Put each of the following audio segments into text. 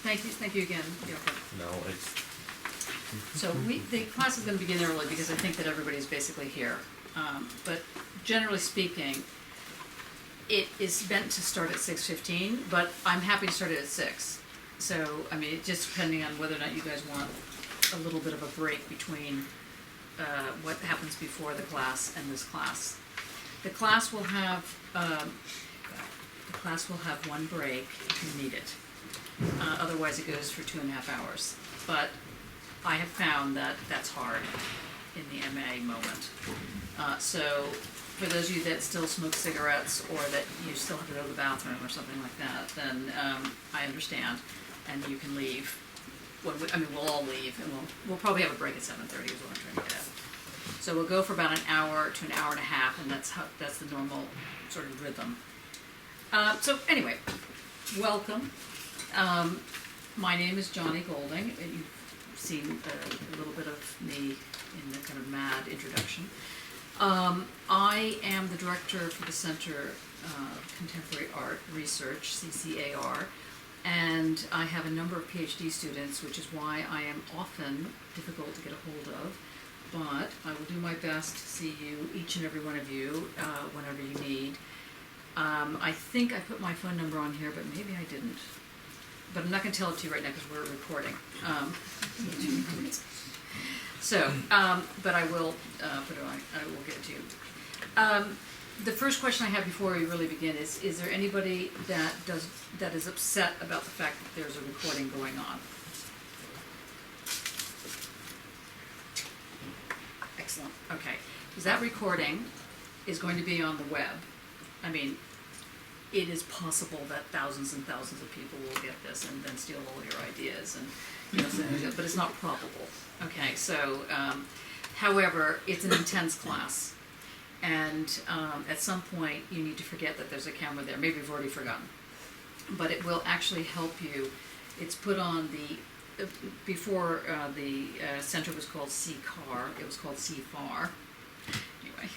Thank you again, Yoko. No, it's, So the class is gonna begin early because I think that everybody's basically here. But generally speaking, it is meant to start at 6:15, but I'm happy to start it at 6. So, I mean, it just depending on whether or not you guys want a little bit of a break between what happens before the class and this class. The class will have one break if you need it. Otherwise, it goes for 2.5 hours. But I have found that that's hard in the MA moment. So for those of you that still smoke cigarettes or that you still have to go to the bathroom or something like that, then I understand, and you can leave. We'll all leave, and we'll probably have a break at 7:30 is what I'm trying to get at. So we'll go for about an hour to an hour and a half, and that's the normal sort of rhythm. So anyway, welcome. My name is Johnny Golding, and you've seen a little bit of me in the kind of mad introduction. I am the director for the Center of Contemporary Art Research, CCAR, and I have a number of PhD students, which is why I am often difficult to get a hold of, but I will do my best to see you, each and every one of you, whenever you need. I think I put my phone number on here, but maybe I didn't. But I'm not going to tell it to you right now because we're recording. But I will put it on. I will get it to you. The first question I have before we really begin is there anybody that is upset about the fact that there's a recording going on? Excellent. Okay. Because that recording is going to be on the web. I mean, it is possible that thousands and thousands of people will get this and then steal all your ideas, and but it's not probable. Okay, so however, it's an intense class, and at some point you need to forget that there's a camera there. Maybe you've already forgotten, but it will actually help you. It's put on the before the center was called CCAR. It was called CFAR. Anyway,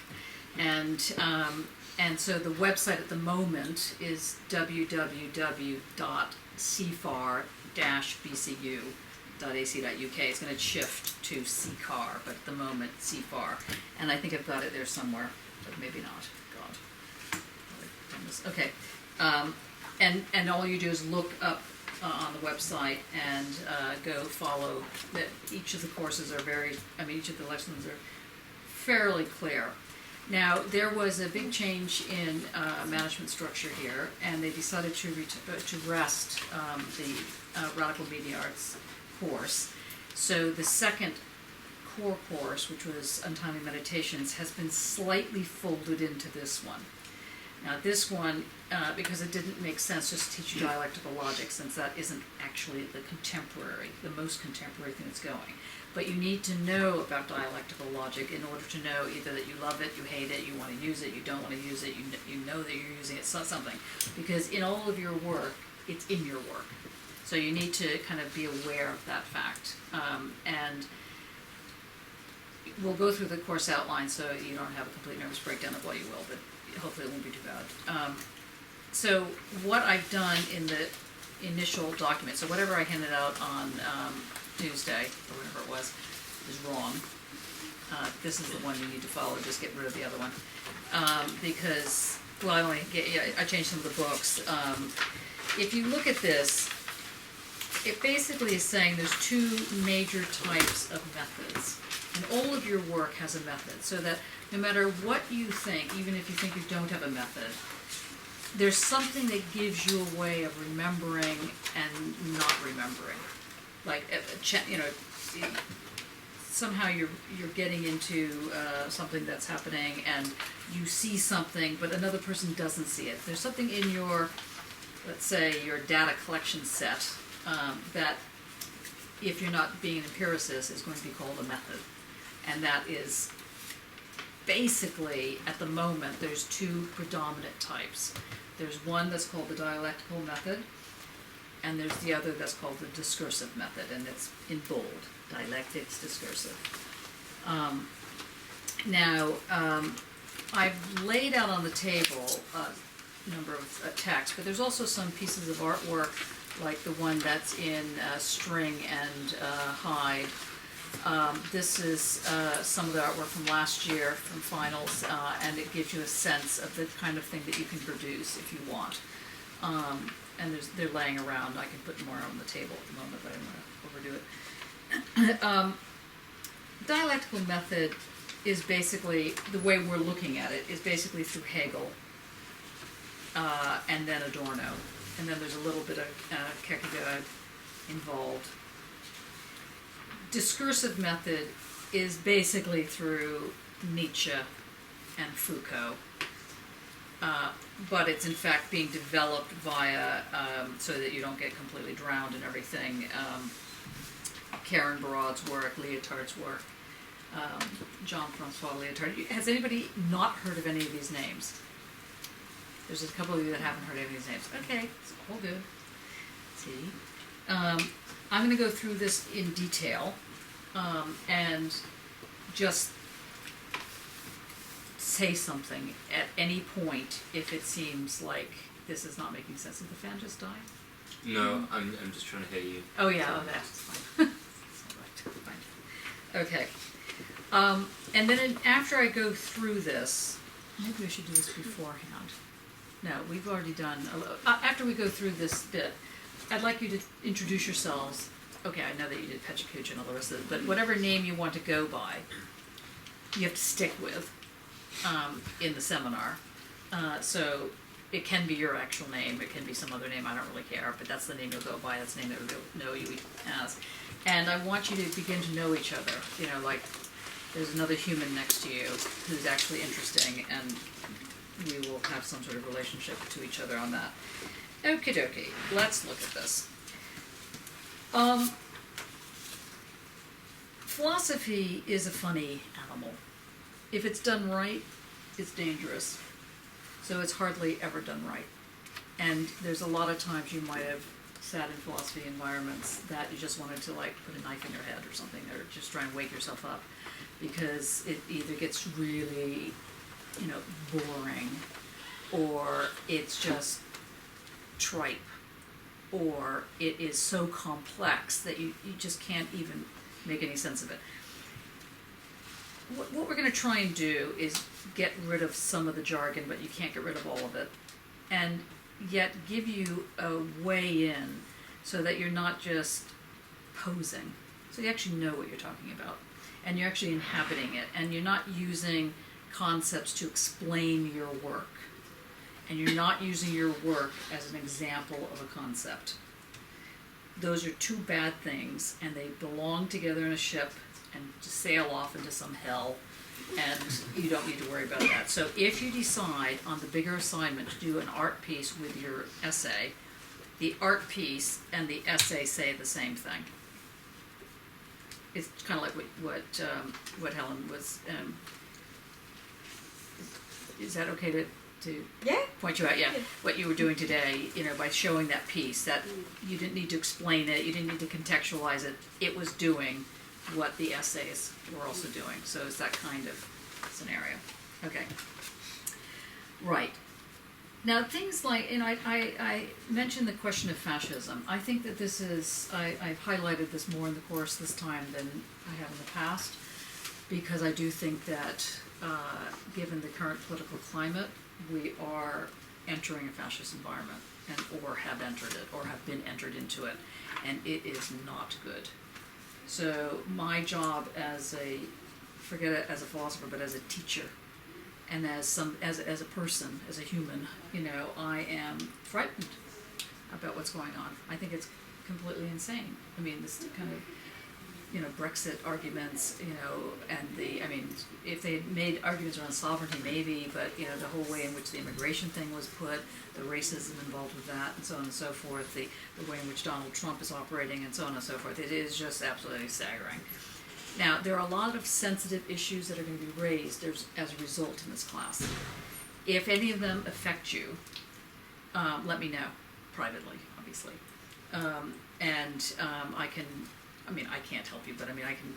and so the website at the moment is www.cfar-bcu.ac.uk. It's going to shift to CCAR, but at the moment CFAR. And I think I've got it there somewhere, but maybe not. God. Okay. And all you do is look up on the website and go follow that. Each of the courses are each of the lessons are fairly clear. Now, there was a big change in management structure here, and they decided to rest the Radical Media Arts course. So the second core course, which was Untimely Meditations, has been slightly folded into this one. Now, this one, because it didn't make sense just to teach you dialectical logic, since that isn't actually the most contemporary thing that's going. But you need to know about dialectical logic in order to know either that you love it, you hate it, you want to use it, you don't want to use it, you know that you're using it, something. Because in all of your work, it's in your work. So you need to kind of be aware of that fact. And we'll go through the course outline so you don't have a complete nervous breakdown of what you will, but hopefully it won't be too bad. So what I've done in the initial document, so whatever I handed out on Tuesday, or whatever it was, is wrong. This is the one you need to follow, just get rid of the other one. Because, well, I changed some of the books. If you look at this, it basically is saying there's two major types of methods. And all of your work has a method, so that no matter what you think, even if you think you don't have a method, there's something that gives you a way of remembering and not remembering. Like, somehow you're getting into something that's happening and you see something, but another person doesn't see it. There's something in your, let's say, your data collection set that, if you're not being an empiricist, is going to be called a method. And that is basically, at the moment, there's two predominant types. There's one that's called the dialectical method, and there's the other that's called the discursive method, and it's in bold, dialectics, discursive. I've laid out on the table a number of texts, but there's also some pieces of artwork like the one that's in string and hide. This is some of the artwork from last year from finals, and it gives you a sense of the kind of thing that you can produce if you want. And they're laying around. I can put more on the table at the moment, but I don't want to overdo it. Dialectical method is basically, the way we're looking at it, is basically through Hegel, and then Adorno. And then there's a little bit of Kierkegaard involved. Discursive method is basically through Nietzsche and Foucault, but it's in fact being developed via, so that you don't get completely drowned in everything, Karen Barad's work, Lyotard's work, Jean-Francois Lyotard. Has anybody not heard of any of these names? There's a couple of you that haven't heard any of these names. Okay, it's all good. Let's see. I'm going to go through this in detail, and just say something at any point if it seems like this is not making sense. Did the fan just die? No, I'm just trying to hear you. Oh yeah, oh that's fine. That's all right. Fine. Okay. And then after I go through this, maybe I should do this beforehand. No, we've already done, after we go through this bit, I'd like you to introduce yourselves. Okay, I know that you did Pechacuch and all the rest of it, but whatever name you want to go by, you have to stick with in the seminar. So it can be your actual name, it can be some other name, I don't really care, but that's the name you'll go by, that's the name that we'll know you as. And I want you to begin to know each other, you know, like there's another human next to you who's actually interesting, and we will have some sort of relationship to each other on that. Okie dokie, let's look at this. Philosophy is a funny animal. If it's done right, it's dangerous. So it's hardly ever done right. And there's a lot of times you might have sat in philosophy environments that you just wanted to like put a knife in your head or something, or just try and wake yourself up, because it either gets really, you know, boring, or it's just tripe, or it is so complex that you just can't even make any sense of it. What we're going to try and do is get rid of some of the jargon, but you can't get rid of all of it, and yet give you a way in so that you're not just posing. So you actually know what you're talking about, and you're actually inhabiting it, and you're not using concepts to explain your work, and you're not using your work as an example of a concept. Those are two bad things, and they belong together in a ship and to sail off into some hell, and you don't need to worry about that. So if you decide on the bigger assignment to do an art piece with your essay, the art piece and the essay say the same thing. It's kind of like what Helen was. Is that okay to Yeah. point you out? Yeah, what you were doing today, you know, by showing that piece, that you didn't need to explain it, you didn't need to contextualize it. It was doing what the essays were also doing. So it's that kind of scenario. Okay. Right. Now things like, and I mentioned the question of fascism. I think that this is, I've highlighted this more in the course this time than I have in the past, because I do think that given the current political climate, we are entering a fascist environment, or have entered it, or have been entered into it, and it is not good. So my job as forget it as a philosopher, but as a teacher, and as a person, as a human, you know, I am frightened about what's going on. I think it's completely insane. I mean, this kind of, you know, Brexit arguments, you know, and if they had made arguments around sovereignty, maybe, but, you know, the whole way in which the immigration thing was put, the racism involved with that, and so on and so forth, the way in which Donald Trump is operating, and so on and so forth, it is just absolutely staggering. Now, there are a lot of sensitive issues that are going to be raised as a result in this class. If any of them affect you, let me know, privately, obviously. I can't help you, but I can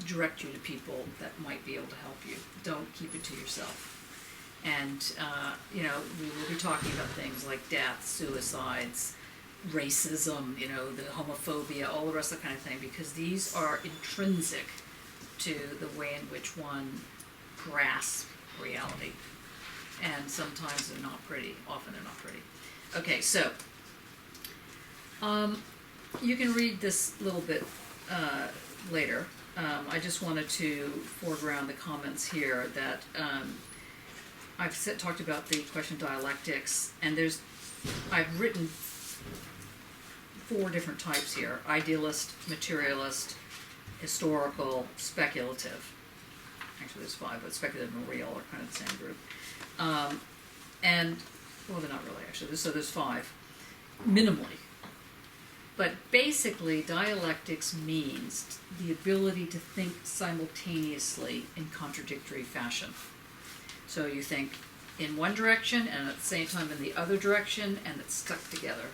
direct you to people that might be able to help you. Don't keep it to yourself. And, you know, we will be talking about things like death, suicides, racism, the homophobia, all the rest of that kind of thing, because these are intrinsic to the way in which one grasps reality. And sometimes they're not pretty, often they're not pretty. Okay, so, you can read this little bit later. I just wanted to foreground the comments here that I've talked about the question of dialectics, and I've written 4 different types here: idealist, materialist, historical, speculative. Actually, there's 5, but speculative and real are kind of the same group. And, well, they're not really, actually. So there's 5, minimally. But basically, dialectics means the ability to think simultaneously in contradictory fashion. So you think in one direction and at the same time in the other direction, and it's stuck together.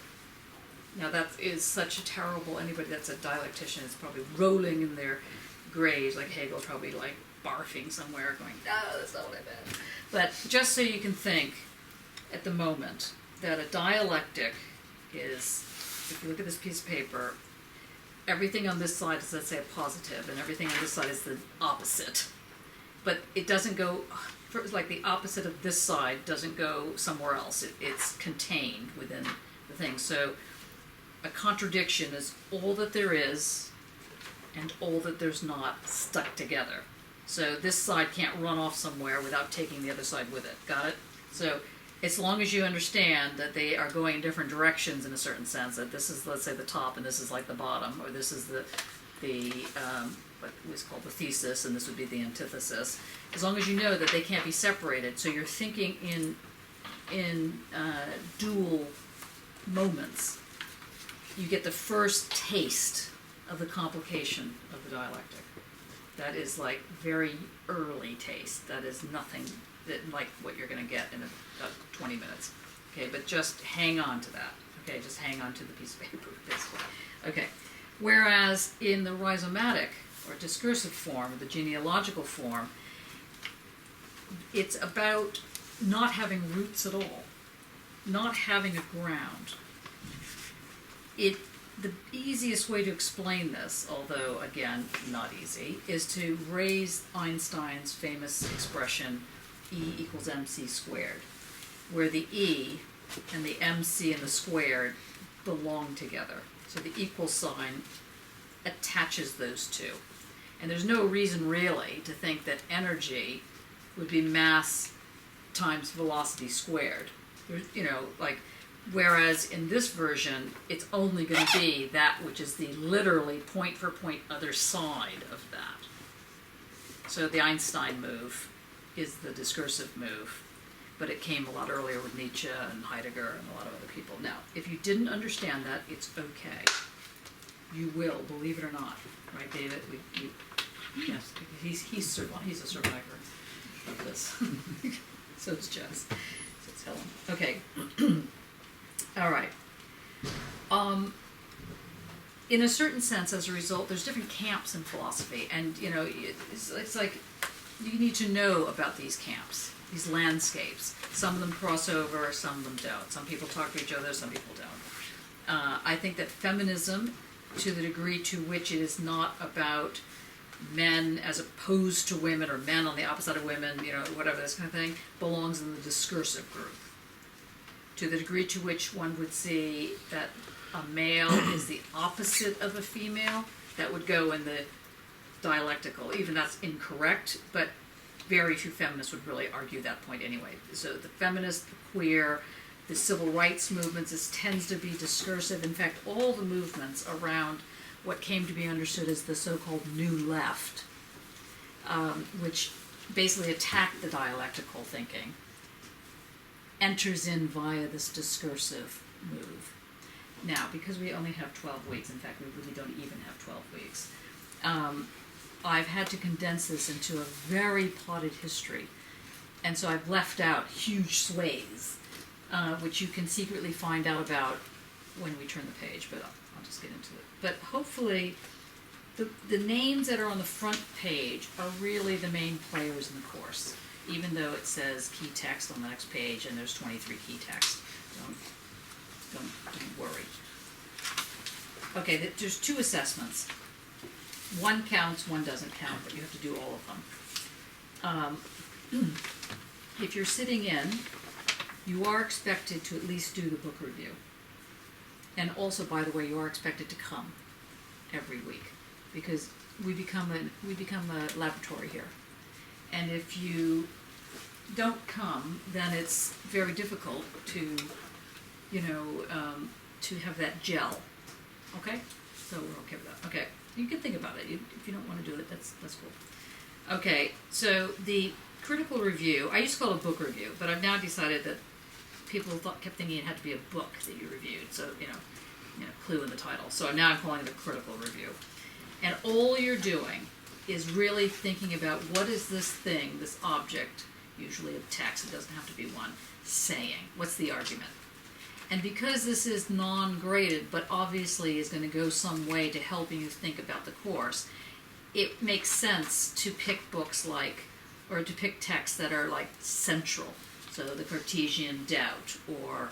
Now that is such a terrible, anybody that's a dialectician is probably rolling in their graves, like Hegel, probably like barfing somewhere going, no, that's not what I meant. But just so you can think at the moment that a dialectic is, if you look at this piece of paper, everything on this side is, let's say, a positive, and everything on this side is the opposite. But it doesn't go, like the opposite of this side doesn't go somewhere else. It's contained within the thing. So a contradiction is all that there is and all that there's not stuck together. So this side can't run off somewhere without taking the other side with it. Got it? So as long as you understand that they are going in different directions in a certain sense, that this is, let's say, the top and this is like the bottom, or this is the what was called the thesis and this would be the antithesis, as long as you know that they can't be separated, so you're thinking in dual moments, you get the first taste of the complication of the dialectic. That is like very early taste. That is nothing like what you're going to get in about 20 minutes. Okay, but just hang on to that. Okay, just hang on to the piece of paper, basically. Okay, whereas in the rhizomatic or discursive form, the genealogical form, it's about not having roots at all, not having a ground. The easiest way to explain this, although again not easy, is to raise Einstein's famous expression E equals mc squared, where the E and the mc and the squared belong together. So the equal sign attaches those two. And there's no reason really to think that energy would be mass times velocity squared. There's, whereas in this version, it's only going to be that which is the literally point for point other side of that. So the Einstein move is the discursive move, but it came a lot earlier with Nietzsche and Heidegger and a lot of other people. Now, if you didn't understand that, it's okay. You will, believe it or not. Right, David? Yes, he's a survivor of this. So is Jess. So it's Helen. Okay. All right. In a certain sense, as a result, there's different camps in philosophy, and it's like you need to know about these camps, these landscapes. Some of them cross over, some of them don't. Some people talk to each other, some people don't. I think that feminism, to the degree to which it is not about men as opposed to women, or men on the opposite of women, whatever, this kind of thing, belongs in the discursive group. To the degree to which one would see that a male is the opposite of a female, that would go in the dialectical. Even that's incorrect, but very few feminists would really argue that point anyway. So the feminist, the queer, the civil rights movements, this tends to be discursive. In fact, all the movements around what came to be understood as the so-called New Left, which basically attacked the dialectical thinking, enters in via this discursive move. Now, because we only have 12 weeks, in fact, we really don't even have 12 weeks, I've had to condense this into a very plotted history. And so I've left out huge swathes, which you can secretly find out about when we turn the page, but I'll just get into it. But hopefully, the names that are on the front page are really the main players in the course, even though it says key text on the next page and there's 23 key text. Don't worry. Okay, there's two assessments. One counts, one doesn't count, but you have to do all of them. If you're sitting in, you are expected to at least do the book review. And also, by the way, you are expected to come every week, because we become a laboratory here. And if you don't come, then it's very difficult to, to have that gel. Okay? So we're okay with that. Okay. You can think about it. If you don't want to do it, that's cool. Okay, so the critical review, I used to call it a book review, but I've now decided that people kept thinking it had to be a book that you reviewed, so, clue in the title. So now I'm calling it a critical review. And all you're doing is really thinking about what is this thing, this object, usually a text, it doesn't have to be one, saying. What's the argument? And because this is non-graded, but obviously is going to go some way to helping you think about the course, it makes sense to pick books or to pick texts that are like central. So the Cartesian Doubt, or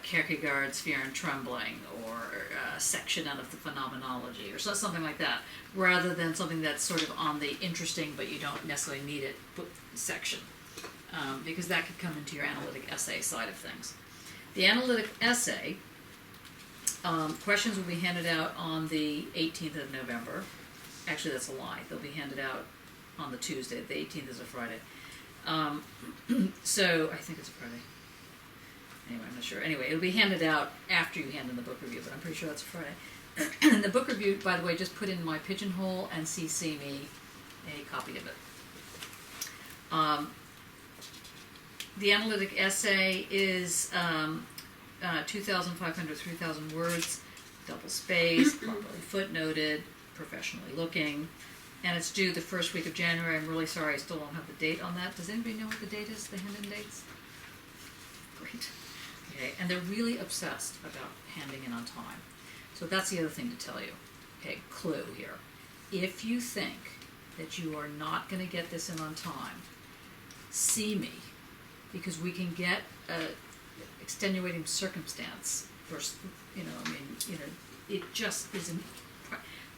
Kierkegaard's Fear and Trembling, or a section out of the Phenomenology, or something like that, rather than something that's sort of on the interesting but you don't necessarily need it book section, because that could come into your analytic essay side of things. The analytic essay, questions will be handed out on the 18th of November. Actually, that's a lie. They'll be handed out on the Tuesday. The 18th is a Friday. So, I think it's a Friday. Anyway, I'm not sure. Anyway, it'll be handed out after you hand in the book review, but I'm pretty sure that's a Friday. And the book review, by the way, just put in my pigeonhole and CC me a copy of it. The analytic essay is 2,500, 3,000 words, double spaced, properly footnoted, professionally looking, and it's due the first week of January. I'm really sorry I still don't have the date on that. Does anybody know what the date is, the hand-in dates? Great. Okay, and they're really obsessed about handing in on time. So that's the other thing to tell you. Okay, clue here. If you think that you are not going to get this in on time, see me, because we can get a extenuating circumstance for, it just isn't.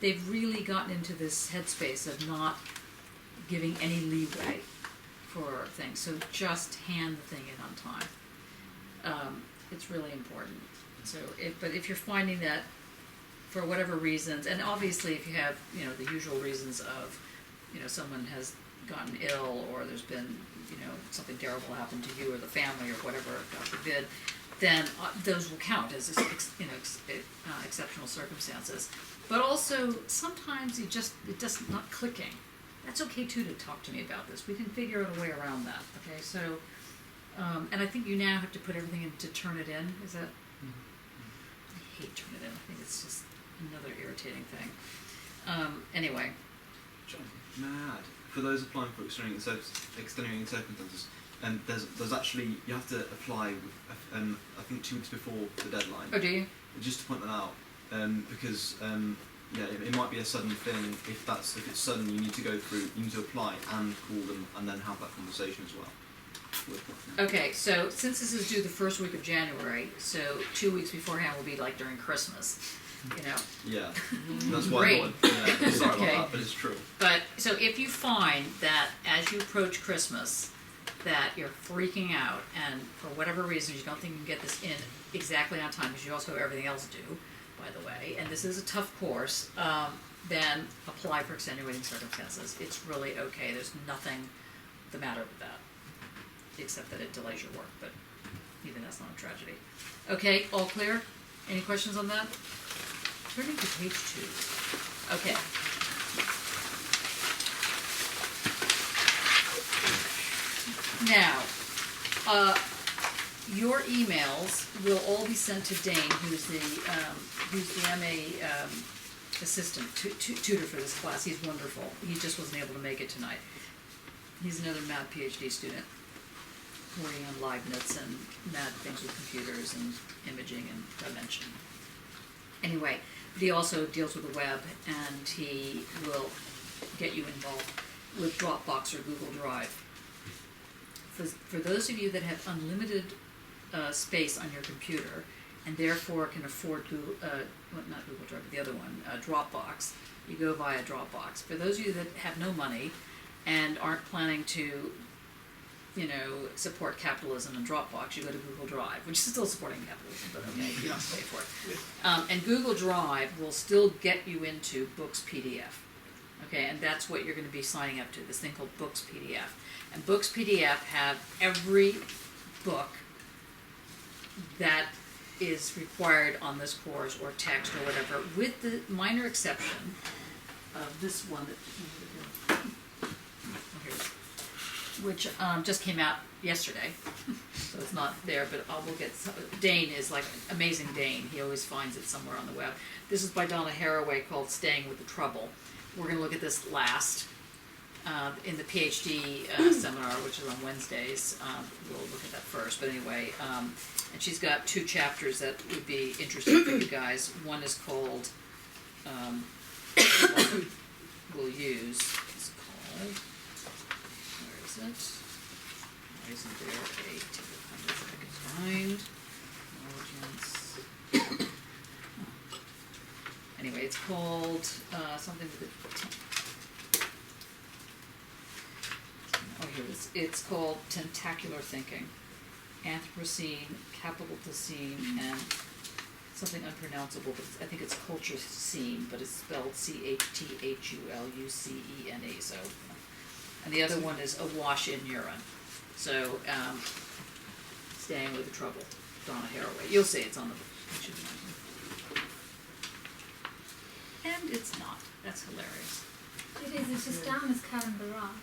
They've really gotten into this headspace of not giving any leeway for things. So just hand the thing in on time. It's really important. But if you're finding that for whatever reasons, and obviously if you have, the usual reasons of, someone has gotten ill, or there's been, something terrible happened to you or the family or whatever, God forbid, then those will count as, exceptional circumstances. But also, sometimes it just not clicking. That's okay too to talk to me about this. We can figure out a way around that. Okay, so, and I think you now have to put everything in to Turnitin. Is that? I hate Turnitin. I think it's just another irritating thing. Anyway. John, mad. For those applying for extenuating circumstances, there's actually, you have to apply with, I think 2 weeks before the deadline. Oh, do you? Just to point that out, because it might be a sudden thing. If it's sudden, you need to apply and call them, and then have that conversation as well. Okay, so since this is due the first week of January, so 2 weeks beforehand will be like during Christmas. Yeah, that's why I thought, sorry Okay. about that, but it's true. But, so if you find that as you approach Christmas, that you're freaking out, and for whatever reason you don't think you can get this in exactly on time, because you also have everything else due, by the way, and this is a tough course, then apply for extenuating circumstances. It's really okay. There's nothing the matter with that, except that it delays your work, but even that's not a tragedy. Okay, all clear? Any questions on that? Turning to page 2. Okay. Now, your emails will all be sent to Dane, who's the MA assistant tutor for this class. He's wonderful. He just wasn't able to make it tonight. He's another mad PhD student working on Leibniz and mad things with computers and imaging and dimension. Anyway, but he also deals with the web, and he will get you involved with Dropbox or Google Drive. For those of you that have unlimited space on your computer, and therefore can afford Google, well, not Google Drive, but the other one, Dropbox. You go via Dropbox. For those of you that have no money and aren't planning to, support capitalism and Dropbox, you go to Google Drive, which is still supporting capitalism, but okay, you don't have to pay for it. And Google Drive will still get you into Books PDF. Okay, and that's what you're going to be signing up to, this thing called Books PDF. And Books PDF have every book that is required on this course or text or whatever, with the minor exception of this one that which just came out yesterday, so it's not there, but we'll get Dane is like amazing Dane. He always finds it somewhere on the web. This is by Donna Haraway called Staying with the Trouble. We're going to look at this last in the PhD seminar, which is on Wednesdays. We'll look at that first, but anyway, and she's got 2 chapters that would be interesting for you guys. One is called, we'll use, it's called, where is it? Why isn't there a table of contents that I can find? Origins. Anyway, it's called something with a oh, here it is. It's called Tentacular Thinking. Anthropocene, Capitalocene, and something unpronounceable, but I think it's Culturecene, but it's spelled Chthulucene, so. And the other one is Awash in Urine. So, Staying with the Trouble, Donna Haraway. You'll see it's on the book. It should be on there. And it's not. That's hilarious. It is. It's just down as Karen Barad.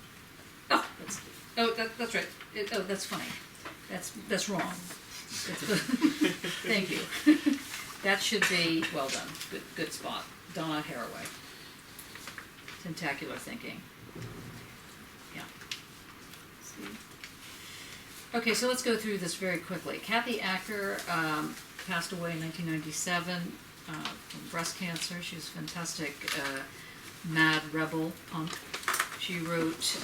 Oh, that's right. That's funny. That's wrong. Thank you. That should be well done. Good spot. Donna Haraway. Tentacular Thinking. Yeah. See. Okay, so let's go through this very quickly. Kathy Acker passed away in 1997 from breast cancer. She was a fantastic mad rebel punk. She wrote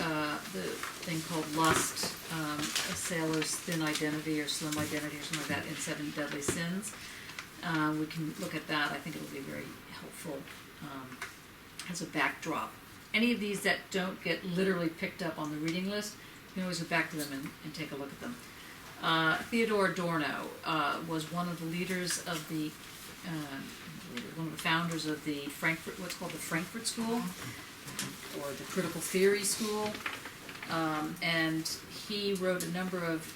the thing called Lust, A Sailor's Thin Identity or Slim Identity or something like that in 7 Deadly Sins. We can look at that. I think it'll be very helpful as a backdrop. Any of these that don't get literally picked up on the reading list, you can always go back to them and take a look at them. Theodore Adorno was one of the leaders of the, one of the founders of the Frankfurt, what's called the Frankfurt School, or the Critical Theory School, and he wrote a number of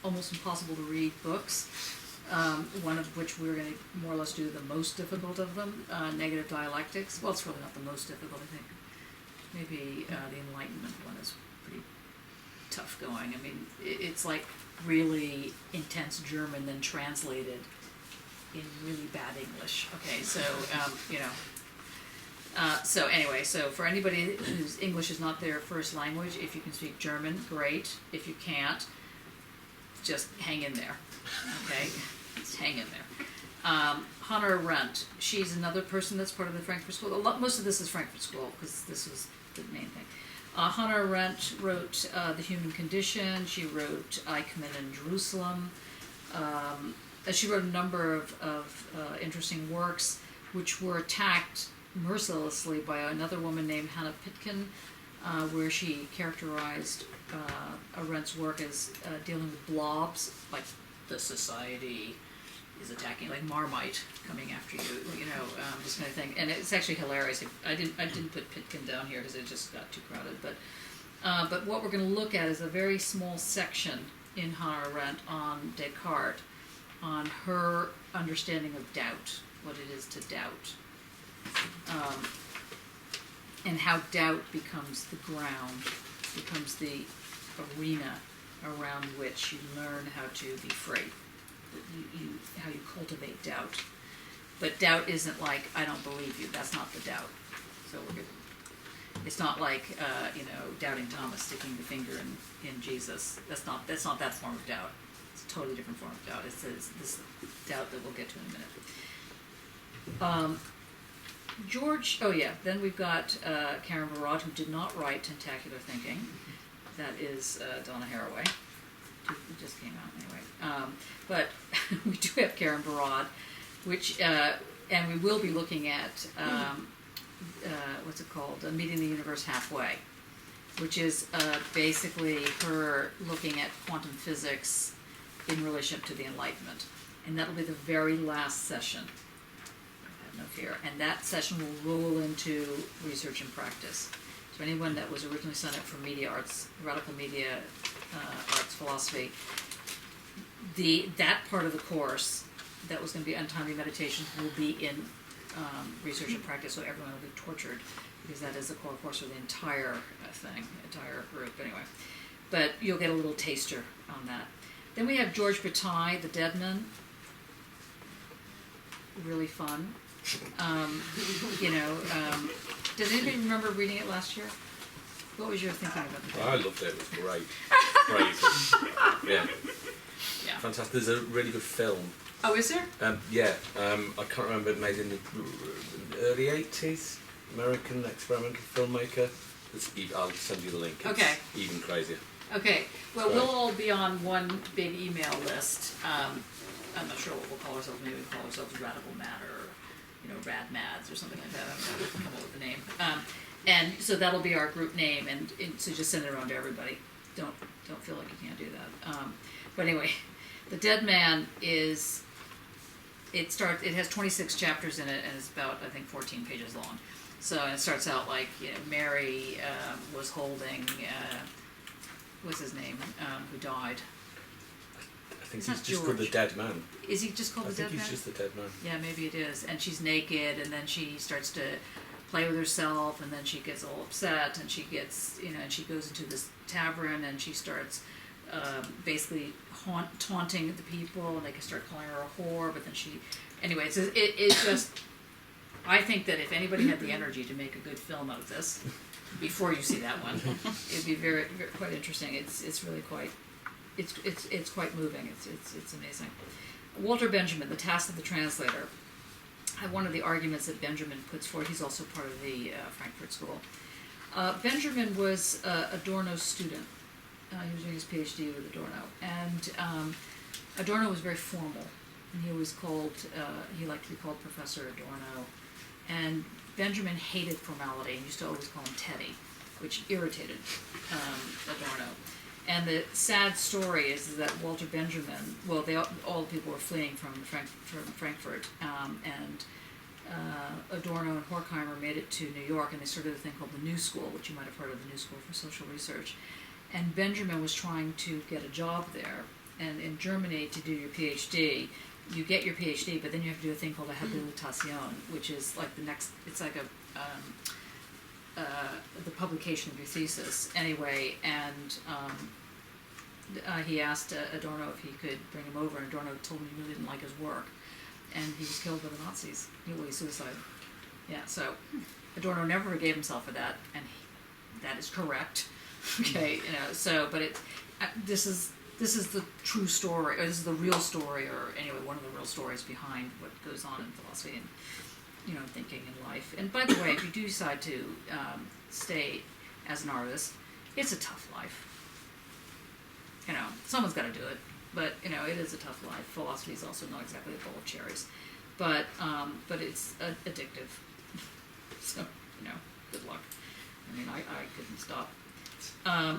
almost impossible to read books, one of which we're going to more or less do the most difficult of them, Negative Dialectics. Well, it's really not the most difficult, I think. Maybe the Enlightenment one is pretty tough going. I mean, it's like really intense German then translated in really bad English. Okay, so, so anyway, so for anybody whose English is not their first language, if you can speak German, great. If you can't, just hang in there, okay? Just hang in there. Hannah Arendt, she's another person that's part of the Frankfurt School. Most of this is Frankfurt School, because this was the main thing. Hannah Arendt wrote The Human Condition. She wrote Eichmann in Jerusalem. She wrote a number of interesting works which were attacked mercilessly by another woman named Hannah Pitkin, where she characterized Arendt's work as dealing with blobs, like the society is attacking, like Marmite coming after you, this kind of thing. And it's actually hilarious. I didn't put Pitkin down here because it just got too crowded. But what we're going to look at is a very small section in Hannah Arendt on Descartes, on her understanding of doubt, what it is to doubt, and how doubt becomes the ground, becomes the arena around which you learn how to be free, how you cultivate doubt. But doubt isn't like, I don't believe you. That's not the doubt. So it's not like doubting Thomas sticking the finger in Jesus. That's not that form of doubt. It's a totally different form of doubt. It's this doubt that we'll get to in a minute. Then we've got Karen Barad, who did not write Tentacular Thinking. That is Donna Haraway. It just came out anyway. But we do have Karen Barad, which, and we will be looking at, what's it called, Meeting the Universe Halfway, which is basically her looking at quantum physics in relationship to the Enlightenment. And that'll be the very last session. I have no fear. And that session will roll into research and practice. So anyone that was originally signed up for media arts, radical media arts philosophy, that part of the course that was going to be untimely meditation will be in research and practice, so everyone will be tortured, because that is the core course for the entire thing, entire group anyway. But you'll get a little taster on that. Then we have George Bataille, The Dead Men. Really fun. Does anybody remember reading it last year? What was your thinking about The Dead I Men? loved it. It was great. Crazy. Yeah. Yeah. Fantastic. There's a really good film. Oh, is there? I can't remember. Made in the early '80s. American experimental filmmaker. I'll send you the link. It's Okay. even crazier. Okay, well, Right. we'll all be on one big email list. I'm not sure what we'll call ourselves. Maybe we'll call ourselves Radical Mad or, Rad Mads or something like that. I don't know. We'll come up with the name. And so that'll be our group name, and so just send it around to everybody. Don't feel like you can't do that. But anyway, The Dead Man is. It has 26 chapters in it, and it's about, I think, 14 pages long. So it starts out like, Mary was holding. What's his name? Who died? I think It's he's not just called the George. Dead Man. Is he just called I the think Dead he's Man? just the Dead Man. Yeah, maybe it is. And she's naked, and then she starts to play with herself, and then she gets all upset, and she gets, and she goes into this tavern, and she starts basically taunting the people, and they can start calling her a whore, but then anyway, it's just, I think that if anybody had the energy to make a good film out of this, before you see that one, it'd be very, very quite interesting. It's really quite, it's quite moving. It's amazing. Walter Benjamin, The Task of the Translator. One of the arguments that Benjamin puts forward, he's also part of the Frankfurt School. Benjamin was Adorno's student. He was doing his PhD with Adorno, and Adorno was very formal, and he was called, he liked to be called Professor Adorno, and Benjamin hated formality and used to always call him Teddy, which irritated Adorno. And the sad story is that Walter Benjamin, well, all the people were fleeing from Frankfurt, and Adorno and Horkheimer made it to New York, and they started a thing called the New School, which you might have heard of, the New School for Social Research. And Benjamin was trying to get a job there, and in Germany, to do your PhD, you get your PhD, but then you have to do a thing called a habilitation, which is like it's like the publication of your thesis anyway. And he asked Adorno if he could bring him over, and Adorno told him he really didn't like his work, and he was killed by the Nazis. He suicide. Yeah, so Adorno never forgave himself for that, and that is correct. Okay, but this is the true story, or this is the real story, or anyway, one of the real stories behind what goes on in philosophy and, thinking in life. And by the way, if you do decide to stay as an artist, it's a tough life. Someone's got to do it, but, it is a tough life. Philosophy is also not exactly a bowl of cherries, but it's addictive. So, good luck. I mean, I couldn't stop.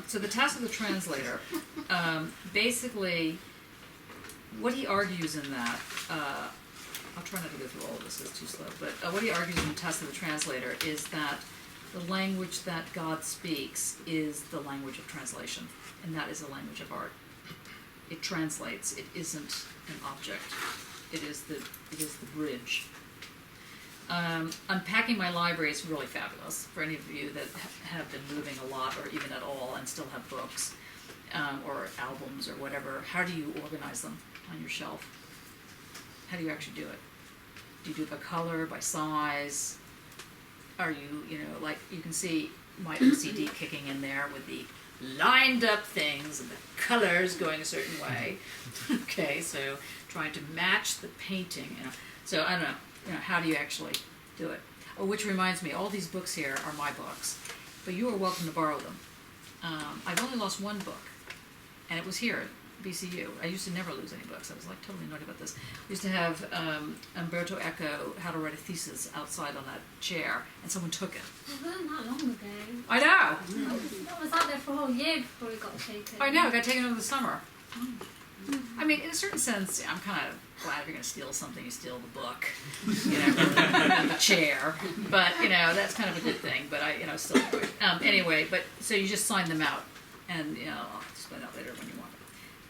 So the Task of the Translator, basically, what he argues in that, I'll try not to go through all of this, it's too slow, but what he argues in the Task of the Translator is that the language that God speaks is the language of translation, and that is the language of art. It translates, it isn't an object, it is the bridge. Unpacking my library is really fabulous for any of you that have been moving a lot or even at all and still have books or albums or whatever. How do you organize them on your shelf? How do you actually do it? Do you do it by color, by size? Are you, like you can see my OCD kicking in there with the lined up things and the colors going a certain way. Okay, so trying to match the painting. So I don't know. How do you actually do it? Oh, which reminds me, all these books here are my books, but you are welcome to borrow them. I've only lost one book, and it was here. BCU. I used to never lose any books. I was like totally annoyed about this. I used to have Umberto Eco, How to Write a Thesis, outside on that chair, and someone took it. It wasn't that long ago. I know. That was out there for a whole year before it got taken. I know. It got taken over the summer. I mean, in a certain sense, I'm kind of glad if you're going to steal something, you steal the book, you know, rather than the chair. But you know, that's kind of a good thing. But I, you know, still anyway. But so you just sign them out, and you know, I'll explain that later when you want.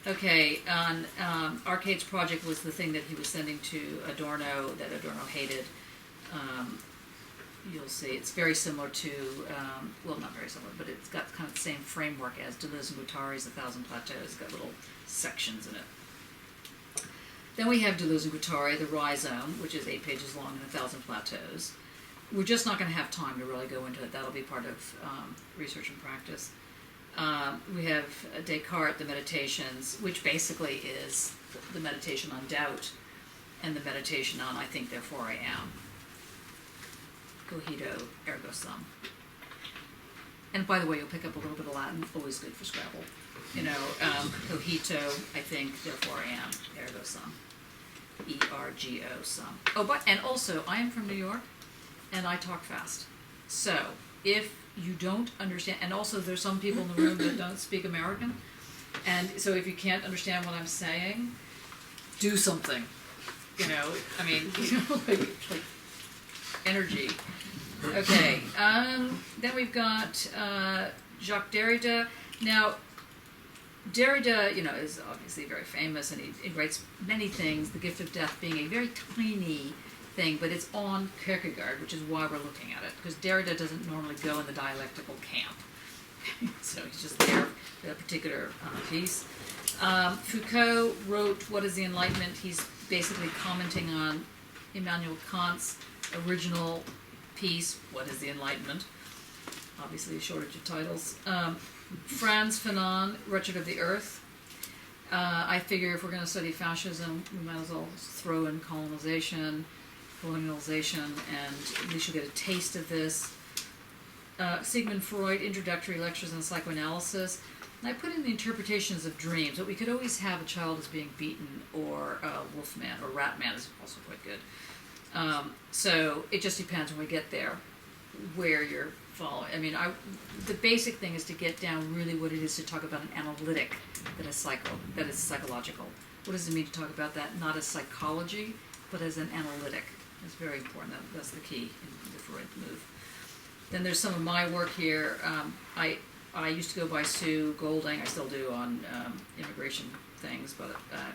Okay, on Arcade's project was the thing that he was sending to Adorno that Adorno hated. You'll see it's very similar to, well, not very similar, but it's got kind of the same framework as Deleuze and Guattari's 1,000 Plateaus. It's got little sections in it. Then we have Deleuze and Guattari, the Rhizome, which is 8 pages long and 1,000 Plateaus. We're just not going to have time to really go into it. That'll be part of research and practice. We have Descartes, the Meditations, which basically is the meditation on doubt and the meditation on I think, therefore I am. Cogito, ergo sum. And by the way, you'll pick up a little bit of Latin, always good for Scrabble. You know, cogito, I think, therefore I am, ergo sum. E-R-G-O sum. Oh, but, and also, I am from New York, and I talk fast. So, if you don't understand, and also there's some people in the room that don't speak American, and so if you can't understand what I'm saying, do something. You know, I mean, you know, like energy. Okay, then we've got Jacques Derrida. Now, Derrida, you know, is obviously very famous, and he writes many things, The Gift of Death being a very tiny thing, but it's on Kierkegaard, which is why we're looking at it, because Derrida doesn't normally go in the dialectical camp. So he's just there for that particular piece. Foucault wrote What is the Enlightenment? He's basically commenting on Immanuel Kant's original piece, What is the Enlightenment? Obviously a shortage of titles. Frantz Fanon, Wretched of the Earth. I figure if we're going to study fascism, we might as well throw in colonization, and at least you'll get a taste of this. Sigmund Freud, Introductory Lectures on Psychoanalysis. And I put in the interpretations of dreams, but we could always have a child as being beaten, or Wolfman, or Ratman is also quite good. So it just depends when we get there where you're following. I mean, the basic thing is to get down really what it is to talk about an analytic that is psychological. What does it mean to talk about that not as psychology, but as an analytic? It's very important. That's the key in the Freud move. Then there's some of my work here. I used to go by Sue Golding. I still do on immigration things, but I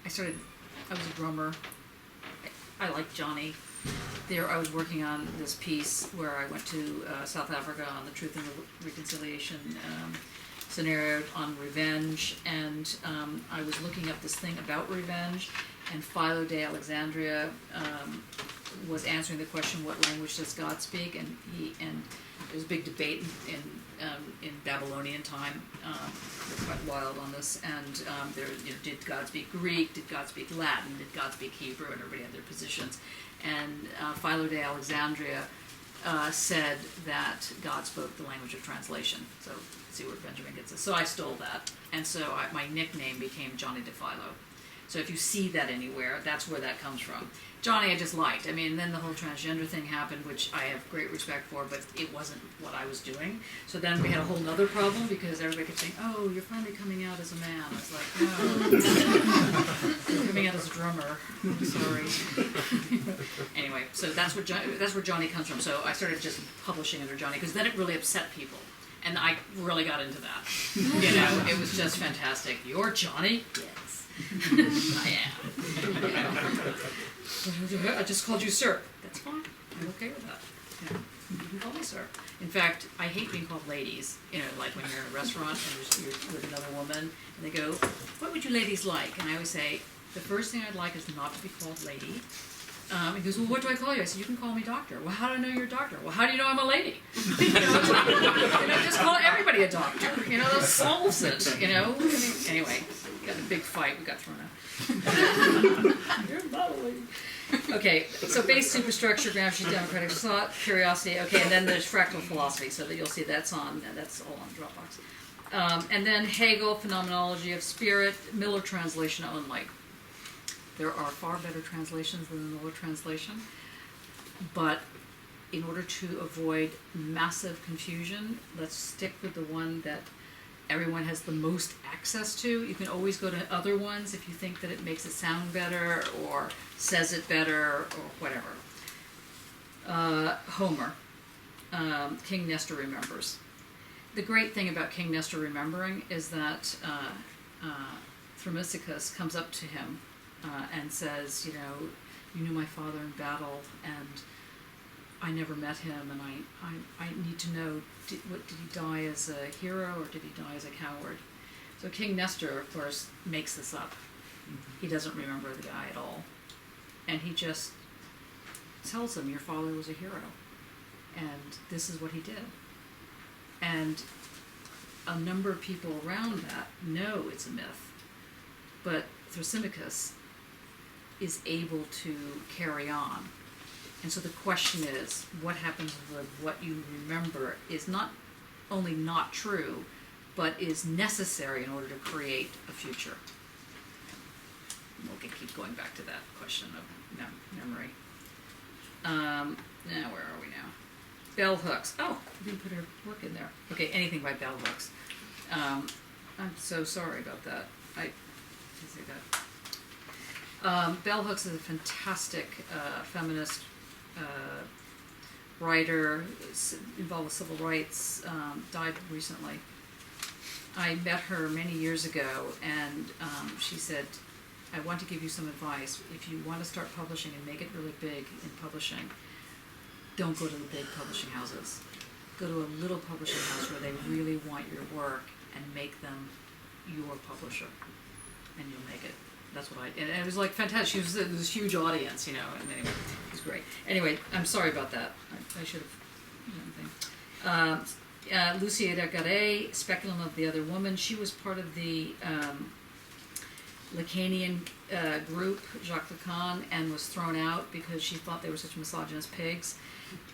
was a drummer. I like Johnny. There I was working on this piece where I went to South Africa on the Truth and Reconciliation scenario on revenge, and I was looking up this thing about revenge, and Philo de Alexandria was answering the question, what language does God speak? And there was a big debate in Babylonian time. They're quite wild on this. And did God speak Greek? Did God speak Latin? Did God speak Hebrew? And everybody had their positions. And Philo de Alexandria said that God spoke the language of translation. So see where Benjamin gets it. So I stole that, and so my nickname became Johnny DePhilo. So if you see that anywhere, that's where that comes from. Johnny I just liked. I mean, then the whole transgender thing happened, which I have great respect for, but it wasn't what I was doing. So then we had a whole nother problem because everybody kept saying, oh, you're finally coming out as a man. I was like, no, you're coming out as a drummer. I'm sorry. Anyway, so that's where Johnny comes from. So I started just publishing under Johnny because then it really upset people. And I really got into that. You know, it was just fantastic. You're Johnny? Yes. I am. I just called you sir. That's fine. I'm okay with that. Yeah. You can call me sir. In fact, I hate being called ladies. You know, like when you're in a restaurant and you're with another woman, and they go, what would you ladies like? And I always say, the first thing I'd like is not to be called lady. He goes, well, what do I call you? I said, you can call me doctor. Well, how do I know you're a doctor? Well, how do you know I'm a lady? Just call everybody a doctor. You know, that solves it, you know? Anyway, we got a big fight. We got thrown out. You're not a lady. Okay, so base superstructure, gramsci, democratic thought, curiosity. Okay, and then there's fractal philosophy, so that you'll see that's all on Dropbox. And then Hegel, Phenomenology of Spirit, Miller translation only. There are far better translations than the Miller translation, but in order to avoid massive confusion, let's stick with the one that everyone has the most access to. You can always go to other ones if you think that it makes it sound better or says it better or whatever. Homer, King Nestor remembers. The great thing about King Nestor remembering is that Thrasymachus comes up to him and says, you know, you knew my father in battle, and I never met him, and I need to know, did he die as a hero or did he die as a coward? So King Nestor, of course, makes this up. He doesn't remember the guy at all. And he just tells him, your father was a hero, and this is what he did. And a number of people around that know it's a myth, but Thrasymachus is able to carry on. And so the question is, what happens with what you remember is not only not true, but is necessary in order to create a future. And we'll keep going back to that question of memory. Now, where are we now? Bell hooks. Oh, we didn't put her work in there. Okay, anything by bell hooks. I'm so sorry about that. I say that. Bell hooks is a fantastic feminist writer involved with civil rights. Died recently. I met her many years ago, and she said, I want to give you some advice. If you want to start publishing and make it really big in publishing, don't go to the big publishing houses. Go to a little publishing house where they really want your work and make them your publisher, and you'll make it. That's what and it was like fantastic. She was this huge audience, you know, and anyway, it was great. Anyway, I'm sorry about that. I should have, Lucia Garay, Speculum of the Other Woman. She was part of the Lacanian group, Jacques Lacan, and was thrown out because she thought they were such misogynist pigs.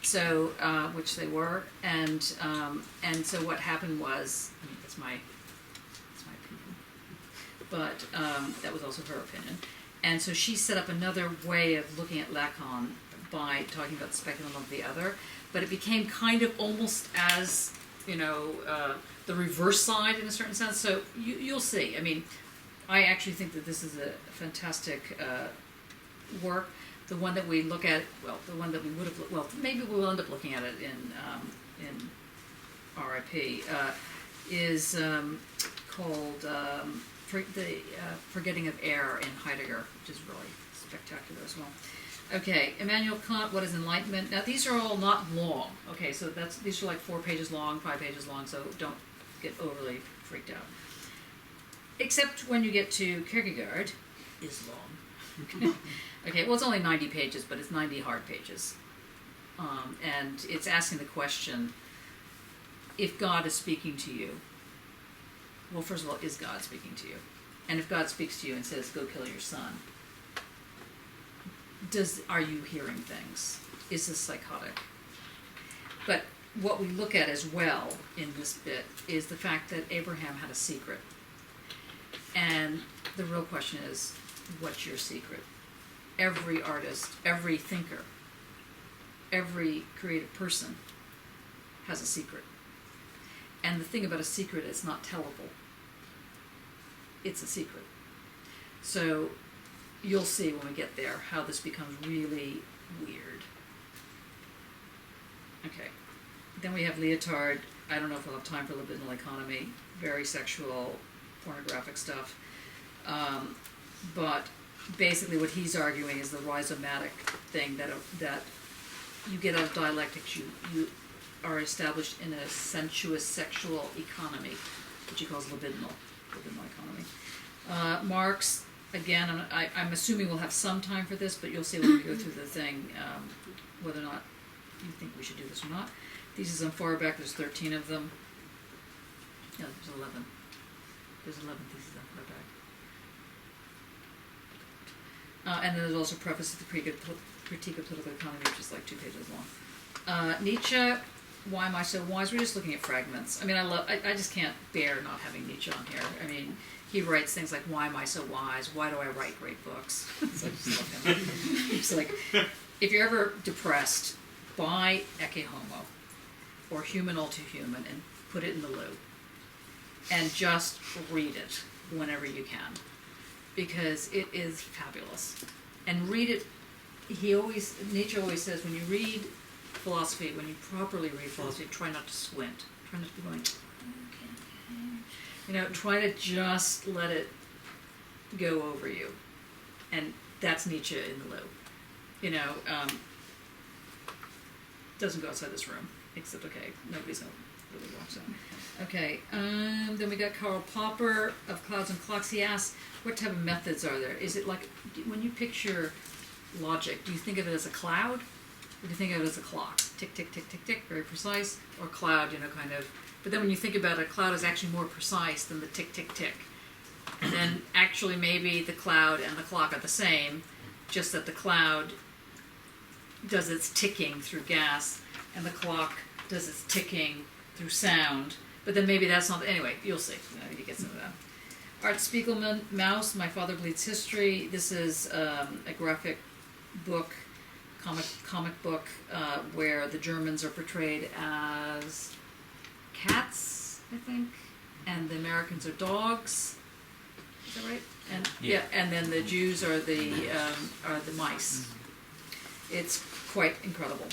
So, which they were, and so what happened was, I mean, that's my opinion, but that was also her opinion, and so she set up another way of looking at Lacan by talking about the speculum of the other, but it became kind of almost as, you know, the reverse side in a certain sense. So you'll see. I mean, I actually think that this is a fantastic work. The one that we look at, well, the one that we would have, well, maybe we'll end up looking at it in RIP, is called Forgetting of Air in Heidegger, which is really spectacular as well. Okay, Immanuel Kant, What is Enlightenment? Now, these are all not long, okay, so these are like 4 pages long, 5 pages long, so don't get overly freaked out. Except when you get to Kierkegaard, is long. Okay, well, it's only 90 pages, but it's 90 hard pages. And it's asking the question, if God is speaking to you, well, first of all, is God speaking to you? And if God speaks to you and says, go kill your son, are you hearing things? Is this psychotic? But what we look at as well in this bit is the fact that Abraham had a secret. And the real question is, what's your secret? Every artist, every thinker, every creative person has a secret. And the thing about a secret, it's not tellable. It's a secret. So you'll see when we get there how this becomes really weird. Okay. Then we have Lyotard. I don't know if we'll have time for libidinal economy. Very sexual, pornographic stuff. But basically what he's arguing is the rhizomatic thing that you get out of dialectics. You are established in a sensuous sexual economy, which he calls libidinal economy. Marx, again, I'm assuming we'll have some time for this, but you'll see when we go through the thing whether or not you think we should do this or not. Theses on Feuerbach, there's 13 of them. No, there's 11. There's 11 theses on Feuerbach. And then there's also preface to the critique of political economy, which is like 2 pages long. Nietzsche, Why Am I So Wise? We're just looking at fragments. I mean, I just can't bear not having Nietzsche on here. I mean, he writes things like, why am I so wise? Why do I write great books? So I just love him. It's like, if you're ever depressed, buy Ecce Homo or Human All Too Human and put it in the loo. And just read it whenever you can. Because it is fabulous. And read it, Nietzsche always says, when you read philosophy, when you properly read philosophy, try not to squint. Try not to be going, okay. Try to just let it go over you. And that's Nietzsche in the loo. Doesn't go outside this room, except, okay, nobody's gonna really watch that. Okay, then we got Karl Popper of Clouds and Clocks. He asks, what type of methods are there? Is it like, when you picture logic, do you think of it as a cloud? Or do you think of it as a clock? Tick, tick, tick, tick, tick, very precise. Or cloud, kind of. But then when you think about it, a cloud is actually more precise than the tick, tick, tick. And then actually maybe the cloud and the clock are the same, just that the cloud does its ticking through gas, and the clock does its ticking through sound. But then maybe that's not, anyway, you'll see. He gets into that. Art Spiegelman, Mouse, My Father Bleeds History. This is a graphic book, comic book, where the Germans are portrayed as cats, I think, and the Americans are dogs. Is that right? And Yeah. and then the Jews are the mice. It's quite incredible.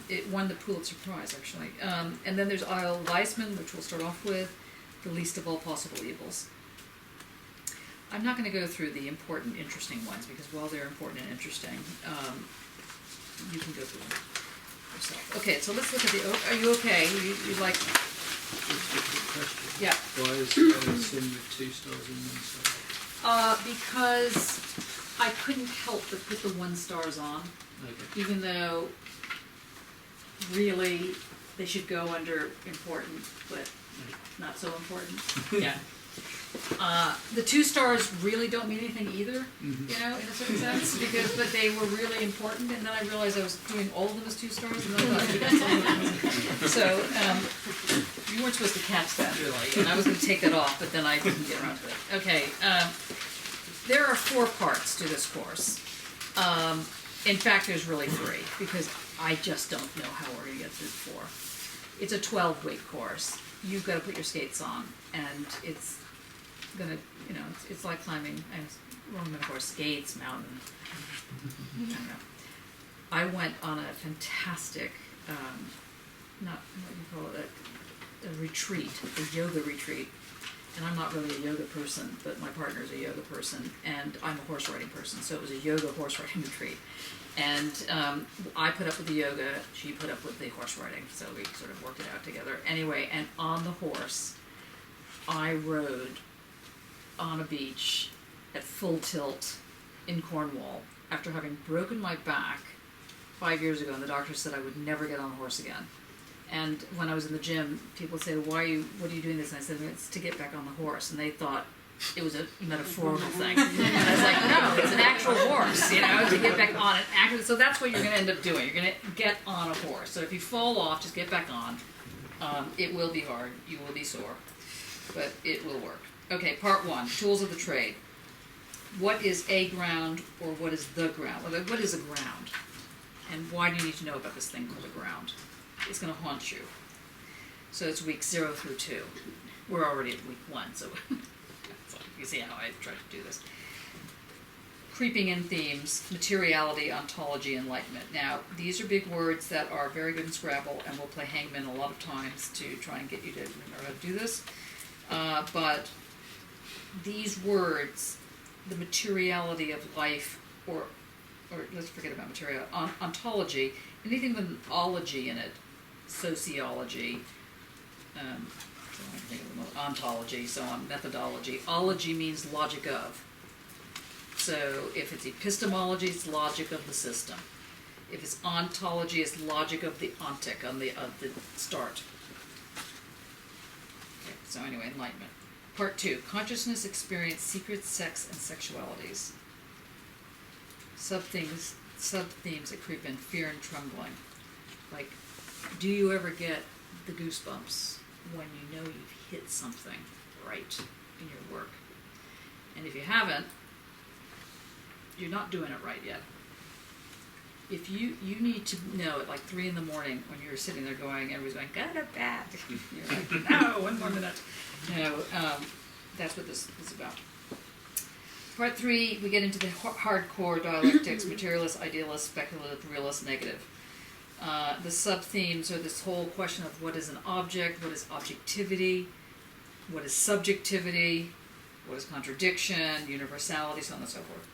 It won the Pulitzer Prize, actually. And then there's Isle Weisman, which we'll start off with, The Least of All Possible Evils. I'm not going to go through the important, interesting ones, because while they're important and interesting, you can go through them yourself. Okay, so let's look at are you okay? You like... Just a quick question. Yeah. Why is Sin with 2 stars and 1 star? Because I couldn't help but put the 1 stars on, Okay. even though really they should go under important, but not so important. Yeah. The 2 stars really don't mean anything either, Mhm. in a certain sense, but they were really important, and then I realized I was doing all of them as 2 stars, and then I thought, so, you weren't supposed to catch that, really, and I was gonna take that off, but then I didn't get around to it. Okay, there are 4 parts to this course. In fact, there's really 3, because I just don't know how we're gonna get through 4. It's a 12-week course. You've gotta put your skates on, and it's gonna, it's like climbing, of course, skates, mountain, I don't know. I went on a fantastic, not what you call it, a retreat, a yoga retreat. And I'm not really a yoga person, but my partner's a yoga person, and I'm a horse riding person, so it was a yoga horse riding retreat. And I put up with the yoga, she put up with the horse riding, so we sort of worked it out together. Anyway, and on the horse, I rode on a beach at full tilt in Cornwall after having broken my back 5 years ago, and the doctor said I would never get on a horse again. And when I was in the gym, people would say, what are you doing this? And I said, it's to get back on the horse. And they thought it was a metaphorical thing. And I was like, no, it's an actual horse, to get back on it. So that's what you're going to end up doing. You're going to get on a horse. So if you fall off, just get back on. It will be hard. You will be sore. But it will work. Okay, part 1, tools of the trade. What is a ground, or what is the ground? What is a ground? And why do you need to know about this thing called a ground? It's going to haunt you. So it's week 0 through 2. We're already at week 1, so you see how I try to do this. Creeping in themes, materiality, ontology, enlightenment. Now, these are big words that are very good in Scrabble, and we'll play Hangman a lot of times to try and get you to remember how to do this. But these words, the materiality of life, or let's forget about material, ontology, anything with an ology in it, sociology, so I can think of the most, ontology, so on, methodology. Ology means logic of. So if it's epistemology, it's logic of the system. If it's ontology, it's logic of the ontic, of the start. Okay, so anyway, enlightenment. Part 2, consciousness, experience, secrets, sex, and sexualities. Sub-themes that creep in, fear and trembling. Like Do you ever get the goosebumps when you know you've hit something right in your work? And if you haven't, you're not doing it right yet. If you need to know at like 3 in the morning when you're sitting there going, everybody's going, go to bed. You're like, no, 1 more minute. You know, that's what this is about. Part 3, we get into the hardcore dialectics: materialist, idealist, speculative, realist, negative. The sub-themes are this whole question of what is an object, what is objectivity, what is subjectivity, what is contradiction, universality, so on and so forth.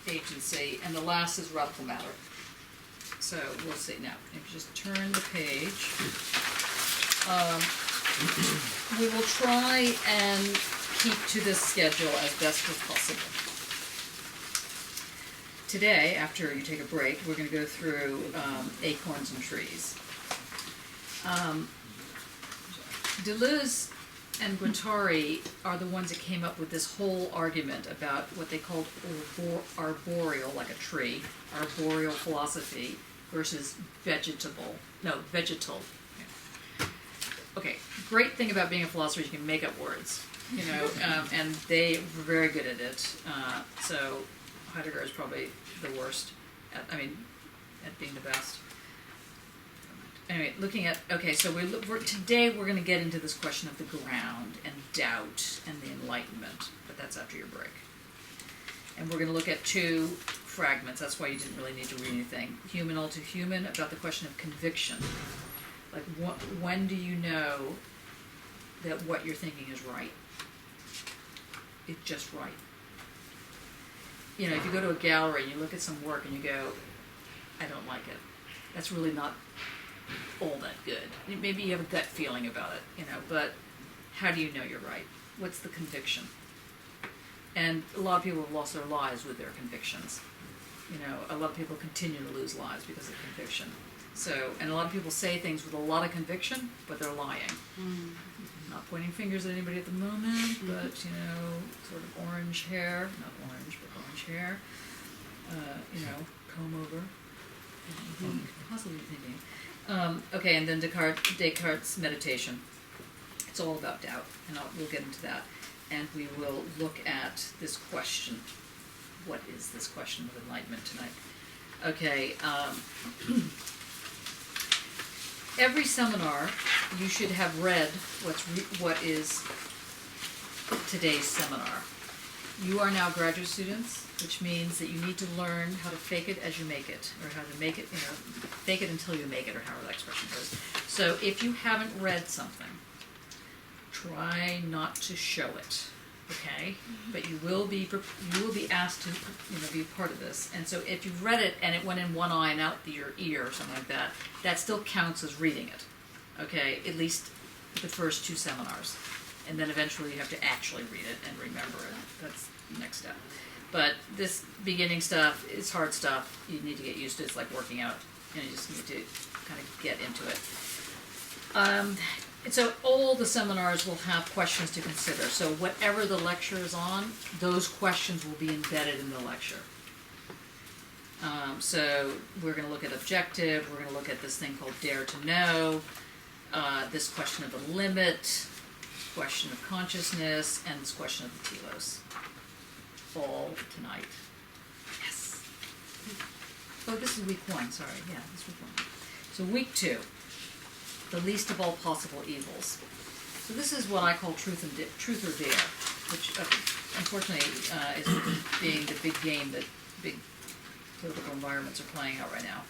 Agency, and the last is radical matter. So we'll see now. If you just turn the page, we will try and keep to this schedule as best as possible. Today, after you take a break, we're going to go through acorns and trees. Deleuze and Guattari are the ones that came up with this whole argument about what they called arboreal, like a tree, arboreal philosophy versus vegetal. Yeah. Okay, great thing about being a philosopher is you can make up words, you know, and they were very good at it. So Heidegger is probably the worst at being the best. Anyway, looking at, okay, so today we're going to get into this question of the ground and doubt and the Enlightenment, but that's after your break. And we're going to look at 2 fragments. That's why you didn't really need to read anything. Human, all too human, about the question of conviction. Like, when do you know that what you're thinking is right? It's just right. You know, if you go to a gallery and you look at some work and you go, I don't like it, that's really not all that good. Maybe you have a gut feeling about it, you know, but how do you know you're right? What's the conviction? And a lot of people have lost their lives with their convictions. You know, a lot of people continue to lose lives because of conviction. So, and a lot of people say things with a lot of conviction, but they're lying. Not pointing fingers at anybody at the moment, but, you know, sort of orange hair, not orange, but orange hair, you know, comb over, possibly thinking. Okay, and then Descartes' meditation. It's all about doubt, and we'll get into that. And we will look at this question. What is this question of enlightenment tonight? Okay, every seminar you should have read what is today's seminar. You are now graduate students, which means that you need to learn how to fake it as you make it, or how to make it, you know, fake it until you make it, or however that expression goes. So if you haven't read something, try not to show it, okay? But you will be asked to, you know, be a part of this. And so if you've read it and it went in one eye and out your ear or something like that, that still counts as reading it, okay? At least the first 2 seminars. And then eventually you have to actually read it and remember it. That's the next step. But this beginning stuff is hard stuff. You need to get used to it. It's like working out. You just need to kind of get into it. And so all the seminars will have questions to consider. So whatever the lecture is on, those questions will be embedded in the lecture. So we're going to look at objective. We're going to look at this thing called dare to know. This question of the limit. Question of consciousness, and this question of the telos. All tonight. Yes. Oh, this is week 1, sorry. Yeah, this is week 1. So week 2, the least of all possible evils. So this is what I call truth or dare, which unfortunately is being the big game that big political environments are playing out right now.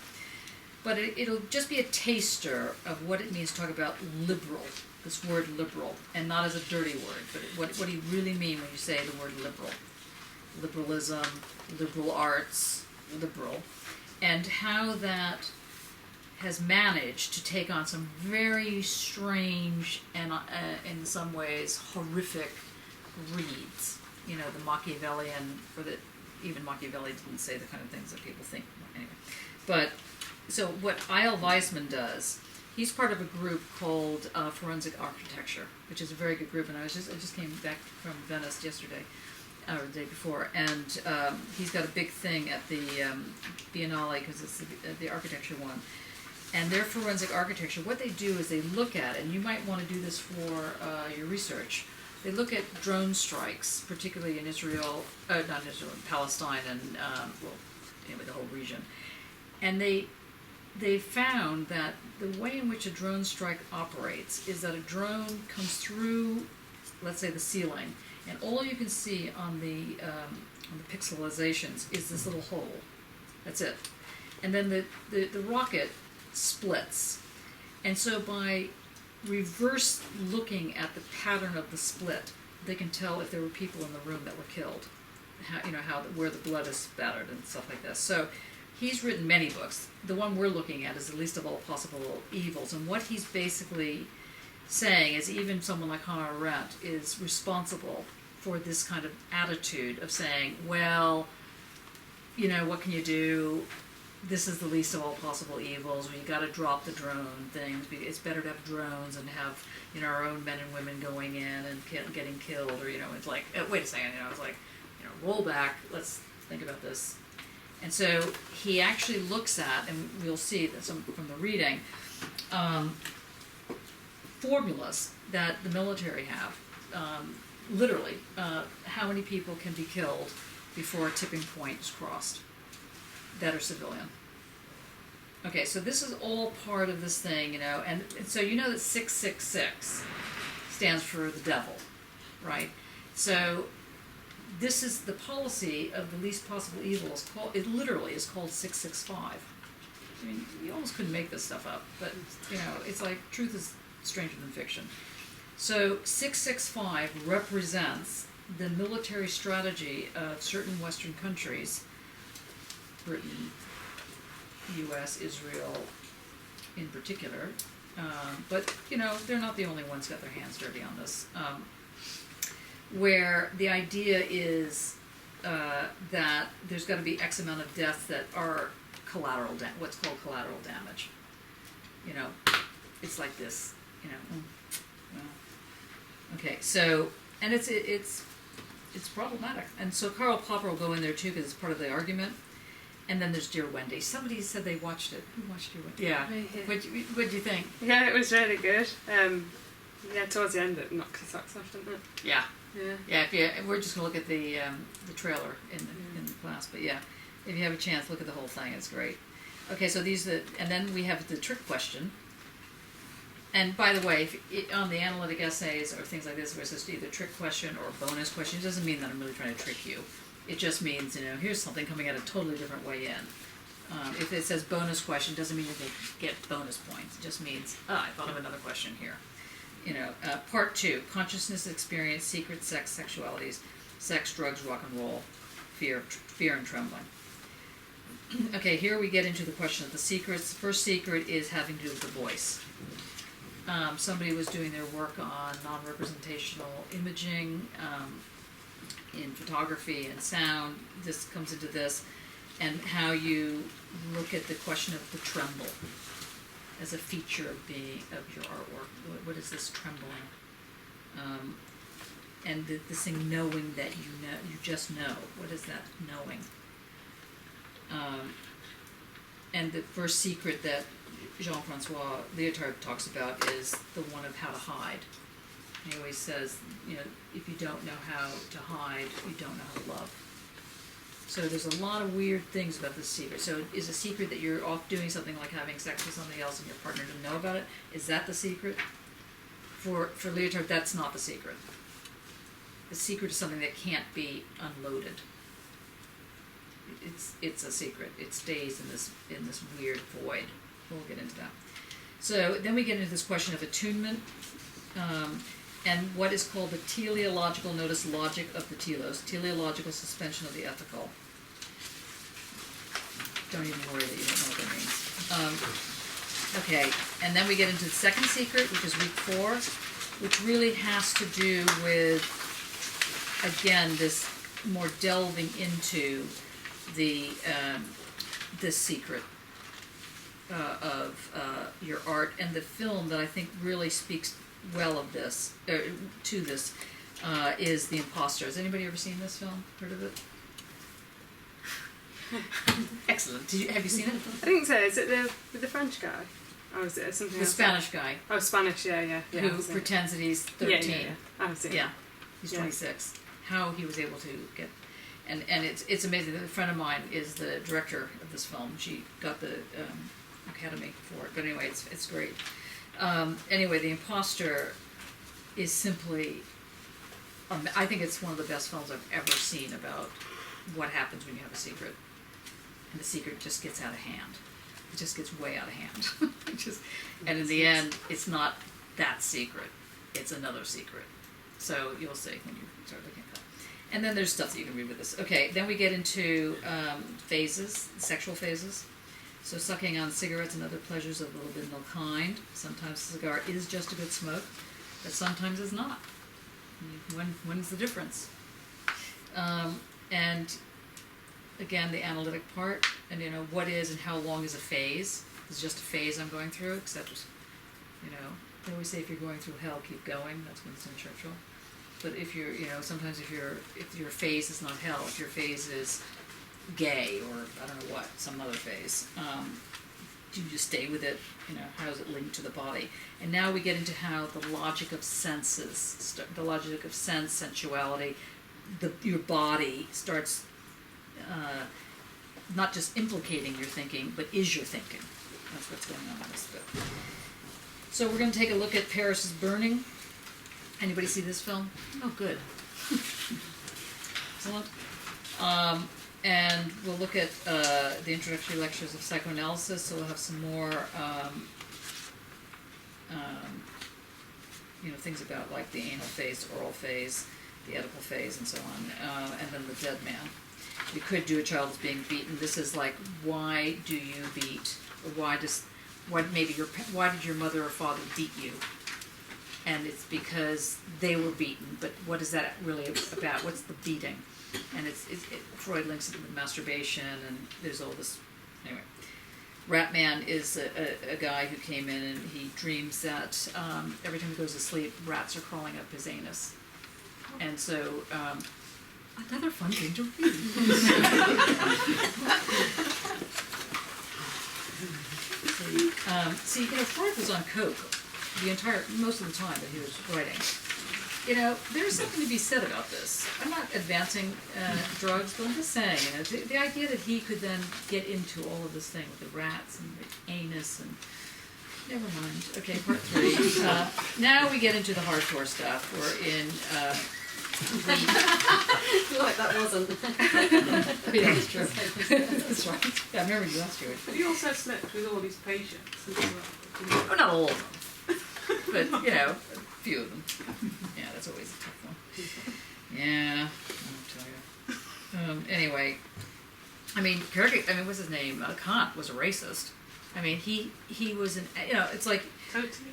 But it'll just be a taster of what it means to talk about liberal, this word liberal, and not as a dirty word, but what do you really mean when you say the word liberal? Liberalism, liberal arts, liberal, and how that has managed to take on some very strange and in some ways horrific reads. You know, the Machiavellian, even Machiavelli didn't say the kind of things that people think. Anyway, but so what Eyal Weizmann does, he's part of a group called Forensic Architecture, which is a very good group, and I just came back from Venice yesterday, or the day before, and he's got a big thing at the Biennale, because it's the architecture one. And their forensic architecture, what they do is they look at, and you might want to do this for your research, they look at drone strikes, particularly in Israel, not Israel, in Palestine and, well, anyway, the whole region. And they found that the way in which a drone strike operates is that a drone comes through, let's say, the ceiling, and all you can see on the pixelizations is this little hole. That's it. And then the rocket splits. And so by reverse looking at the pattern of the split, they can tell if there were people in the room that were killed, where the blood is spattered and stuff like this. So he's written many books. The one we're looking at is The Least of All Possible Evils, and what he's basically saying is even someone like Hannah Arendt is responsible for this kind of attitude of saying, well, what can you do? This is the least of all possible evils. You got to drop the drone things. It's better to have drones and have our own men and women going in and getting killed, or it's like wait a second, it's like roll back. Let's think about this. And so he actually looks at, and we'll see that from the reading, formulas that the military have. Literally, how many people can be killed before a tipping point is crossed that are civilian. Okay, so this is all part of this thing, and so that 666 stands for the devil, right? So this is the policy of the least possible evil. It literally is called 665. I mean, you almost couldn't make this stuff up, but it's like truth is stranger than fiction. So 665 represents the military strategy of certain Western countries, Britain, U.S., Israel in particular, but they're not the only ones who got their hands dirty on this, where the idea is that there's got to be X amount of deaths that are what's called collateral damage. It's like this, well, okay, so, and it's problematic, and so Karl Popper will go in there too because it's part of the argument. And then there's Dear Wendy. Somebody said they watched it. Who watched Dear Wendy? Yeah. What'd you think? Yeah, it was really good. Yeah, towards the end it knocked your socks off, didn't it? Yeah. Yeah. Yeah. We're just gonna look at the trailer in the class, but yeah, if you have a chance, look at the whole thing. It's great. Okay, so and then we have the trick question. And by the way, on the analytic essays or things like this, where it's just either trick question or bonus question, it doesn't mean that I'm really trying to trick you. It just means, here's something coming at a totally different way in. If it says bonus question, doesn't mean you're going to get bonus points. It just means, I thought of another question here. Part 2, consciousness, experience, secret, sex, sexualities, sex, drugs, rock and roll, fear and trembling. Okay, here we get into the question of the secrets. The first secret is having to do with the voice. Somebody was doing their work on non-representational imaging, in photography and sound. This comes into this, and how you look at the question of the tremble as a feature of your artwork. What is this trembling? And this thing knowing that you just know. What is that knowing? And the first secret that Jean-Francois Lyotard talks about is the one of how to hide. He always says, if you don't know how to hide, you don't know how to love. So there's a lot of weird things about this secret. So is a secret that you're off doing something like having sex with somebody else and your partner doesn't know about it? Is that the secret? For Lyotard, that's not the secret. The secret is something that can't be unloaded. It's a secret. It stays in this weird void. We'll get into that. So then we get into this question of attunement. And what is called the teleological, notice logic of the telos, teleological suspension of the ethical. Don't even worry that you don't know what that means. Okay, and then we get into the second secret, which is week 4, which really has to do with, again, this more delving into the this secret of your art, and the film that I think really speaks well of this, to this, is The Imposter. Has anybody ever seen this film? Heard of it? Excellent. Have you seen it? I think so. Is it with the French guy? Oh, is it something The else? Spanish guy Oh, Spanish. Yeah. who I've seen it. pretends that he's Yeah, 13. yeah. I've seen it. Yeah, he's Yeah. 26. How he was able to get, and it's amazing. A friend of mine is the director of this film. She got the Academy for it. But anyway, it's great. Anyway, The Imposter is simply. I think it's one of the best films I've ever seen about what happens when you have a secret, and the secret just gets out of hand. It just gets way out of hand. And in the end, it's not that secret. It's another secret. So you'll see when you start looking at that. And then there's stuff that you can read with this. Okay, then we get into phases, sexual phases. So sucking on cigarettes and other pleasures of the libidinal kind. Sometimes a cigar is just a good smoke, but sometimes it's not. When's the difference? And again, the analytic part, and what is and how long is a phase? It's just a phase I'm going through, except, they always say if you're going through hell, keep going. That's Winston Churchill. But if you're, sometimes if your phase is not hell, if your phase is gay or I don't know what, some other phase, do you just stay with it? How does it link to the body? And now we get into how the logic of senses, the logic of sense, sensuality, your body starts not just implicating your thinking, but is your thinking. That's what's going on in this book. So we're going to take a look at Paris is Burning. Anybody see this film? Oh, good. Excellent. And we'll look at the introductory lectures of psychoanalysis, so we'll have some more things about like the anal phase, oral phase, the Oedipal phase, and so on, and then the dead man. We could do a child is being beaten. This is like, why do you beat, or why did your mother or father beat you? And it's because they were beaten, but what is that really about? What's the beating? And Freud links it with masturbation, and there's all this. Anyway, Ratman is a guy who came in and he dreams that every time he goes to sleep, rats are crawling up his anus. And so, another fun thing to read. See, Freud was on coke most of the time that he was writing. There's something to be said about this. I'm not advancing drugs, but I'm just saying, the idea that he could then get into all of this thing with the rats and the anus and... Never mind. Okay, part 3. Now we get into the hardcore stuff. We're in... Like that wasn't. Yeah, that's true. That's right. Yeah, I remember you asked you. But he also slept with all his patients as well. Oh, not all of them. But, a few of them. Yeah, that's always a tough one. Yeah, I'll tell you. Anyway, Kierkegaard, what's his name? Kant was a racist. He was an, it's like... Totally?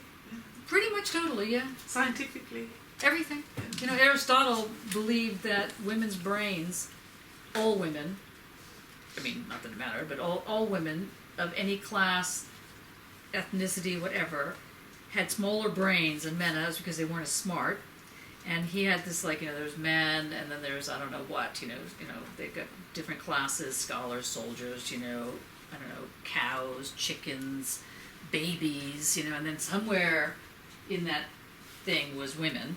Pretty much totally, yeah. Scientifically? Everything. Aristotle believed that women's brains, all women, not that it mattered, but all women of any class, ethnicity, whatever, had smaller brains than men as because they weren't as smart. And he had this there's men, and then there's I don't know what, they've got different classes, scholars, soldiers, cows, chickens, babies, and then somewhere in that thing was women.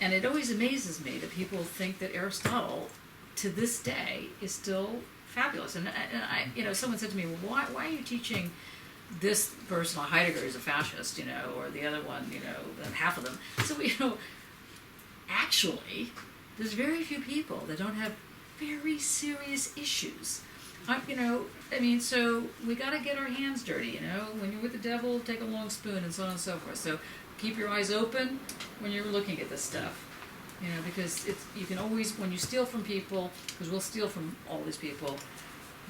And it always amazes me that people think that Aristotle, to this day, is still fabulous. And I someone said to me, well, why are you teaching this person, Heidegger is a fascist, or the other one, half of them. So, actually, there's very few people that don't have very serious issues. So we got to get our hands dirty, When you're with the devil, take a long spoon, and so on and so forth. So keep your eyes open when you're looking at this stuff, because you can always, when you steal from people, because we'll steal from all these people,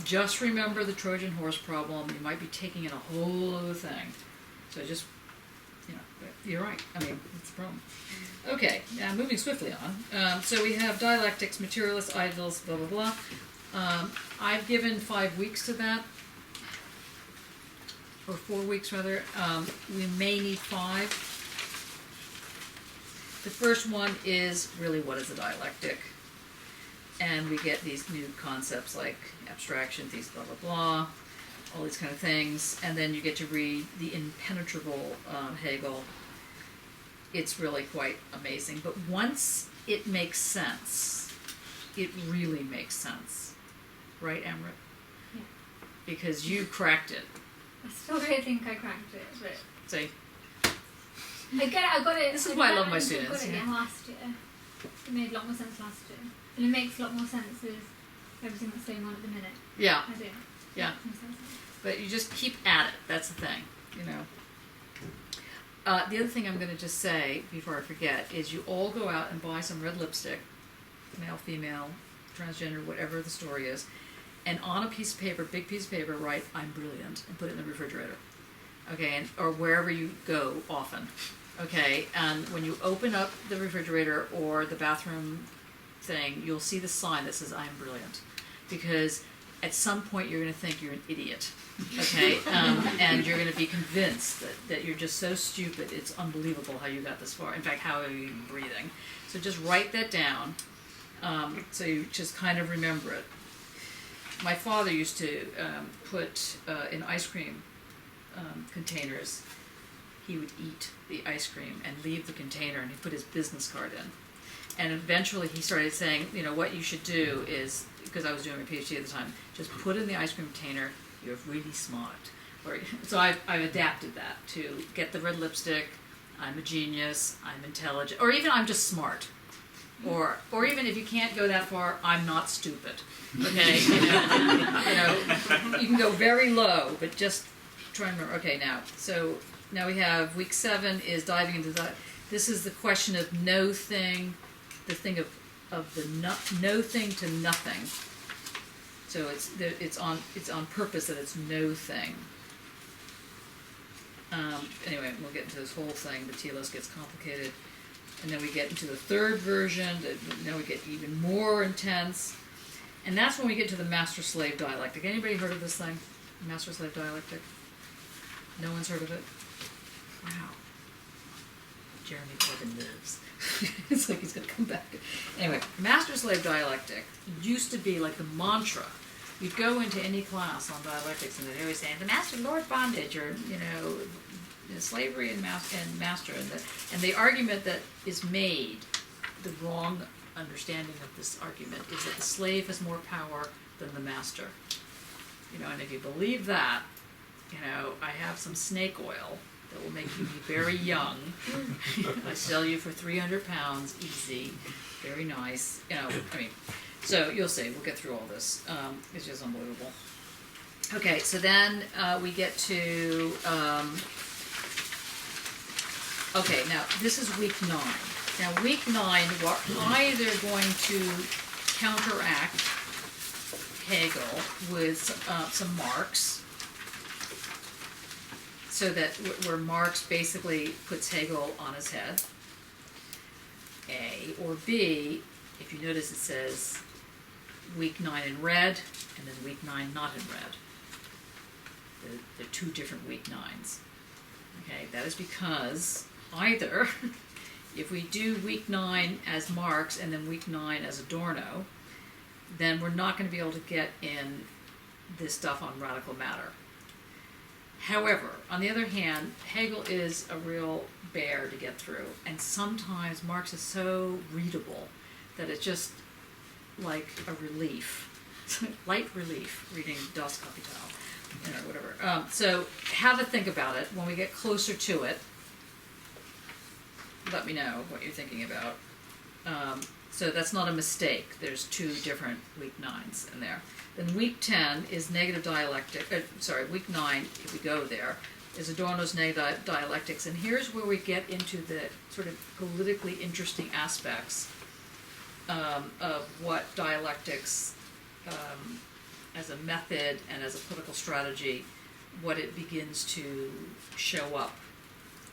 just remember the Trojan horse problem. You might be taking in a whole other thing. So just, you're right. It's a problem. Okay, now moving swiftly on. So we have dialectics, materialists, idols, blah, blah, blah. I've given 5 weeks to that, or 4 weeks rather. We may need 5. The first one is really, what is a dialectic? and we get these new concepts like abstraction, thesis, blah, blah, blah, all these kind of things, and then you get to read the impenetrable Hegel. It's really quite amazing. But once it makes sense, it really makes sense. Right, Amrit? Yeah. Because you cracked it. I still don't think I cracked it, but See? I get it. I got it. This is why I love my got students, it yeah. last year. It made a lot more sense last year, and it makes a lot more sense with everything that's going on at the minute. Yeah. I do. Yeah. It makes sense. But you just keep at it. That's the thing, you know. The other thing I'm going to just say before I forget is you all go out and buy some red lipstick, male, female, transgender, whatever the story is, and on a piece of paper, big piece of paper, write "I'm brilliant" and put it in the refrigerator. Okay, and, or wherever you go often. Okay, and when you open up the refrigerator or the bathroom thing, you'll see the sign that says "I'm brilliant," because at some point you're going to think you're an idiot. Okay, and you're going to be convinced that you're just so stupid. It's unbelievable how you got this far. In fact, how are you even breathing? So just write that down, so you just kind of remember it. My father used to put in ice cream containers. He would eat the ice cream and leave the container, and he put his business card in. And eventually he started saying, you know, what you should do is, because I was doing my PhD at the time, just put in the ice cream container, you're really smart. Or, so I've adapted that to get the red lipstick, I'm a genius, I'm intelligent, or even I'm just smart. Or even if you can't go that far, I'm not stupid. Okay, you can go very low, but just try and remember. Okay, so now we have week 7 is diving into that. This is the question of no thing, the thing of the no thing to nothing. So it's on purpose that it's no thing. Anyway, we'll get into this whole thing. The TLS gets complicated. And then we get into the third version, now we get even more intense. And that's when we get to the master-slave dialectic. Anybody heard of this thing? Master-slave dialectic? No one's heard of it? Wow. Jeremy Corbyn lives. It's like he's going to come back. Anyway, master-slave dialectic used to be like the mantra. You'd go into any class on dialectics and they'd always say, the master-lord bondage, or, slavery and master. And the argument that is made, the wrong understanding of this argument, is that the slave has more power than the master. And if you believe that, I have some snake oil that will make you be very young. I sell you for 300 pounds, easy, very nice. So you'll see, we'll get through all this. It's just unbelievable. Okay, so then we get to, okay, now this is week 9. Now week 9, we're either going to counteract Hegel with some Marx, so that where Marx basically puts Hegel on his head, A, or B, if you notice it says week 9 in red, and then week 9 not in red. They're two different week 9s. Okay, that is because either if we do week 9 as Marx and then week 9 as Adorno, then we're not going to be able to get in this stuff on radical matter. However, on the other hand, Hegel is a real bear to get through, and sometimes Marx is so readable that it's just like a relief, light relief, reading Das Kapital, whatever. So have a think about it. When we get closer to it, let me know what you're thinking about. So that's not a mistake. There's 2 different week 9s in there. Then week 10 is negative dialectic, week 9, if we go there, is Adorno's negative dialectics. And here's where we get into the sort of politically interesting aspects of what dialectics, as a method and as a political strategy, what it begins to show up.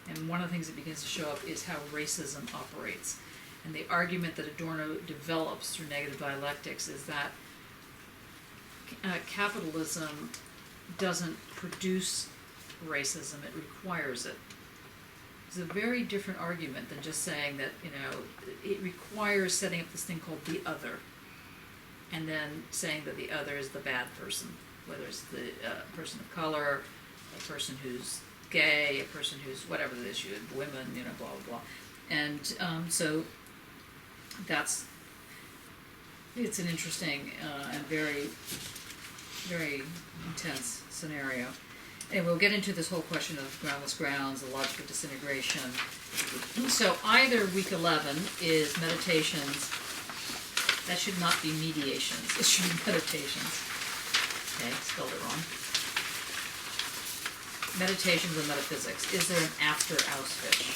And one of the things that begins to show up is how racism operates. And the argument that Adorno develops through negative dialectics is that capitalism doesn't produce racism, it requires it. It's a very different argument than just saying that, it requires setting up this thing called the other. and then saying that the other is the bad person, whether it's the person of color, a person who's gay, a person who's whatever the issue, women, you know, blah blah blah, and so it's an interesting and very very intense scenario. And we'll get into this whole question of groundless grounds, the logic of disintegration. So either week 11 is meditations. That should not be mediations. It should be meditations. Okay, spelled it wrong. Meditations and metaphysics. Is there an after Auschwitz?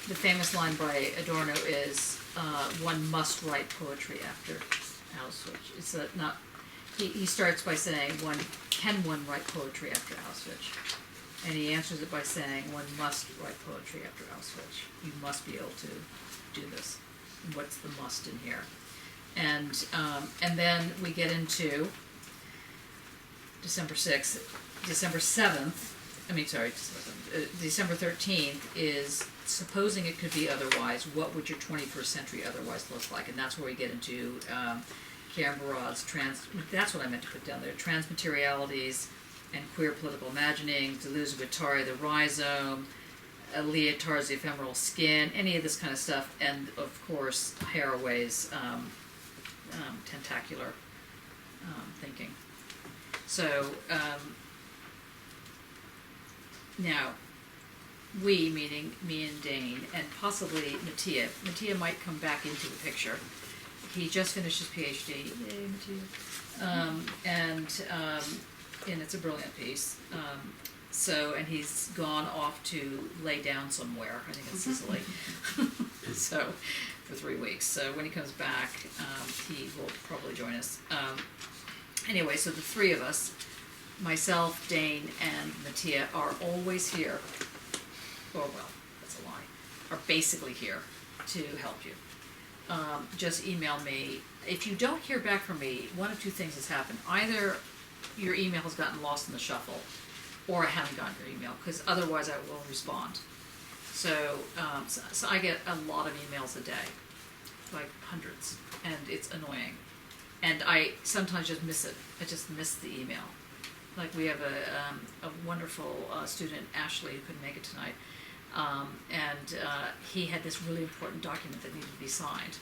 The famous line by Adorno is, one must write poetry after Auschwitz. It's not. He starts by saying, can one write poetry after Auschwitz? And he answers it by saying, one must write poetry after Auschwitz. You must be able to do this. What's the must in here? And then we get into December 6th. December 7th, December 13th is, supposing it could be otherwise, what would your 21st century otherwise look like? And that's where we get into Karen Barad's that's what I meant to put down there, transmaterialities and queer political imagining, Deleuze Guattari, the rhizome, Lyotard's The Ephemeral Skin, any of this kind of stuff, and of course Haraway's tentacular thinking. So now, we, meaning me and Dane, and possibly Mattia. Mattia might come back into the picture. He just finished his PhD. Yay, Mattia. And it's a brilliant piece. And he's gone off to lay down somewhere, I think in Sicily. So, for 3 weeks. So when he comes back, he will probably join us. Anyway, so the three of us, myself, Dane, and Mattia, are always here. Or, well, that's a lie. Are basically here to help you. Just email me. If you don't hear back from me, one of two things has happened. Either your email has gotten lost in the shuffle, or I haven't gotten your email, because otherwise I will respond. So I get a lot of emails a day, like hundreds, and it's annoying. And I sometimes just miss it. I just miss the email. Like we have a wonderful student, Ashley, who couldn't make it tonight. He had this really important document that needed to be signed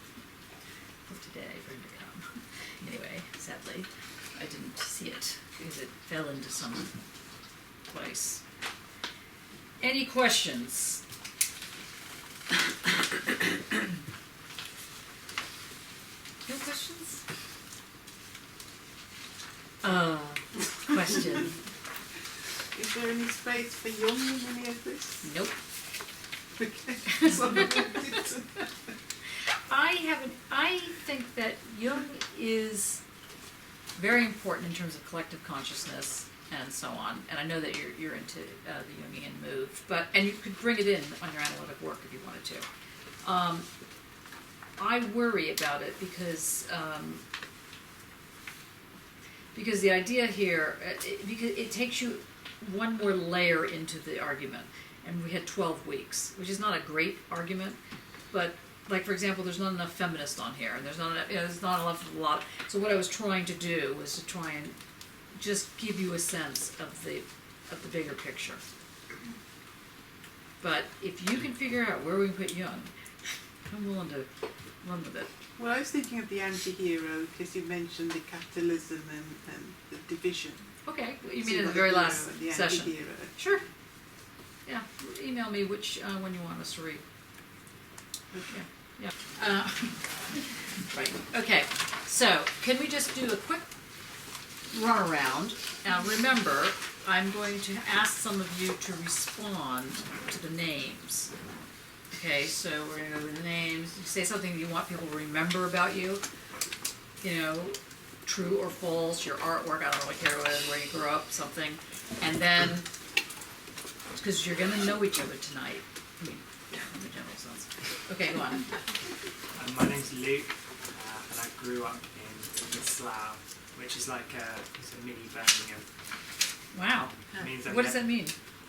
for today for him to come. Anyway, sadly, I didn't see it because it fell into some place. Any questions? No questions? Question. Is there any space for Jung in any of this? Nope. Okay. So I think that Jung is very important in terms of collective consciousness and so on. And I know that you're into the Jungian move, and you could bring it in on your analytic work if you wanted to. I worry about it because the idea here, because it takes you one more layer into the argument. And we had 12 weeks, which is not a great argument, but like for example, there's not enough feminists on here, and there's not a lot. So what I was trying to do was to try and just give you a sense of the bigger picture. But if you can figure out where we can put Jung, I'm willing to run with it. well, I was thinking of the anti-hero because you mentioned the capitalism and the division. Okay, you So mean in the like very hero last and the session? anti-hero. Sure. Yeah, email me which one you want us to read. Okay. Yeah. Right. Okay. So, can we just do a quick run around? Now, remember, I'm going to ask some of you to respond to the names. Okay. So we're going to go with the names. You say something you want people to remember about you. You know, true or false. Your artwork. I don't really care where you grew up. Something, and then. Because you're going to know each other tonight. I mean, in the general sense. Okay, go on. My name's Luke, and I grew up in Slough, which is like it's a mini Birmingham. Wow. It means What does that mean?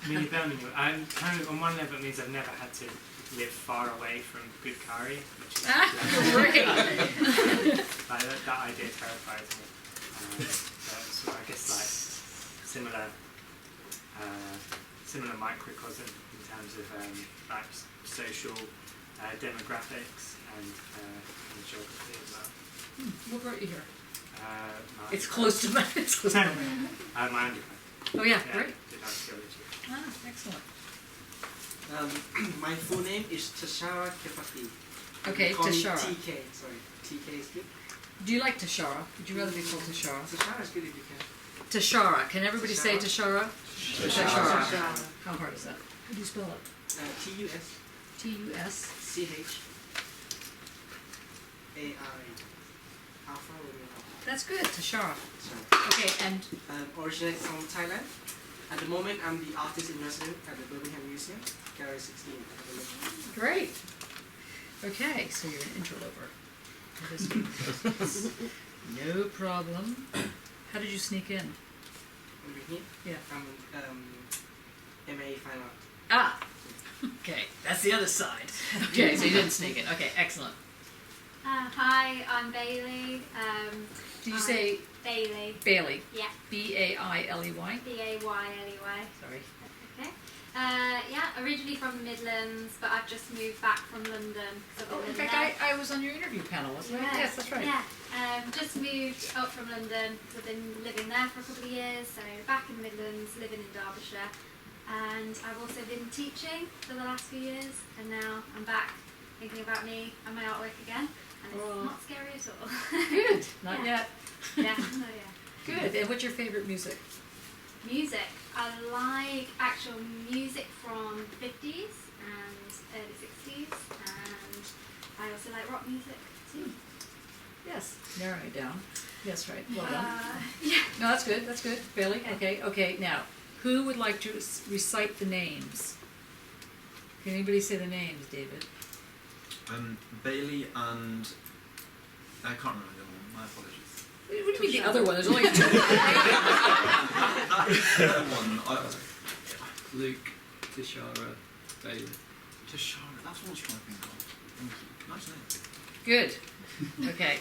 Mini Birmingham. I'm kind of on one level it means I've never had to live far away from good curry, which is Great. like that idea terrifies me. So I guess like similar microcosm in terms of like social demographics and geography as well. What brought you here? My It's close to my. It's close to my. my undergrad. Oh yeah, great. Did archaeology. Ah, excellent. My full name is Tashara Kefati. Okay, Call me Tashara. TK, sorry. TK is good. Do you like Tashara? Would you rather be called Tashara? Tashara is good if you can. Tashara. Can everybody say Tashara? Tashara. How hard is that? How do you spell it? T-U-S. T-U-S. C-H. A-R-A. Alpha Romeo Alpha. That's good, Tashara. Sorry. Okay, and Originated from Thailand. At the moment, I'm the artist in residence at the Birmingham Museum, Gallery 16. great. Okay, so you're an interloper. That is good. No problem. How did you sneak in? Over here, Yeah. I'm MA Fine Art. Ah. Okay, that's the other side. Okay, so you didn't sneak in. Okay, excellent. Hi, I'm Bailey. Did you say Bailey? Bailey? Yeah, B-A-I-L-E-Y? B-A-Y-L-E-Y. Sorry. Okay. Yeah, originally from the Midlands, but I've just moved back from London. So Oh, in fact, I was on your interview panel, wasn't I? Yes, that's right. Yeah, just moved up from London. So I've been living there for a couple of years. So back in the Midlands, living in Derbyshire, and I've also been teaching for the last few years. And now I'm back thinking about me and my artwork again, and it's Oh. not scary at all. Good. Not Yeah. yet. Yeah, no, yeah. Good. And what's your favorite music? Music. I like actual music from the 50s and early 60s, and I also like rock music too. Yes. Narrowing it down. Yes, right. Well done. Yeah. No, that's good. That's good. Bailey. Okay. Okay. Now, who would like to recite the names? Can anybody say the names, David? Bailey and I can't remember the other one. My apologies. What do you mean the other one? There's only two. The other one. Luke, Tashara, Bailey. Tashara. That's what I was trying to think of. Thank you. Nice name. Good. Okay.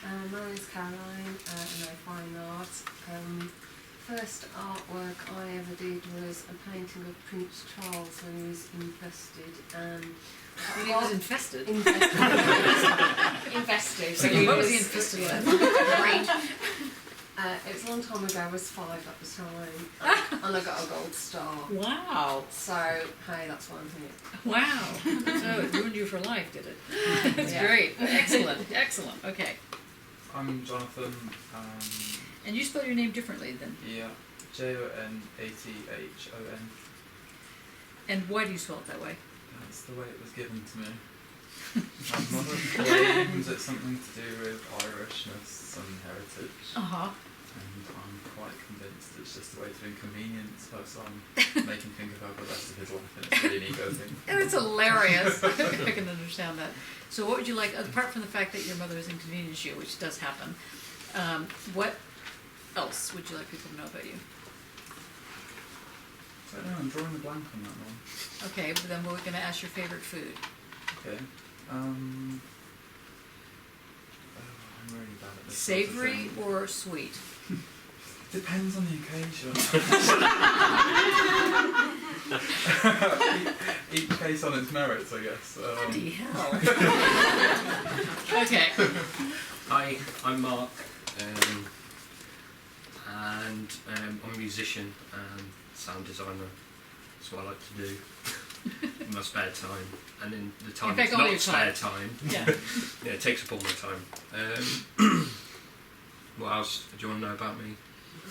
My name's Caroline, and I fine art. First artwork I ever did was a painting of Prince Charles when he was invested, and When he was infested. invested. So what was he infested with? Great. It was a long time ago. I was 5 at the time, and I got a gold star. Wow. So hey, that's why I'm here. Wow. So it ruined you for life, did it? That's Yeah. great. Excellent. Excellent. Okay. I'm Jonathan. And you spell your name differently then? Yeah, Jonathon. And why do you spell it that way? That's the way it was given to me. My mother claims it's something to do with Irishness and heritage, Uh-huh. and I'm quite convinced it's just a way to inconvenience her son, make him think about the rest of his life, and it's really an ego thing. And it's hilarious. I can understand that. So what would you like, apart from the fact that your mother has inconvenienced you, which does happen, what else would you like people to know about you? I don't know, I'm drawing a blank on that one. Okay, but then we're going to ask your favorite food. Okay. I'm really bad at this. sort of Savory thing. or sweet? Depends on the occasion. each case on its merits, I guess. Bloody hell. Okay. Hi, I'm Mark, and I'm a musician and sound designer. That's what I like to do in my spare time, and in the time In fact, it's all not your spare time. time. Yeah. Yeah, it takes up all my time. What else do you want to know about me?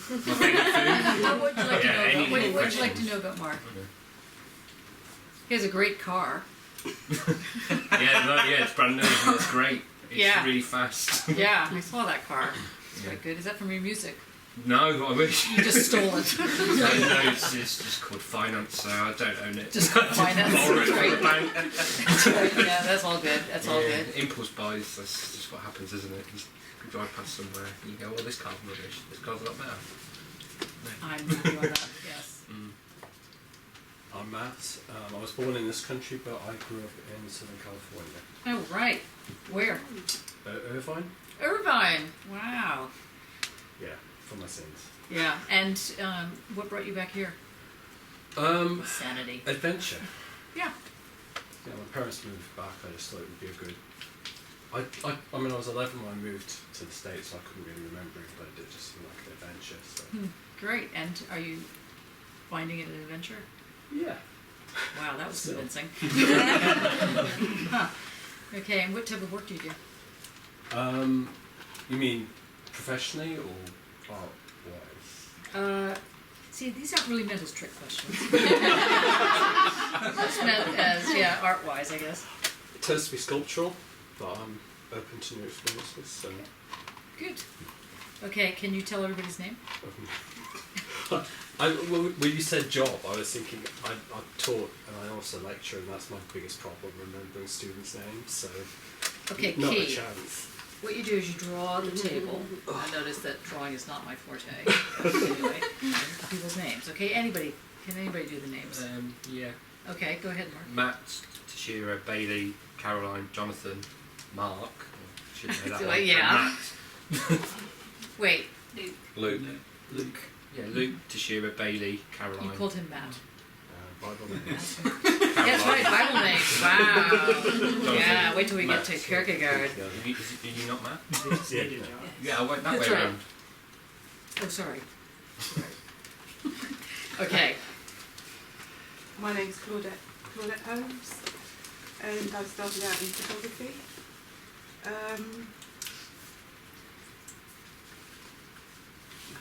My favourite food? What would you like to know any about? What would you like to questions? know about Mark? Okay. He has a great car. Yeah, it's brand new. It's great. It's Yeah. really fast. Yeah, I saw that car. It's Yeah. quite good. Is that from your music? No, I wish. You just stole it. No, it's just called finance, so I don't own it. Just called finance. Borrow it from Great. the bank. Yeah, that's all good. That's all Yeah, good. Impulse buys, that's just what happens, isn't it? You drive past somewhere, you go, well, this car's rubbish, this car's a lot better. I'm with you on that. Yes. Mm. I'm Matt. I was born in this country, but I grew up in Southern California. Oh, right. Where? Irvine? Irvine. Wow. Yeah, for my sins. Yeah. And what brought you back here? Sanity. Adventure. Yeah. Yeah, my parents moved back. I just thought it would be a good. I mean, I was 11 when I moved to the States, so I couldn't really remember it, but it did just seem like an adventure. So. Great. And are you finding it an adventure? Yeah. Wow, that was Still. convincing. Huh. Okay, and what type of work do you do? You mean professionally or art-wise? See, these aren't really meant as trick questions. It's meant as, art-wise, I guess. It tends to be sculptural, but I'm open to new experiences. So. Good. Okay, can you tell everybody's name? When you said job, I was thinking I taught and I also lecture, and that's my biggest problem, remembering students' names. So Okay, not key. a chance. What you do is you draw the table. I notice that drawing is not my forte. Anyway, people's names. Okay, anybody? Can anybody do the names? Yeah. Okay, go ahead, Mark. Matt, Tashira, Bailey, Caroline, Jonathan, Mark. Should know that Do one. I? Yeah. Matt. Wait, Luke. Luke. Yeah, Luke, Tashira, Bailey, Caroline. you called him Matt. Bible names. That's right, Bible names. Wow. Yeah, wait till we get to Kierkegaard. Are you not Matt? Yeah. Yeah, I went that That's way right. around. Oh, sorry. Okay. My name's Claudette Holmes, and I started out in photography.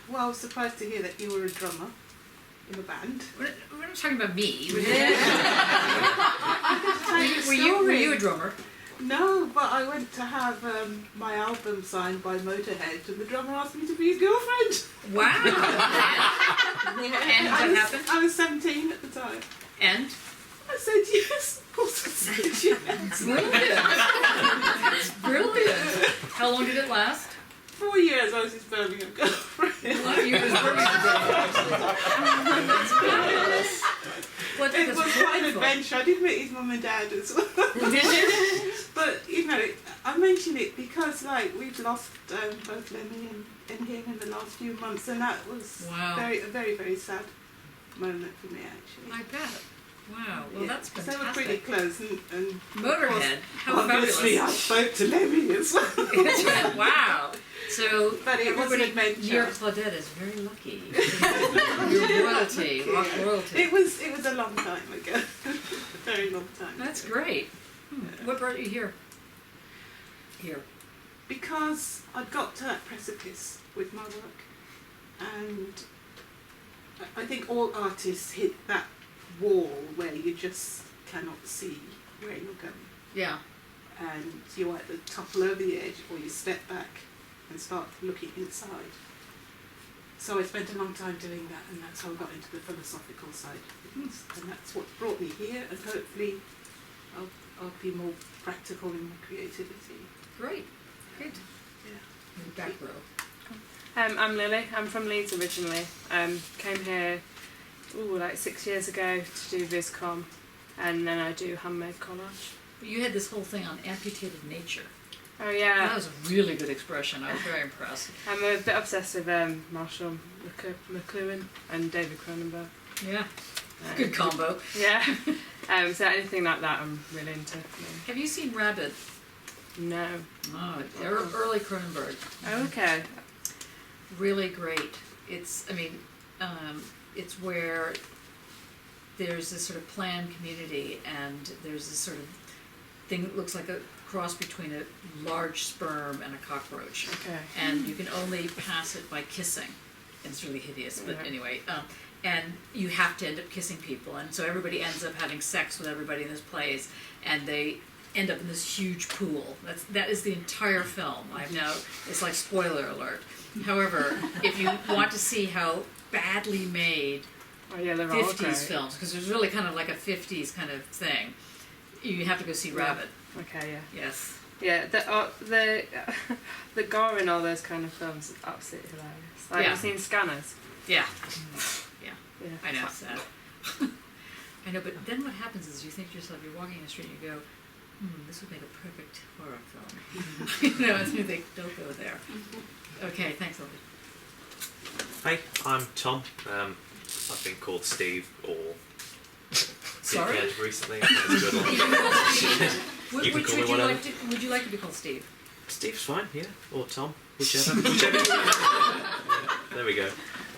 Well, I was surprised to hear that you were a drummer in a band. We're not talking about me. Were Were you a drummer? No, but I went to have my album signed by Motorhead, and the drummer asked me to be his girlfriend. Wow. And what happened? I was 17 at the time. And? I said yes. Of course I said yes. Brilliant. That's brilliant. How long did it last? 4 years I was his Birmingham girlfriend. Well, you was Birmingham Well, it was quite an adventure. I did meet his mum and dad as well. But, you know, I mention it because, like, we've lost both Lemmy and him in the last few months, and that was a very, very sad moment for me, actually. I bet. Wow, well, that's fantastic. So we're pretty close, and Motorhead, how obviously fabulous. I spoke to Lemmy as well. Wow. So, but it was an everybody adventure. near Claudette is very lucky. You're royalty, rock royalty. It was a long time ago. A very long time That's ago. great. What brought you here? Here. Because I'd got to that precipice with my work, and I think all artists hit that wall where you just cannot see where you're going. Yeah. And you either topple over the edge or you step back and start looking inside. So I spent a long time doing that, and that's how I got into the philosophical side of things. And that's what brought me here, and hopefully I'll be more practical in my creativity. Great. Good. Yeah. In the back row. I'm Lily. I'm from Leeds originally. Came here like 6 years ago to do VisCom, and then I do handmade collage. You had this whole thing on amputated nature. Oh yeah. That was a really good expression. I was very impressed. I'm a bit obsessed with Marshall McLuhan and David Cronenberg. Yeah. Good combo. Yeah. So anything like that I'm really into. Have you seen Rabbit? No. Oh, early Cronenberg. Oh, okay. Really great. It's it's where there's this sort of planned community, and there's this sort of thing that looks like a cross between a large sperm and a cockroach. Okay. And you can only pass it by kissing. It's really hideous, but anyway. And you have to end up kissing people, and so everybody ends up having sex with everybody in this place, and they end up in this huge pool. That is the entire film. It's like spoiler alert. However, if you want to see how badly made 50s films, because there's really kind of like a 50s kind of thing, you have to go see Rabbit. Okay, yeah. Yes. Yeah, the gore in all those kind of films is absolutely hilarious. Like, Yeah. have you seen Scanners? Yeah. Yeah. I know, it's sad. I know, but then what happens is you think to yourself, you're walking in the street and you go, this would make a perfect horror film. You know, and you think, don't go there. Okay, thanks, Lily. Hi, I'm Tom. I've been called Steve or Sorry? Dickhead recently. That's a good one. You can call me whatever. Would you like to be called Steve? Steve's fine, yeah. Or Tom, whichever. There we go.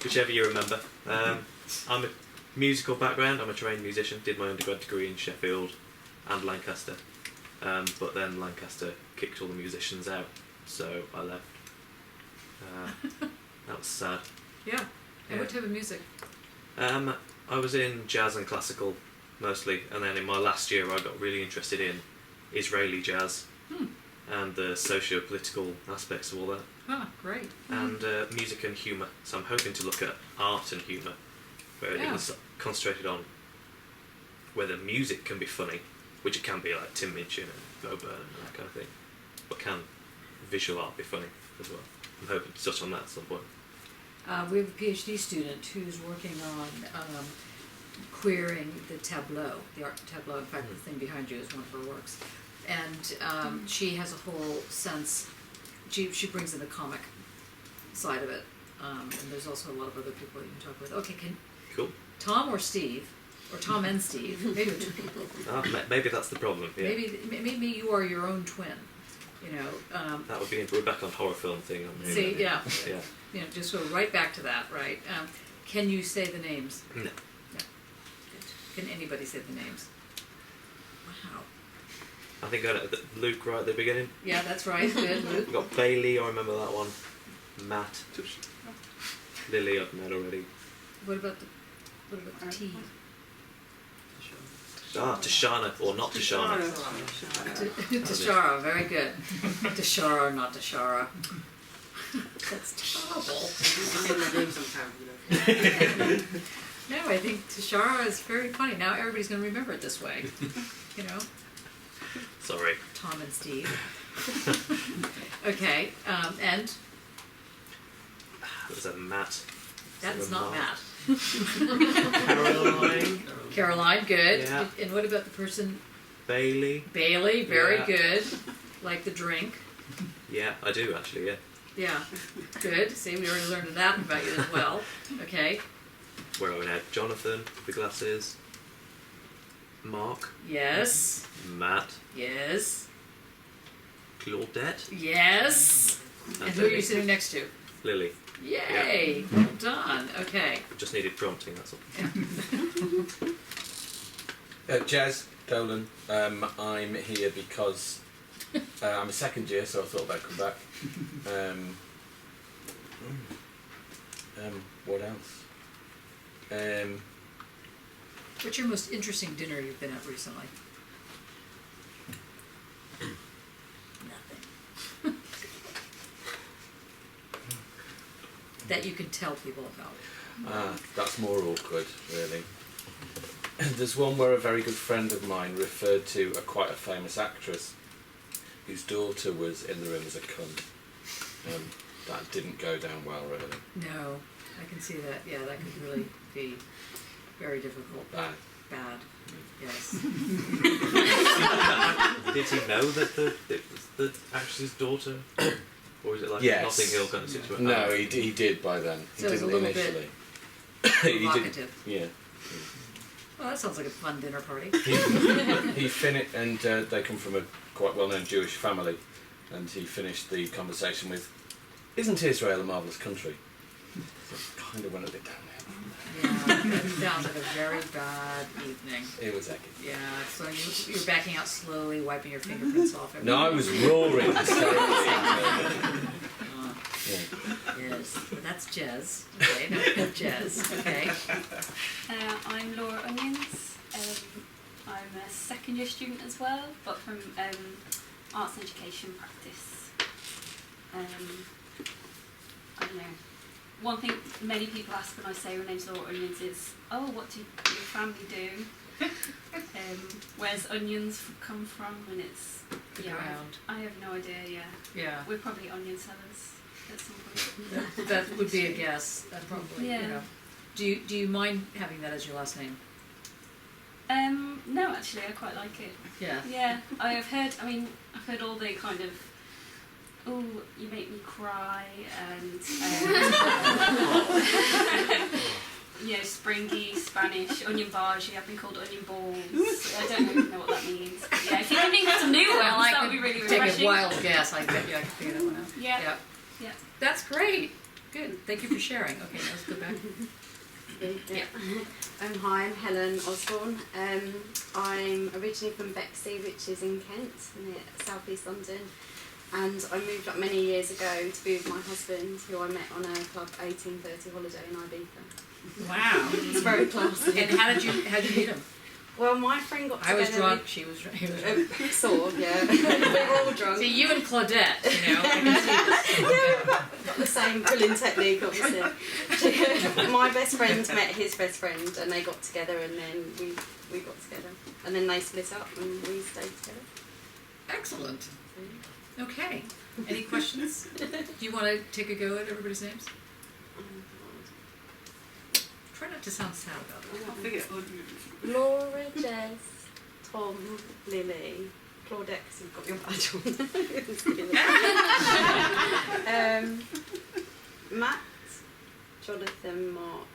Whichever you remember. I'm a musical background. I'm a trained musician. Did my undergrad degree in Sheffield and Lancaster. But then Lancaster kicked all the musicians out, so I left. That was sad. Yeah. And Yeah. what type of music? I was in jazz and classical mostly, and then in my last year I got really interested in Israeli jazz and the socio-political aspects of all that, Great. and music and humour. So I'm hoping to look at art and humour, where it is concentrated on whether music can be funny, which it can be, like Tim Minchin and Bo Burnham and that kind of thing, but can visual art be funny as well? I'm hoping to touch on that at some point. We have a PhD student who's working on queering the tableau, the art tableau. In fact, the thing behind you is one of her works. And she has a whole sense, she brings in the comic side of it. And there's also a lot of other people you can talk with. Okay, Cool. Tom or Steve, or Tom and Steve, maybe two people. Maybe that's the problem, yeah. Maybe you are your own twin, you know. That would be, we're back on horror film thing. See, yeah. Yeah. You know, just go right back to that, right? Can you say the names? No. No. Good. Can anybody say the names? Wow. I think I got Luke right at the beginning. Yeah, that's right. Good, Luke. We've got Bailey, I remember that one. Matt. Lily, I've met already. What about the T? Tashana, or not Tashana. Tashara, very good. Tashara, not Tashara. That's terrible. my name sometime, No, I think Tashara is very funny. Now everybody's going to remember it this way. You know? Sorry. Tom and Steve. Okay, and? Was that Matt? That is not Matt. Caroline. Caroline, good. Yeah. And what about the person? Bailey. Bailey, very Yeah. good. Like the drink. Yeah, I do actually, yeah. Yeah, good. See, we already learned that about you as well. Okay. Where are we now? Jonathan, with the glasses. Mark. Yes. Matt. Yes. Claudette. Yes. And who are you sitting next to? Lily. Yay! Well done. Okay. Just needed prompting, that's all. Jez Dolan, I'm here because I'm a second year, so I thought I'd come back. What else? What's your most interesting dinner you've been at recently? Nothing. That you can tell people about. That's more awkward, really. There's one where a very good friend of mine referred to quite a famous actress whose daughter was in the room as a cunt. That didn't go down well, really. No, I can see that. Yeah, that could really be very difficult. Bad. Bad. Yes. Did he know that it was the actress's daughter? Or is it like Yes. Notting Hill kind of situation? No, he did by then. So He it was a didn't little initially. bit He did. provocative. Yeah. Well, that sounds like a fun dinner party. He finished, and they come from a quite well-known Jewish family, and he finished the conversation with, "Isn't Israel a marvellous country?" So it kind of went a bit downhill. Yeah, that sounds like a very bad evening. It was epic. Yeah, so you're backing out slowly, wiping your fingerprints off. No, I was roaring hysterically. Yes, but that's Jez. Okay, no, Jez. Okay. I'm Laura Onions. I'm a second year student as well, but from arts and education practice. I don't know. One thing many people ask when I say my name's Laura Onions is, "Oh, what do your family do?" Where's onions come from? And it's The yeah, ground. I have no idea. Yeah. Yeah. We're probably onion sellers at some point. That would be a guess. That probably. Yeah. You know. Do you mind having that as your last name? No, actually, I quite like it. Yeah. Yeah, I've heard all the kind of, oh, you make me cry, and springy Spanish, onion barge, I've been called onion balls. I don't really know what that means. But yeah, if you can think of some new ones, that would be really refreshing. Take a wild guess. I bet you I can figure that one out. Yeah. Yeah. That's great. Good. Thank you for sharing. Okay, now let's go back. Yeah. Hi, I'm Helen Osborne. I'm originally from Bexley, which is in Kent, near South East London. And I moved up many years ago to be with my husband, who I met on a Club 1830 holiday in Ibiza. Wow. It's very classy. And how did you meet him? Well, my friend got together. I was drunk, she was drunk. He was drunk. Sort of, yeah. We were all drunk. See, you and Claudette, I can see this. Yeah, we've got the same pulling technique, obviously. My best friend met his best friend, and they got together, and then we got together. And then they split up, and we stayed together. Excellent. Okay. Any questions? Do you want to take a go at everybody's names? Try not to sound sad about it. Laura, Jess, Tom, Lily, Claudette, because you've got your badge on. Matt, Jonathan, Mark.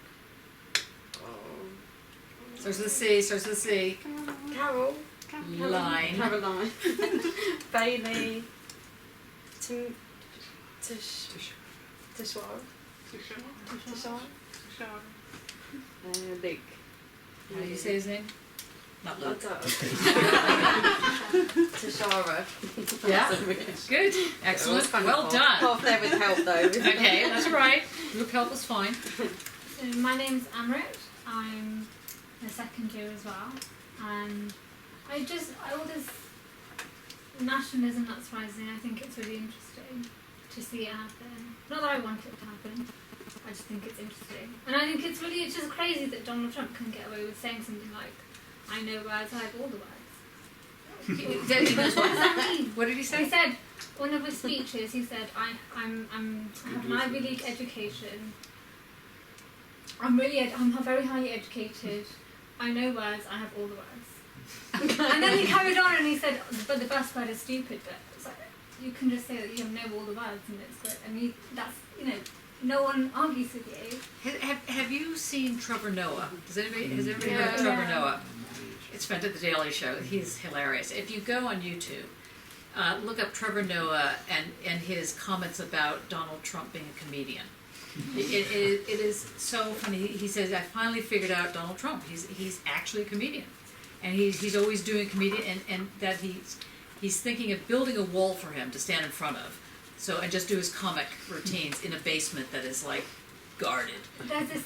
Starts with a C. Carol. Line. Caroline. Bailey. Tashwara. Luke. How do you say his name? Not Luke. Tashara. Yeah. Good. Excellent. Well done. Half there with help though. Okay, that's all right. Group help was fine. So my name's Amrit. I'm a second year as well, and all this nationalism that's rising, I think it's really interesting to see it happen. Not that I want it to happen, I just think it's interesting. And I think it's just crazy that Donald Trump can get away with saying something like, I know words, I have all the words. What does that mean? What did he say? He said, one of his speeches, he said, I have an Ivy League education. I'm very highly educated. I know words, I have all the words. And then he carried on and he said, but the best word is stupid. But it's like, you can just say that you know all the words and it's great. I mean, no one argues with you. Have you seen Trevor Noah? Has anybody heard of Trevor Noah? It's spent at the Daily Show. He's hilarious. If you go on YouTube, look up Trevor Noah and his comments about Donald Trump being a comedian. It is so funny. He says, I finally figured out Donald Trump. He's actually a comedian. And he's always doing comedian, and that he's thinking of building a wall for him to stand in front of. So, and just do his comic routines in a basement that is like guarded. There's a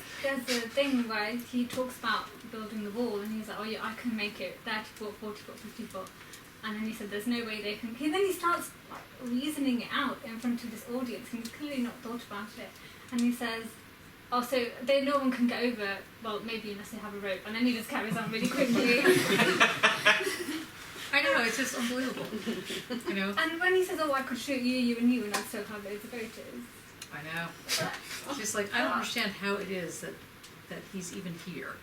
thing where he talks about building the wall, and he's like, oh yeah, I can make it 30 foot, 40 foot, 50 foot. And then he said, there's no way they can. And then he starts like reasoning it out in front of this audience, and he's clearly not thought about it. And he says, oh, so no one can get over, well, maybe unless they have a rope. And then he just carries on really quickly. I know, it's just unbelievable. You know? And when he says, oh, I could shoot you and you, and I'd still have loads of voters. I know. It's just like, I don't understand how it is that he's even here.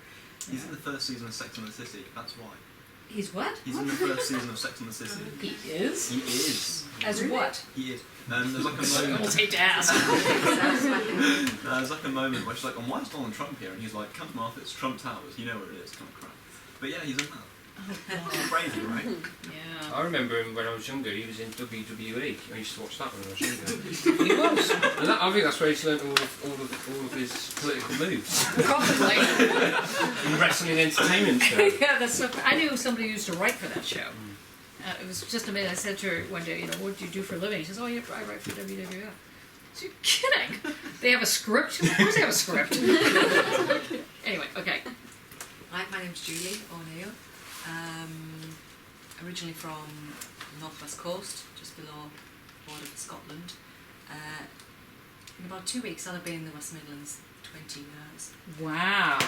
He's in the first season of Sex and the City, that's why. He's what? He's in the first season of Sex and the City. He is? He is. As what? He is. There's like a moment. I almost hate to ask. There's like a moment where she's like, why is Donald Trump here? And he's like, come Martha, it's Trump Towers, you know where it is, kind of crap. But yeah, he's in that. It's crazy, right? Yeah. I remember him when I was younger, he was in WWE. I used to watch that when I was younger. He was. And I think that's where he's learned all of his political moves. Probably. In wrestling entertainment show. Yeah, that's so. I knew somebody who used to write for that show. It was just amazing. I said to her one day, what do you do for a living? She says, oh, yeah, I write for WWF. So you're kidding? They have a script? Of course they have a script. Anyway, okay. Hi, my name's Julie O'Neill. Originally from the northwest coast, just below the border with Scotland. In about 2 weeks, I'll have been in the West Midlands 20 years. Wow.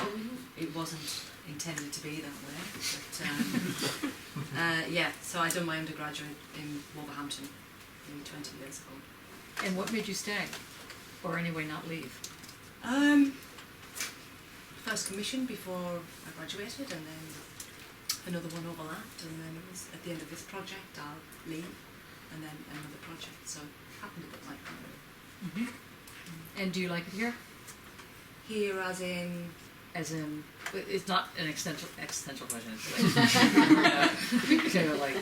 It wasn't intended to be that way, but yeah, so I done my undergraduate in Wolverhampton nearly 20 years ago. And what made you stay? Or anyway, not leave? First commission before I graduated, and then another one overlapped, and then it was at the end of this project I'll leave, and then another project. So it happened a bit like that. And do you like it here? Here, as in, it's not an existential question. It's like, you know, like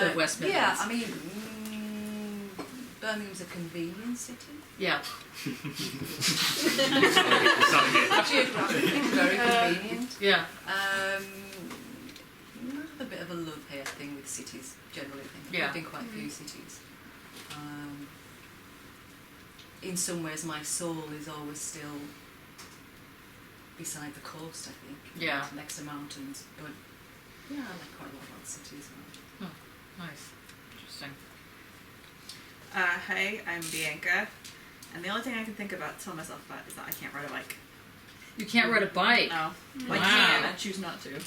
the West Midlands. Yeah, I mean, Birmingham's a convenient city. Yeah. Geographically very convenient. Yeah. I have a bit of a love-hate thing with cities generally. I think I've Yeah. lived in quite a few cities. In some ways, my soul is always still beside the coast, I think. Yeah. Next to mountains. But yeah, I like quite a lot about the city as well. Oh, nice. Interesting. Hi, I'm Bianca, and the only thing I can think about to tell myself about is that I can't ride a bike. You can't ride a bike? No. Wow. I can, I choose not to.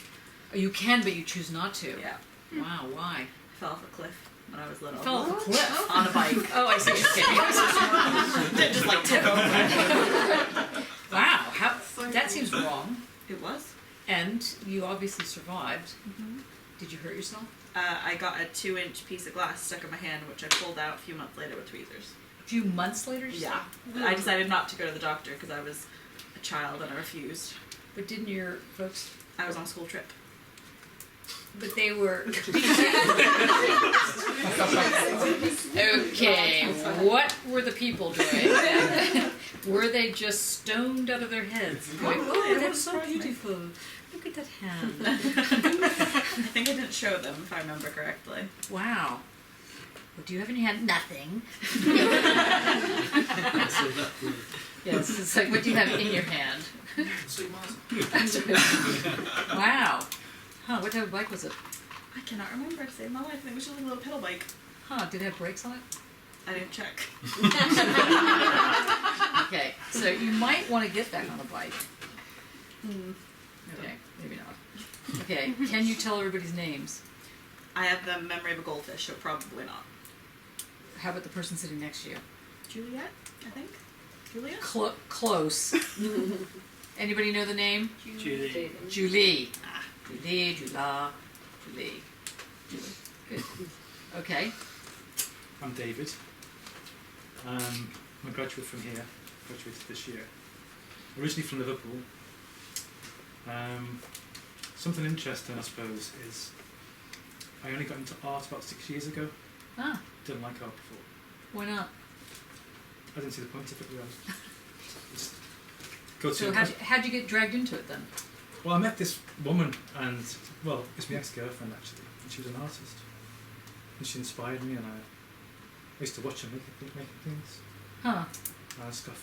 Oh, you can, but you choose not to? Yeah. Wow, why? I fell off a cliff when I was little. You fell off a cliff? On a bike. Oh, I see. Okay. Didn't just like tip over. Wow, that seems wrong. It was. And you obviously survived. Did you hurt yourself? I got a 2-inch piece of glass stuck in my hand, which I pulled out a few months later with tweezers. A few months later? Yeah. I decided not to go to the doctor because I was a child and I refused. But didn't your folks... I was on a school trip. But they were... Okay, what were the people doing? Were they just stoned out of their heads? Going, oh, that's so beautiful. Look at that hand. I think I didn't show them, if I remember correctly. Wow. What do you have in your hand? Nothing. Yes, it's like, what do you have in your hand? Sweet Mars. Wow. Huh, what type of bike was it? I cannot remember to save my life. It was just a little pedal bike. Huh, did it have brakes on it? I didn't check. Okay, so you might want to get back on a bike. Okay, maybe not. Okay, can you tell everybody's names? I have the memory of a goldfish, so probably not. How about the person sitting next to you? Juliet, I think. Julia? Close. Anybody know the name? Julie. Julie. Julie, Jula, Julie. Good. Okay. I'm David. I'm a graduate from here, graduated this year. Originally from Liverpool. Something interesting, I suppose, is I only got into art about 6 years ago. Ah. Didn't like art before. Why not? I didn't see the point of it, really. Just go to So how'd you get dragged into it then? Well, I met this woman, and well, it's my ex-girlfriend actually, and she was an artist, and she inspired me, and I used to watch her making things. Huh. And I just got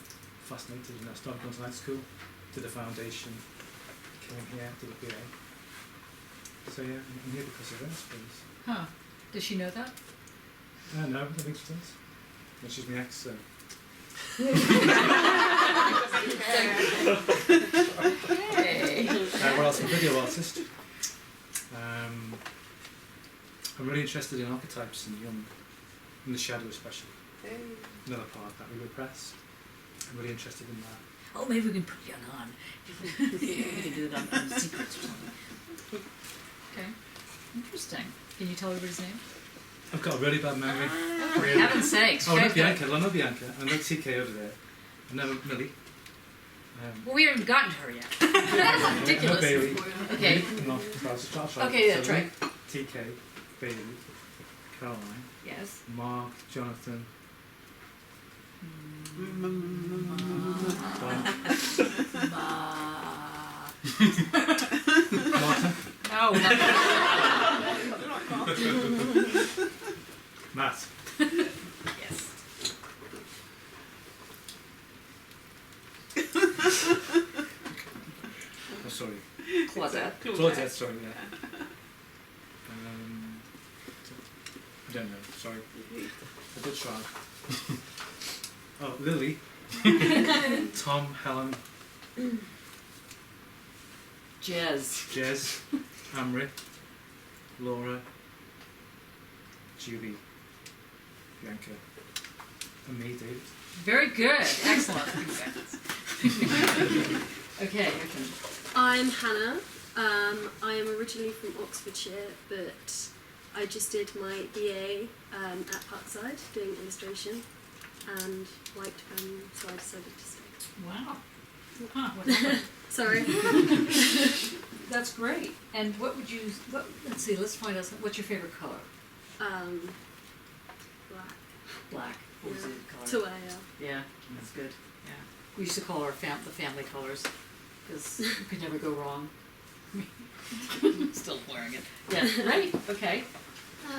fascinated, and I started going to night school, did a foundation, came here, did a BA. So yeah, I'm here because of her, I suppose. Huh. Does she know that? No, I think she does. And she's my ex, so. Hey. What else? I'm a video artist. I'm really interested in archetypes and young, in the shadow especially. Another part that we repress. I'm really interested in that. Oh, maybe we can put young on. We can do it on secrets or something. Okay. Interesting. Can you tell everybody's name? I've got a really bad memory. For heaven's sakes. Oh, I know Okay. Bianca. I know Bianca. I know TK over there. I know Millie. Well, we haven't gotten to her yet. That's ridiculous. I know Bailey. Okay. No, I was a child. Okay, that's right. TK, Bailey, Caroline. Yes. Mark, Jonathan. Martin. No. Matt. Yes. Oh, sorry. Claudette. Claudette, sorry, yeah. I don't know, sorry. I did try. Oh, Lily. Tom, Helen. Jez. Amrit. Laura. Julie. Bianca. And me, David. Very good. Excellent. Okay, your turn. I'm Hannah. I am originally from Oxfordshire, but I just did my BA at Parkside doing illustration and liked Birmingham, so I decided to stay. Wow. Huh, what happened? Sorry. That's great. And what would you, let's see, let's find out, what's your favorite color? Black. Black. What was the color? Tuea. Yeah, that's good. Yeah. We used to call our the family colors because you could never go wrong. Still wearing it. Yeah, great. Okay.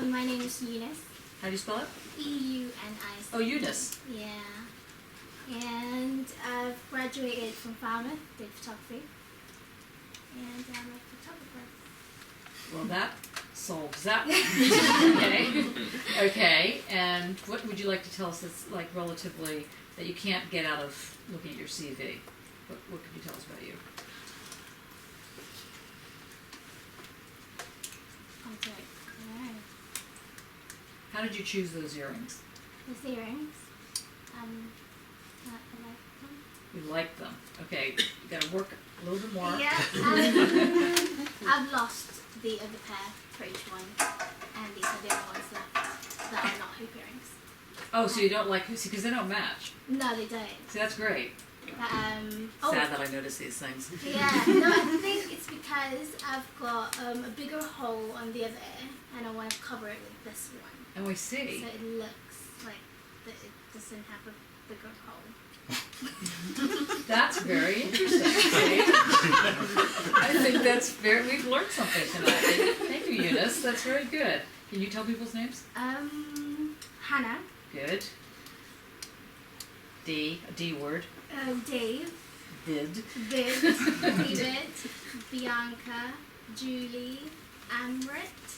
My name is Eunice. How do you spell it? E-U-N-I-C. Oh, Eunice. Yeah. And I've graduated from Falmouth with photography. And I'm a photographer. Well, that solves that one. Okay. Okay. And what would you like to tell us that's like relatively that you can't get out of looking at your CV? What could you tell us about you? Okay. Alright. How did you choose those earrings? These earrings. I like them. You like them. Okay. You got to work a little bit more. Yeah. I've lost the other pair for each one, and these are the only ones left that are not hoop earrings. Oh, so you don't like because they don't match. No, they don't. See, that's great. Sad that I notice these things. Yeah, no, I think it's because I've got a bigger hole on the other ear, and I want to cover it with this one. Oh, I see. So it looks like that it doesn't have a bigger hole. That's very interesting. See? I think that's we've learned something tonight. Thank you, Eunice. That's very good. Can you tell people's names? Hannah. Good. D, a D word. Dave. Vid. David. Bianca. Julie. Amrit.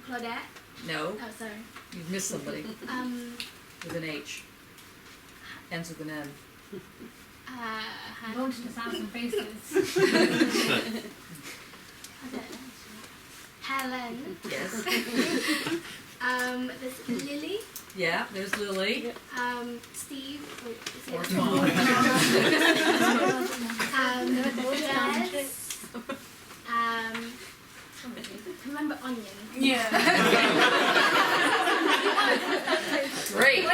Claudette. No. Oh, sorry. You've missed somebody. With an H. Ends with an N. I'm going to just add some faces. Helen. Yes. There's Lily. Yeah, there's Lily. Steve. Or Tom. Jess. Remember Onion? Yeah. Great.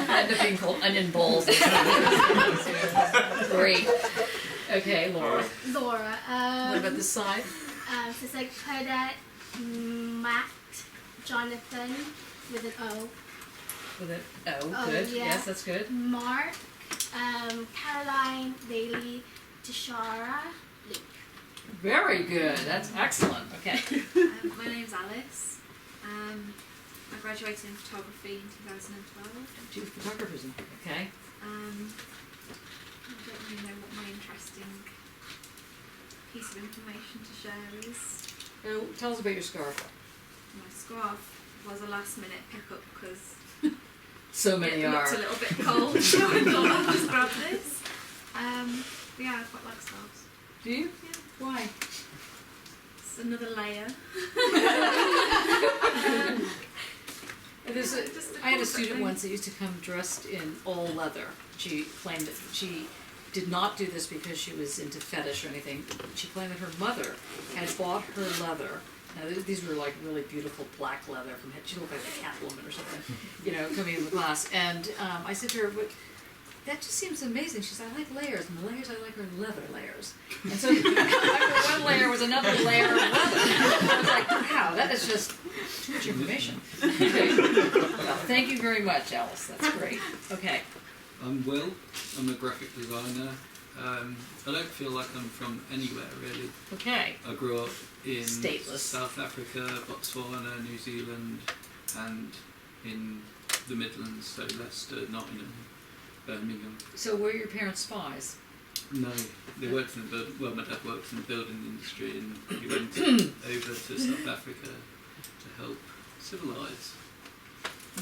End up being called onion balls. Great. Okay, Laura. Laura. What about this side? So it's like Claudette, Matt, Jonathan with an O. With an O, good. Yeah. Yes, that's good. Mark, Caroline, Bailey, Tashara, Luke. Very good. That's excellent. Okay. My name's Alice. I graduated in photography in 2012. Two photographers. Okay. I don't really know what my interesting piece of information to share is. Oh, tell us about your scarf. My scarf was a last minute pickup because so many it are. looked a little bit cold, so I thought I'd just grab this. But yeah, I quite like scarves. Do you? Yeah. Why? It's another layer. I had a student once that used to come dressed in all leather. She claimed that she did not do this because she was into fetish or anything. She claimed that her mother had bought her leather. Now these were like really beautiful black leather from she looked like a Catwoman or something, coming in the class. And I said to her, "But that just seems amazing." She said, "I like layers, and the layers I like are leather layers." And so one layer was another layer of leather. I was like, wow, that is just too much information. Okay. Well, thank you very much, Alice. That's great. Okay. I'm Will. I'm a graphic designer. I don't feel like I'm from anywhere really. Okay. I grew up in Stateless. South Africa, Botswana, New Zealand, and in the Midlands, so Leicester, Nottingham, Birmingham. So were your parents spies? No, they worked in the my dad worked in the building industry, and he went over to South Africa to help civilise.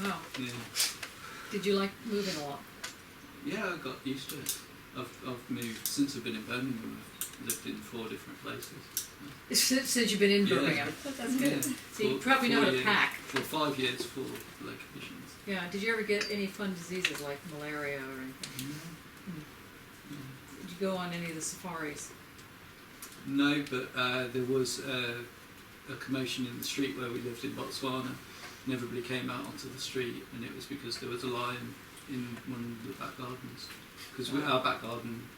Wow. Yeah. Did you like moving a lot? Yeah, I got used to it. I've moved since I've been in Birmingham. I've lived in 4 different places. Since you've been in Birmingham. That's good. So you probably know how to pack. For 5 years for locations. Yeah. Did you ever get any fun diseases like malaria or anything? go on any of the safaris? No, but there was a commotion in the street where we lived in Botswana, and everybody came out onto the street, and it was because there was a lion in one of the back gardens. Because our back garden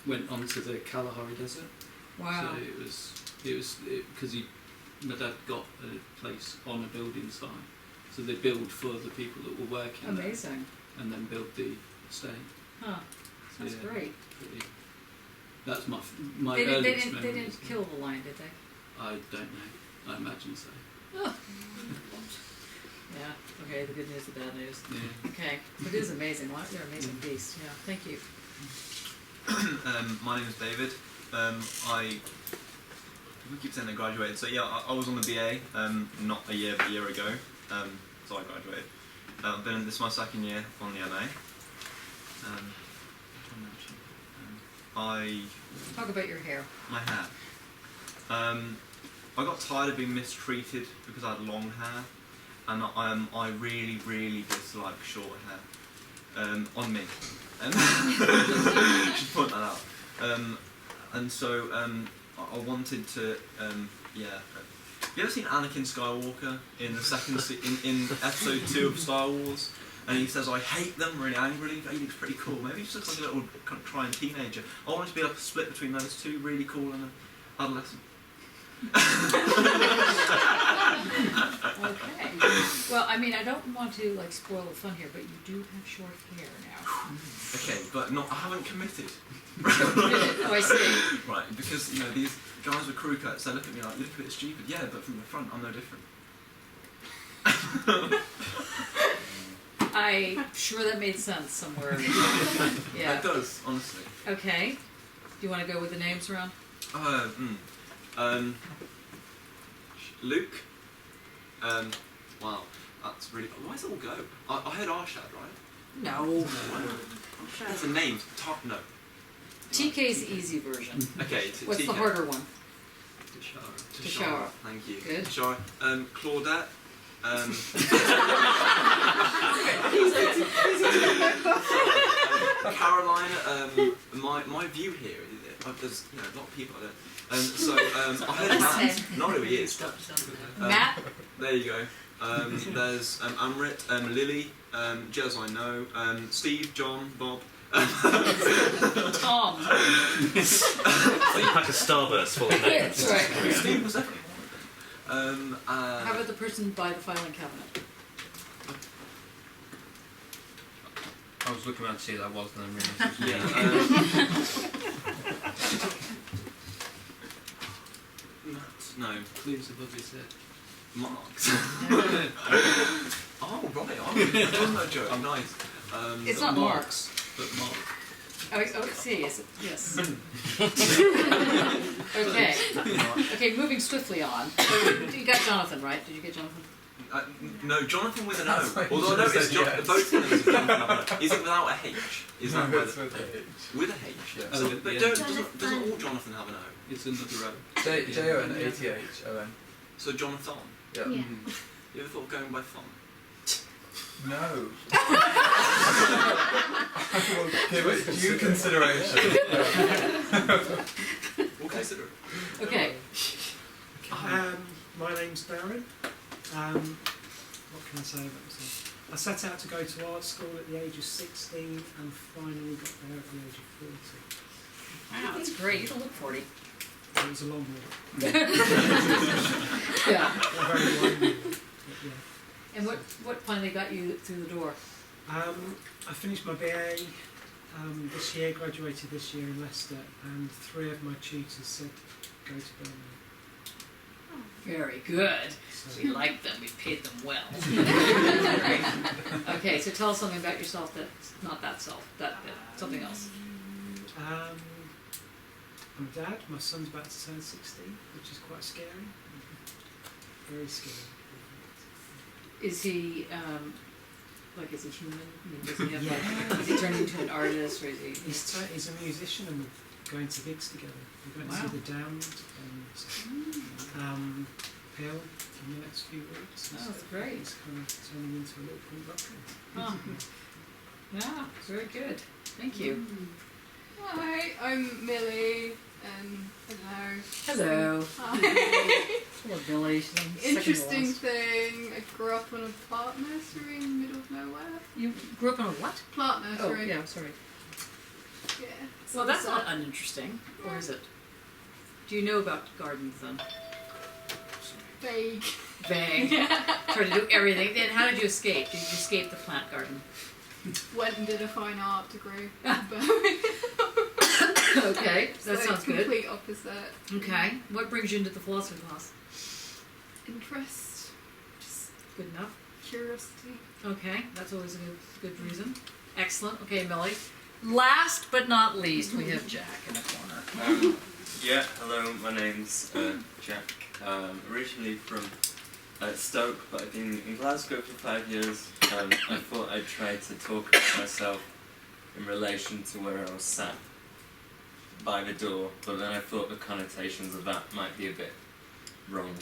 went onto the Kalahari Desert. Wow. So it was because my dad got a place on a building site, so they build for the people that were working there, Amazing. and then build the estate. Huh. So, That's yeah, great. That's my They earliest didn't memories. kill the lion, did they? I don't know. I imagine so. Oh. Yeah. Okay. The good news, the bad news. Yeah. Okay. It is amazing. Wow, they're amazing beasts. Yeah. Thank you. My name is David. We keep saying I graduated. So yeah, I was on the BA, not a year, but a year ago. So I graduated. This is my second year on the MA. Talk about your hair. My hair. I got tired of being mistreated because I had long hair, and I really, really dislike short hair. On me. Should point that out. And so I wanted to, yeah. You ever seen Anakin Skywalker in the second in episode 2 of Star Wars? And he says, "I hate them," really angrily. He looks pretty cool. Maybe he just looks like a little kind of trying teenager. I wanted to be like a split between those two, really cool and an adolescent. Okay. Well, I mean, I don't want to like spoil the fun here, but you do have short hair now. Okay, but I haven't committed. Oh, I see. Right, because these guys with crew cuts, they look at me like, "You look a bit stupid." Yeah, but from the front, I'm no different. I'm sure that made sense somewhere. Yeah. It does, honestly. Okay. Do you want to go with the names around? Luke. Wow, that's really. Why does it all go? I heard Arshad, right? No. That's a name. No. TK's the easy version. Okay. What's TK? the harder one? Tashara. Thank you. Good. Tashara. Claudette. Carolina. My view here. There's a lot of people. I heard Matt. Not who he is. Matt. There you go. There's Amrit, Lily, Jez I know, Steve, John, Bob. Tom. Like a pack of Starburst full of names. That's right. Steve was everyone. How about the person by the filing cabinet? I was looking around to see who that was, and then realised No. Clues above his head. Marks. Oh, right. No joke. I'm nice. It's not Marks. But Mark. Oh, see, yes. Okay. Okay, moving swiftly on. So you got Jonathan, right? Did you get Jonathan? No, Jonathan with an O. Although I know it's both of them is Jonathan. Is it without a H? Is that No, where it's with a H. With a H. Yeah. So, but Yeah. doesn't all Jonathan have an O? It's another O. J-O-N-A-T-H-O-N. So Jonathan. Yeah. You ever thought of going by Thon? No. We'll give it due consideration. We'll consider it. Okay. My name's Darren. What can I say about myself? I set out to go to art school at the age of 16 and finally got there at the age of 40. Wow, that's great. You don't look 40. It was a long walk. Yeah. Very lonely, but yeah. And what finally got you through the door? I finished my BA this year, graduated this year in Leicester, and 3 of my tutors said go to Birmingham. Very good. So, We like them. We paid them well. Okay, so tell us something about yourself that's not that self, that something else. I'm a dad. My son's about to turn 16, which is quite scary. Very scary. Is he is he human? I mean, does he have is he turning into an artist, or is he? He's a musician, and we're going to gigs together. We're going to see the Damned and Peel in the next few weeks. Oh, that's great. He's kind of turning into a little punk rocker. Oh. Yeah, very good. Thank you. Hi, I'm Millie, and Hello. Hi. Poor Billy. She's on second Interesting last. thing, I grew up on a plant nursery in the middle of nowhere. You grew up in a what? Plant Oh, nursery. yeah, sorry. Yeah. Well, that's not uninteresting, or is it? Do you know about gardens then? Vague. Vague. Try to do everything. Then how did you escape? Did you escape the plant garden? Went and did a fine art degree. Okay, that sounds good. Complete opposite. Okay, what brings you into the philosophy class? Interest. Just Good enough. curiosity. Okay, that's always a good reason. Excellent. Okay, Millie. Last but not least, we have Jack in the corner. Yeah, hello, my name's Jack. Originally from Stoke, but I've been in Glasgow for 5 years. I thought I'd try to talk about myself in relation to where I was sat by the door, but then I thought the connotations of that might be a bit wrong.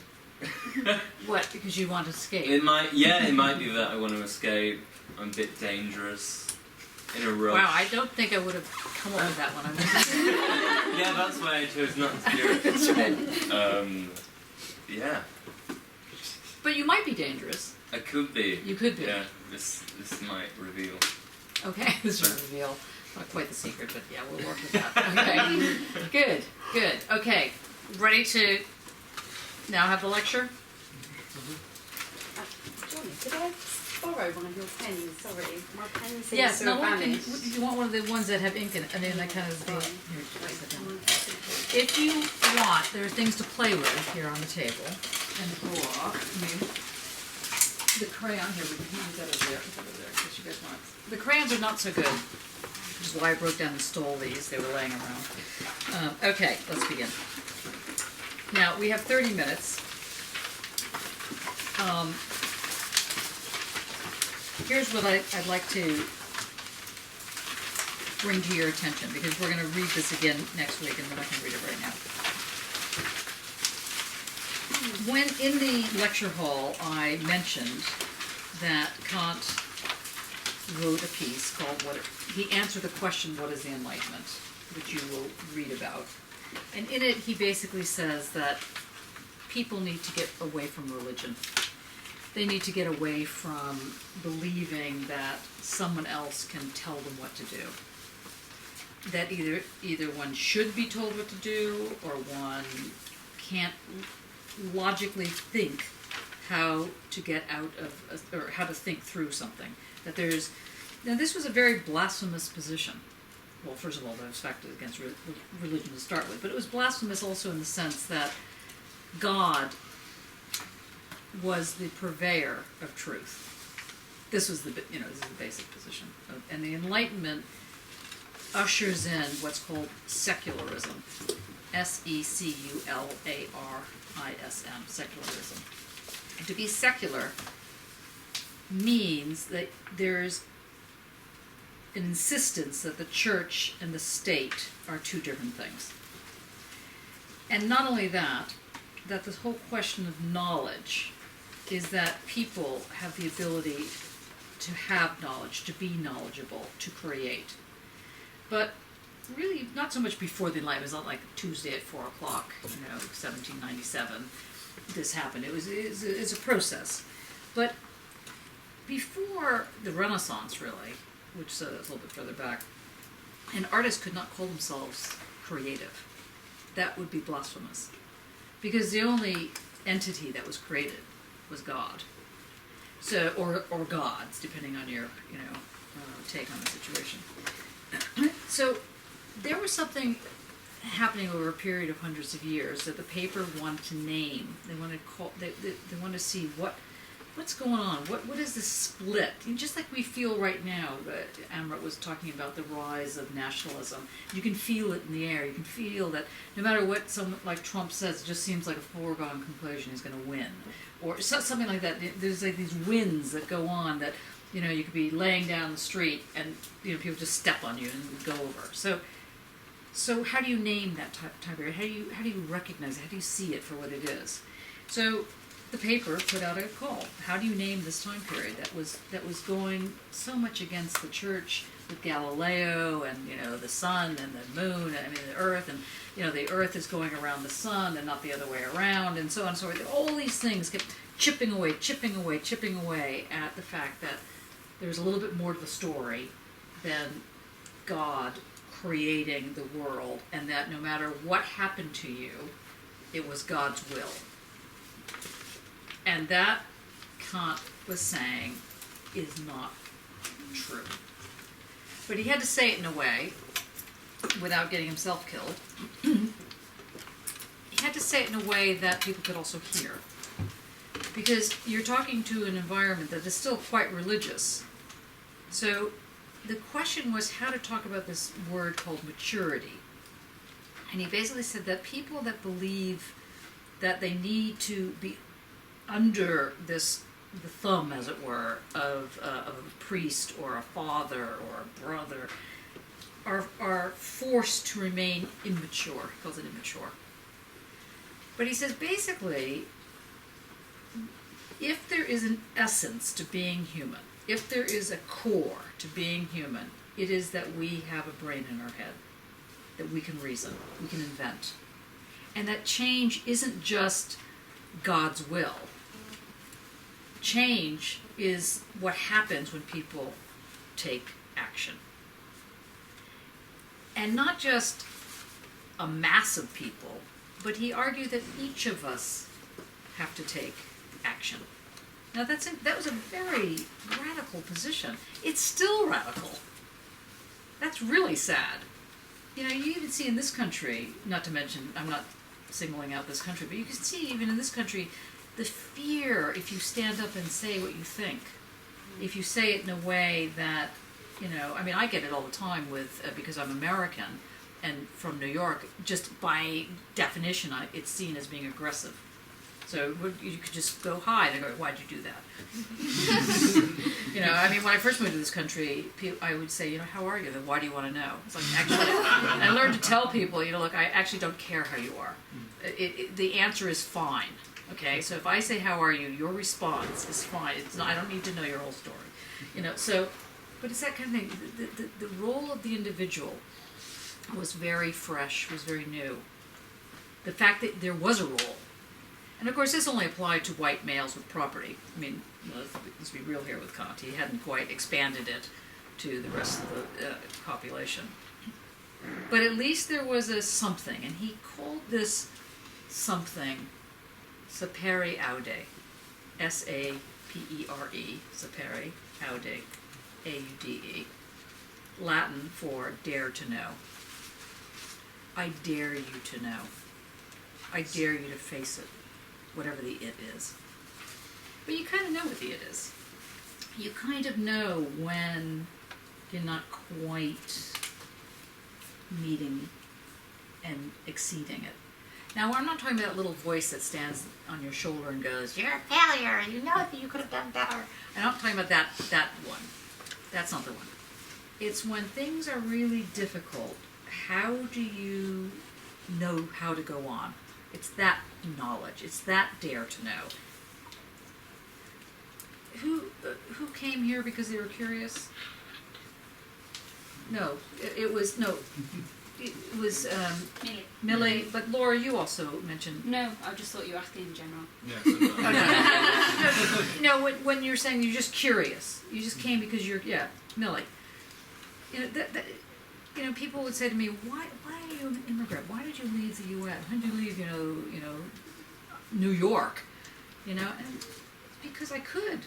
What? Because you want to escape? It might be that I want to escape. I'm a bit dangerous. In a rush. Wow, I don't think I would have come up with that one. Yeah, that's why I chose not to do it. That's right. Yeah. But you might be dangerous. I could be. You could be. Yeah, this might reveal. Okay, this will reveal. Not quite the secret, but yeah, we'll work with that. Okay. Good. Okay. Ready to now have the lecture? Johnny, could I borrow one of your pens? Sorry, my pen seems Yes, to no, have one can, vanished. you want one of the ones that have ink in it, and then that kind of here, write that down. If you want, there are things to play with here on the table, and draw. The crayon here, we can use that over there, in case you guys want. The crayons are not so good, which is why I broke down and stole these. They were laying around. Okay, let's begin. Now we have 30 minutes. Here's what I'd like to bring to your attention, because we're going to read this again next week, and then I can read it right now. When in the lecture hall I mentioned that Kant wrote a piece called he answered the question, what is the Enlightenment, which you will read about. And in it he basically says that people need to get away from religion. They need to get away from believing that someone else can tell them what to do. That either one should be told what to do, or one can't logically think how to get out of, or how to think through something. That there's, now this was a very blasphemous position. Well, first of all, that was factored against religion to start with, but it was blasphemous also in the sense that God was the purveyor of truth. This was this is the basic position. And the Enlightenment ushers in what's called secularism. secularism, secularism. And to be secular means that there's an insistence that the church and the state are two different things. And not only that, that this whole question of knowledge is that people have the ability to have knowledge, to be knowledgeable, to create. But really, not so much before the Enlightenment. It's not like Tuesday at 4 o'clock, 1797, this happened. It's a process. But before the Renaissance, really, which is a little bit further back, an artist could not call themselves creative. That would be blasphemous. Because the only entity that was created was God. So, or gods, depending on your, take on the situation. So, there was something happening over a period of hundreds of years that the paper wanted to name. They wanted to call. They wanted to see what's going on. What is this split? And just like we feel right now, Amrit was talking about the rise of nationalism. You can feel it in the air. You can feel that no matter what someone like Trump says, it just seems like a foregone conclusion he's going to win, or something like that. There's like these winds that go on that you could be laying down the street and people just step on you and go over. So how do you name that time period? How do you recognize it? How do you see it for what it is? So the paper put out a call. How do you name this time period that was going so much against the church, with Galileo and, you know, the sun and the moon, and I mean the earth, and, you know, the earth is going around the sun and not the other way around, and so on and so forth. All these things kept chipping away at the fact that there's a little bit more to the story than God creating the world, and that no matter what happened to you, it was God's will. And that, Kant was saying, is not true. But he had to say it in a way, without getting himself killed, he had to say it in a way that people could also hear. Because you're talking to an environment that is still quite religious. So the question was how to talk about this word called maturity. And he basically said that people that believe that they need to be under this, the thumb, as it were, of a priest or a father or a brother, are forced to remain immature. He calls it immature. But he says basically, if there is an essence to being human, if there is a core to being human, it is that we have a brain in our head, that we can reason, we can invent. And that change isn't just God's will. Change is what happens when people take action. And not just a mass of people, but he argued that each of us have to take action. Now that was a very radical position. It's still radical. That's really sad. You know, you even see in this country, not to mention, I'm not singling out this country, but you can see even in this country, the fear if you stand up and say what you think. If you say it in a way that, you know, I mean, I get it all the time with, because I'm American and from New York, just by definition, it's seen as being aggressive. So you could just go hi, and they go, why'd you do that? You know, I mean, when I first moved to this country, I would say, you know, how are you? Then why do you want to know? It's like, actually, I learned to tell people, you know, look, I actually don't care how you are. The answer is fine. Okay, so if I say how are you, your response is fine. It's not, I don't need to know your whole story. You know, so, but it's that kind of thing. The role of the individual was very fresh, was very new. The fact that there was a role. And of course, this only applied to white males with property. I mean, let's be real here with Kant. He hadn't quite expanded it to the rest of the population. But at least there was a something, and he called this something sapere aude, S-A-P-E-R-E, sapere aude, A-U-D-E, Latin for dare to know. I dare you to know. I dare you to face it, whatever the it is. But you kind of know what the it is. You kind of know when you're not quite meeting and exceeding it. Now, I'm not talking about that little voice that stands on your shoulder and goes, you're a failure, you know that you could have done better. I'm not talking about that one. That's not the one. It's when things are really difficult, how do you know how to go on? It's that knowledge. It's that dare to know. Who came here because they were curious? No, it was Millie. But Laura, you also mentioned. No, I just thought you were asking in general. No, when you're saying you're just curious, you just came because you're Millie. You know you know, people would say to me, why are you an immigrant? Why did you leave the U.S.? When did you leave, you know, New York? You know, and it's because I could.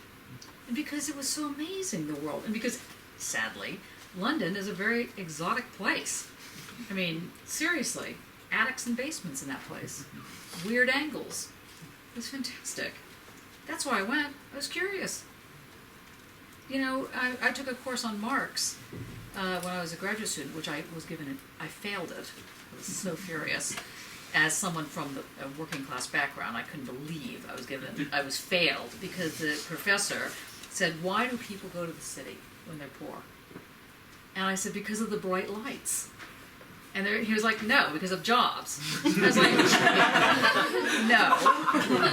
And because it was so amazing, the world. And because, sadly, London is a very exotic place. I mean, seriously, attics and basements in that place. Weird angles. It was fantastic. That's why I went. I was curious. You know, I took a course on Marx when I was a graduate student, which I was given I failed it. I was so furious. As someone from a working class background, I couldn't believe I was failed because the professor said, why do people go to the city when they're poor? And I said, because of the bright lights. And he was like, no, because of jobs. I was like, no,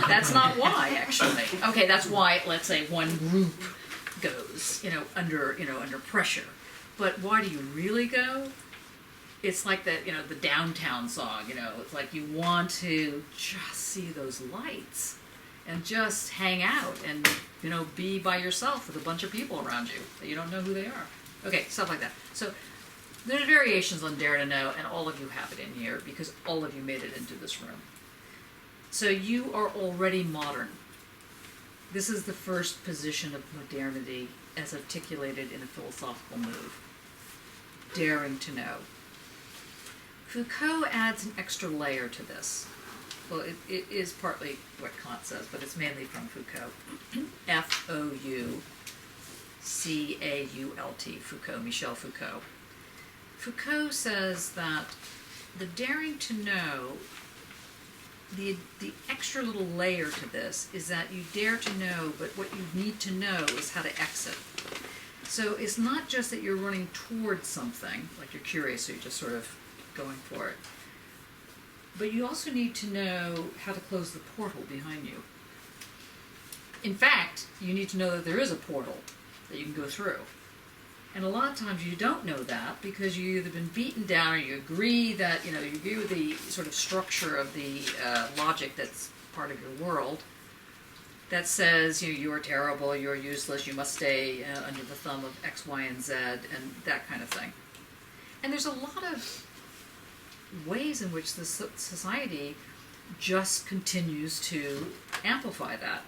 that's not why, actually. Okay, that's why, let's say, one group goes, under pressure. But why do you really go? It's like that, the downtown song, it's like you want to just see those lights and just hang out and, be by yourself with a bunch of people around you that you don't know who they are. Okay, stuff like that. So there's variations on Dare to Know, and all of you have it in here because all of you made it into this room. So you are already modern. This is the first position of modernity as articulated in a philosophical move. Daring to know. Foucault adds an extra layer to this. Well, it is partly what Kant says, but it's mainly from Foucault. F-O-U-C-A-U-L-T, Foucault, Michel Foucault. Foucault says that the daring to know, the extra little layer to this is that you dare to know, but what you need to know is how to exit. So it's not just that you're running towards something, like you're curious, so you're just sort of going for it. But you also need to know how to close the portal behind you. In fact, you need to know that there is a portal that you can go through. And a lot of times you don't know that because you've either been beaten down or you agree that, you agree with the sort of structure of the logic that's part of your world that says, you are terrible, you're useless, you must stay under the thumb of X, Y, and Z, and that kind of thing. And there's a lot of ways in which the society just continues to amplify that.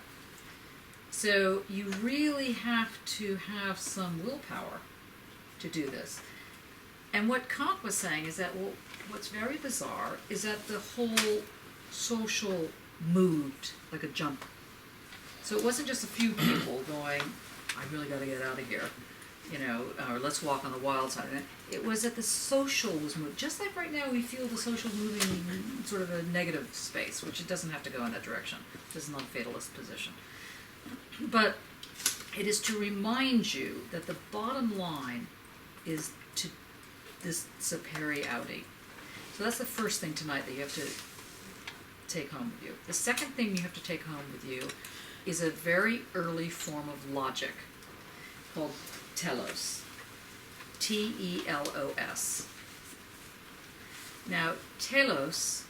So you really have to have some willpower to do this. And what Kant was saying is that, what's very bizarre is that the whole social moved like a jump. So it wasn't just a few people going, I really got to get out of here, or let's walk on the wild side. It was that the social was moved. Just like right now we feel the social moving in sort of a negative space, which it doesn't have to go in that direction. This is not a fatalist position. But it is to remind you that the bottom line is to this superiority. So that's the first thing tonight that you have to take home with you. The second thing you have to take home with you is a very early form of logic called telos. T-E-L-O-S. Now, telos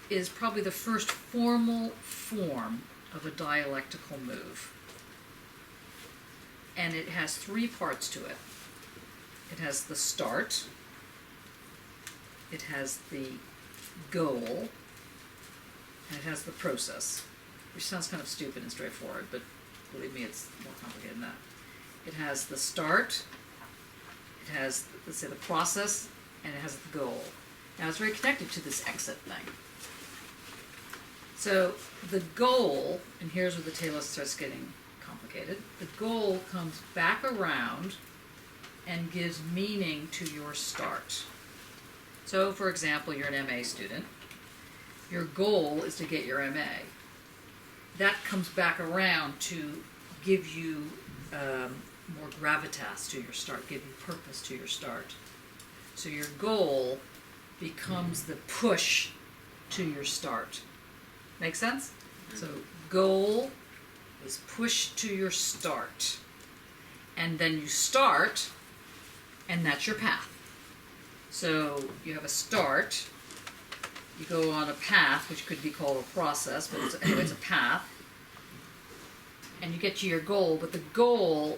is probably the first formal form of a dialectical move. And it has three parts to it. It has the start, it has the goal, and it has the process, which sounds kind of stupid and straightforward, but believe me, it's more complicated than that. It has the start, it has, let's say, the process, and it has the goal. Now, it's very connected to this exit thing. So the goal, and here's where the telos starts getting complicated, the goal comes back around and gives meaning to your start. So, for example, you're an MA student. Your goal is to get your MA. That comes back around to give you more gravitas to your start, give you purpose to your start. So your goal becomes the push to your start. Make sense? So goal is push to your start. And then you start, and that's your path. So you have a start, you go on a path, which could be called a process, but it's a path, and you get to your goal, but the goal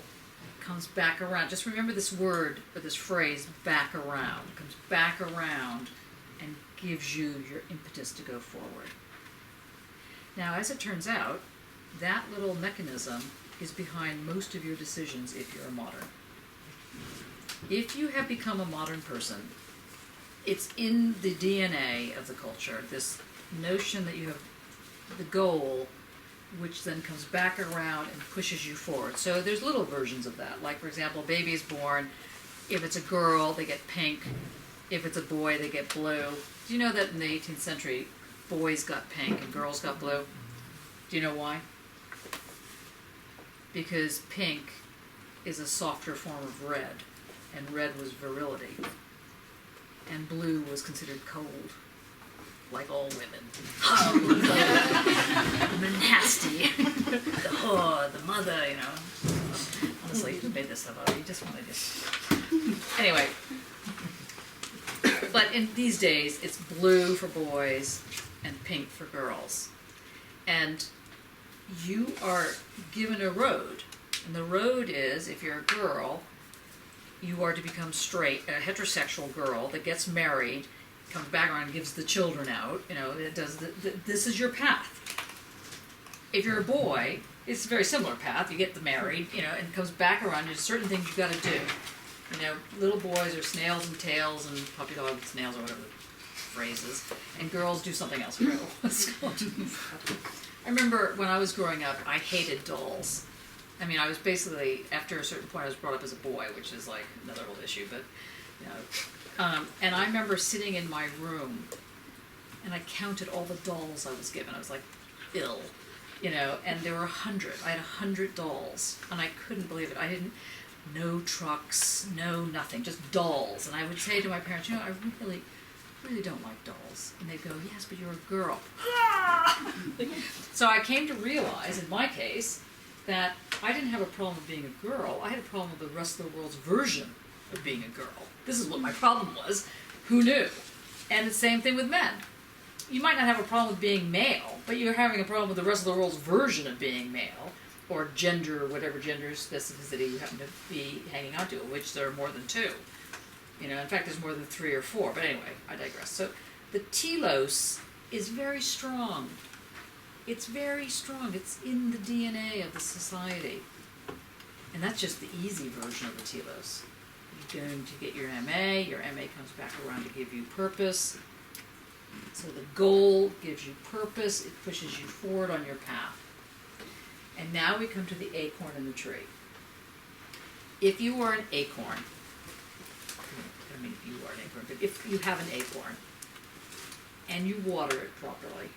comes back around. Just remember this word, or this phrase, back around. It comes back around and gives you your impetus to go forward. Now, as it turns out, that little mechanism is behind most of your decisions if you're a modern. If you have become a modern person, it's in the DNA of the culture, this notion that you have the goal, which then comes back around and pushes you forward. So there's little versions of that. Like, for example, a baby is born. If it's a girl, they get pink. If it's a boy, they get blue. Do you know that in the 18th century, boys got pink and girls got blue? Do you know why? Because pink is a softer form of red, and red was virility. And blue was considered cold, like all women. Oh, the nasty. The mother, honestly, who made this stuff up? You just want to just... Anyway. But in these days, it's blue for boys and pink for girls. And you are given a road. And the road is, if you're a girl, you are to become straight, a heterosexual girl that gets married, comes back around and gives the children out, you know, it does this is your path. If you're a boy, it's a very similar path. You get married, you know, and comes back around, there's certain things you've got to do. You know, little boys are snails and tails and puppy dog snails or whatever the phrase is, and girls do something else. I remember when I was growing up, I hated dolls. I mean, I was basically, after a certain point, I was brought up as a boy, which is like another whole issue, but, you know. And I remember sitting in my room, and I counted all the dolls I was given. I was like, ill, you know, and there were 100. I had 100 dolls, and I couldn't believe it. I didn't, no trucks, no nothing, just dolls. And I would say to my parents, you know, I really don't like dolls. And they'd go, yes, but you're a girl. So I came to realize, in my case, that I didn't have a problem with being a girl. I had a problem with the rest of the world's version of being a girl. This is what my problem was. Who knew? And the same thing with men. You might not have a problem with being male, but you're having a problem with the rest of the world's version of being male, or gender, whatever gender specificity you happen to be hanging on to, which there are more than 2. You know, in fact, there's more than 3 or 4. But anyway, I digress. So the telos is very strong. It's very strong. It's in the DNA of the society. And that's just the easy version of the telos. You're going to get your MA comes back around to give you purpose. So the goal gives you purpose, it pushes you forward on your path. And now we come to the acorn in the tree. If you are an acorn, I mean if you are an acorn, but if you have an acorn, and you water it properly,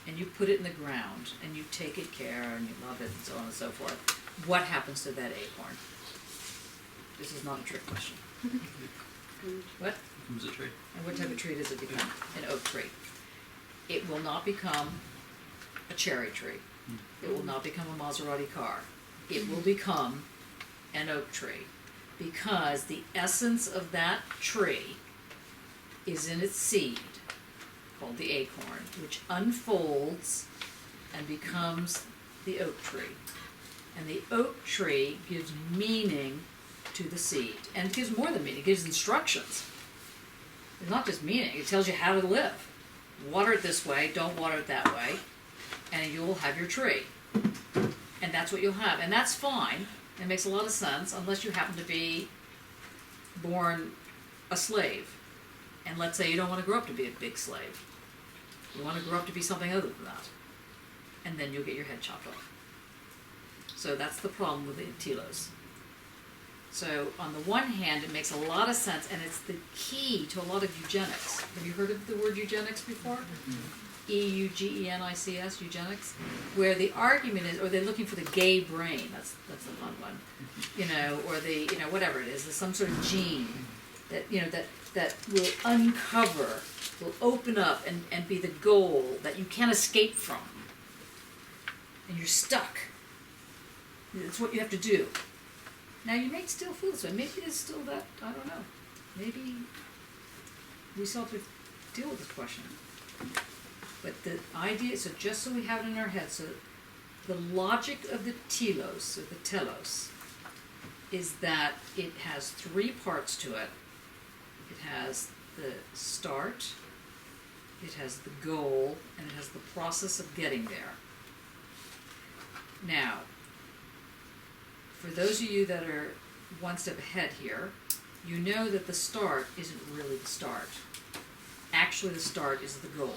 and you put it in the ground, and you take it care, and you love it, and so on and so forth, what happens to that acorn? This is not a trick question. What? It becomes a tree. And what type of tree does it become? An oak tree. It will not become a cherry tree. It will not become a Maserati car. It will become an oak tree, because the essence of that tree is in its seed, called the acorn, which unfolds and becomes the oak tree. And the oak tree gives meaning to the seed. And it gives more than meaning, it gives instructions. It's not just meaning, it tells you how to live. Water it this way, don't water it that way, and you'll have your tree. And that's what you'll have. And that's fine. It makes a lot of sense, unless you happen to be born a slave. And let's say you don't want to grow up to be a big slave. You want to grow up to be something other than that. And then you'll get your head chopped off. So that's the problem with the telos. So on the one hand, it makes a lot of sense, and it's the key to a lot of eugenics. Have you heard of the word eugenics before? EUGENICS, eugenics, where the argument is, or they're looking for the gay brain. That's the fun one, you know, or the, you know, whatever it is. There's some sort of gene that, you know, that will uncover, will open up and be the goal that you can't escape from, and you're stuck. It's what you have to do. Now you may still feel this way. Maybe there's still that, I don't know. Maybe we still have to deal with this question. But the idea, so just so we have it in our head, so the logic of the telos, or the telos, is that it has 3 parts to it. It has the start, it has the goal, and it has the process of getting there. Now, for those of you that are one step ahead here, you know that the start isn't really the start. Actually, the start is the goal,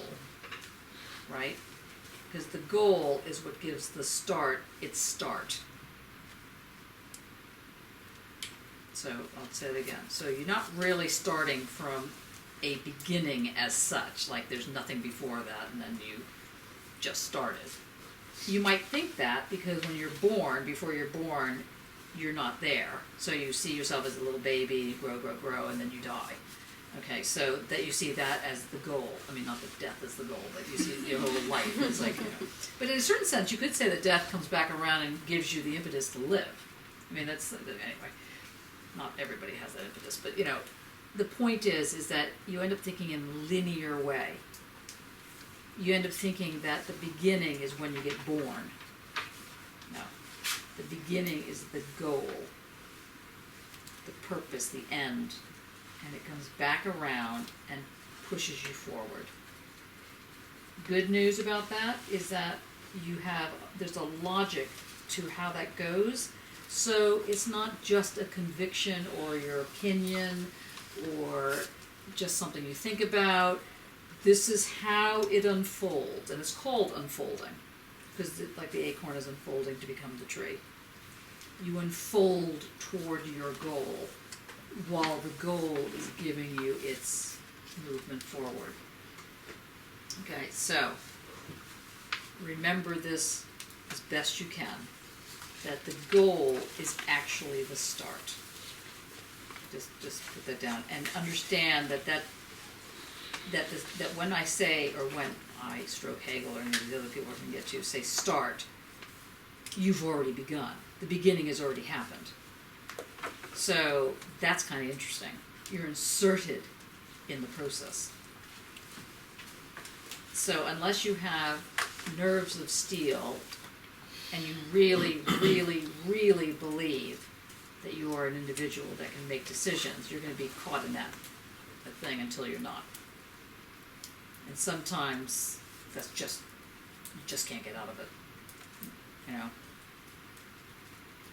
right? Because the goal is what gives the start its start. So I'll say it again. So you're not really starting from a beginning as such, like there's nothing before that and then you just started. You might think that because when you're born, before you're born, you're not there. So you see yourself as a little baby, you grow, and then you die. Okay, so that you see that as the goal. I mean, not that death is the goal, but you see your whole life. It's like, you know. But in a certain sense, you could say that death comes back around and gives you the impetus to live. I mean, that's, anyway, not everybody has that impetus, but you know, the point is that you end up thinking in a linear way. You end up thinking that the beginning is when you get born. No. The beginning is the goal, the purpose, the end, and it comes back around and pushes you forward. Good news about that is that there's a logic to how that goes, so it's not just a conviction or your opinion or just something you think about. This is how it unfolds, and it's called unfolding, because like the acorn is unfolding to become the tree. You unfold toward your goal, while the goal is giving you its movement forward. Okay, so remember this as best you can, that the goal is actually the start. Just put that down and understand that when I say, or when I, stroke Hegel, or any of the other people we're going to get to, say start, you've already begun. The beginning has already happened. So that's kind of interesting. You're inserted in the process. So unless you have nerves of steel and you really, really, really believe that you are an individual that can make decisions, you're going to be caught in that thing until you're not. And sometimes that's just, you just can't get out of it, you know.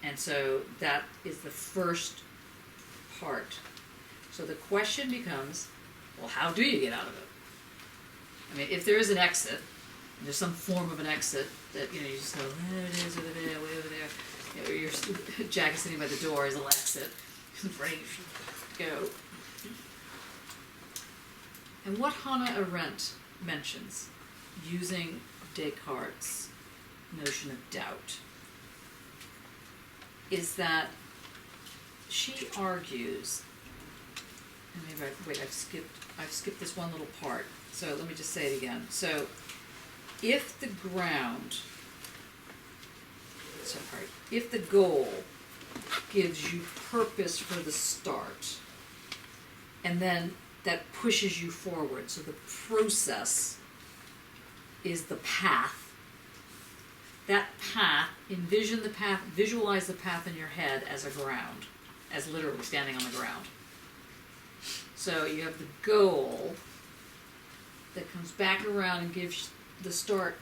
And so that is the first part. So the question becomes, well, how do you get out of it? I mean, if there is an exit, and there's some form of an exit that, you know, you just go, there it is, over there, way over there. You know, Jack is sitting by the door, he's a little exit, ready to go. And what Hannah Arendt mentions, using Descartes' notion of doubt, is that she argues, and maybe I've skipped this one little part, so let me just say it again. So, if the goal gives you purpose for the start, and then that pushes you forward, so the process is the path. That path, envision the path, visualize the path in your head as a ground, as literally standing on the ground. So you have the goal that comes back around and gives the start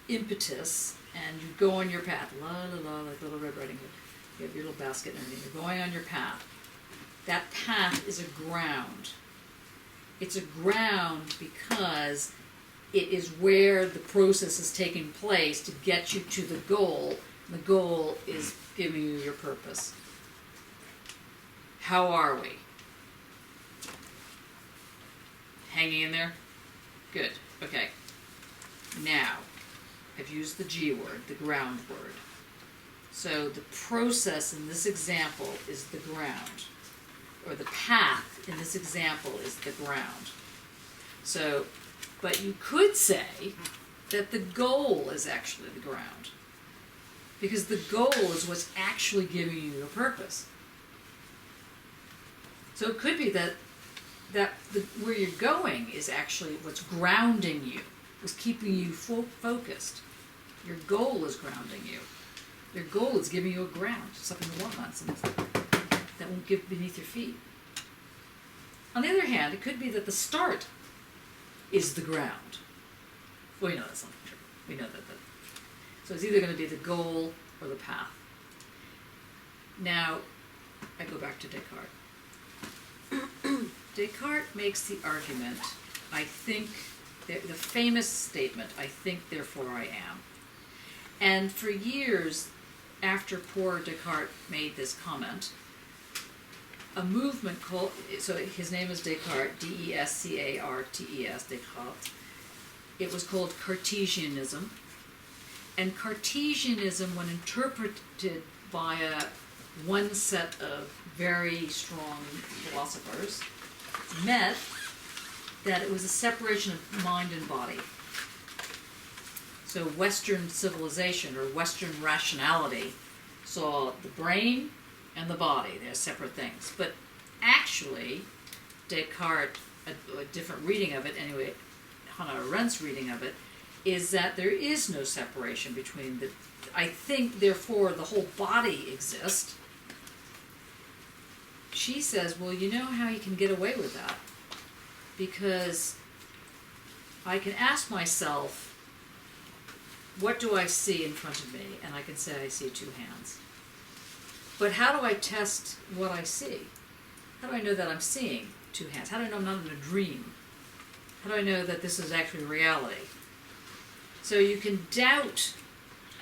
impetus, and you go on your path, la la la, like Little Red Riding Hood. You have your little basket and everything. You're going on your path. That path is a ground. It's a ground because it is where the process is taking place to get you to the goal. The goal is giving you your purpose. How are we? Hanging in there? Good. Okay. Now, I've used the G word, the ground word. So the process in this example is the ground, or the path in this example is the ground. So, but you could say that the goal is actually the ground, because the goal is what's actually giving you your purpose. So it could be that where you're going is actually what's grounding you, is keeping you focused. Your goal is grounding you. Your goal is giving you a ground, something to walk on, something that won't give beneath your feet. On the other hand, it could be that the start is the ground. Well, we know that's not true. We know that. So it's either going to be the goal or the path. Now, I go back to Descartes. Descartes makes the argument, I think, the famous statement, I think, therefore I am. And for years after poor Descartes made this comment, a movement called, so his name is Descartes, D-E-S-C-A-R-T-E-S, Descartes. It was called Cartesianism. And Cartesianism, when interpreted by one set of very strong philosophers, meant that it was a separation of mind and body. So Western civilization or Western rationality saw the brain and the body. They're separate things. But actually, Descartes, a different reading of it anyway, Hannah Arendt's reading of it, is that there is no separation between the, I think, therefore, the whole body exists. She says, well, you know how you can get away with that? Because I can ask myself, what do I see in front of me? And I can say I see two hands. But how do I test what I see? How do I know that I'm seeing two hands? How do I know I'm not in a dream? How do I know that this is actually reality? So you can doubt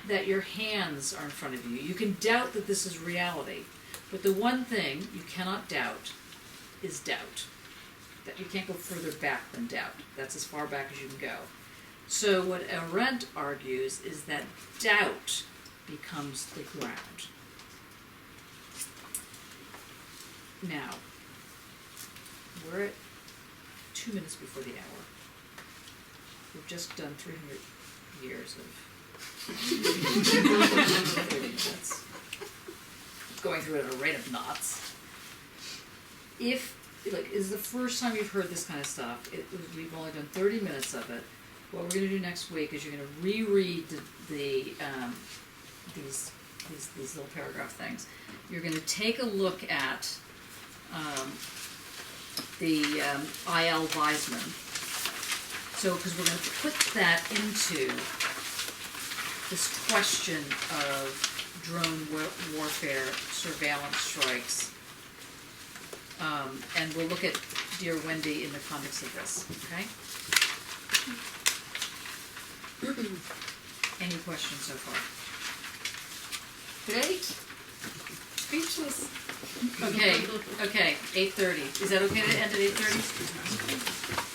that your hands are in front of you. You can doubt that this is reality. But the one thing you cannot doubt is doubt. That you can't go further back than doubt. That's as far back as you can go. So what Arendt argues is that doubt becomes the ground. Now, we're at 2 minutes before the hour. We've just done 300 years of 30 minutes. Going through it at a rate of knots. If, like, is the first time you've heard this kind of stuff, we've only done 30 minutes of it. What we're going to do next week is you're going to reread these little paragraph things. You're going to take a look at the I.L. Weisman. So, because we're going to put that into this question of drone warfare, surveillance strikes, and we'll look at Dear Wendy in the context of this, okay? Any questions so far? Great. Speechless. Okay, 8:30. Is that okay to end at 8:30?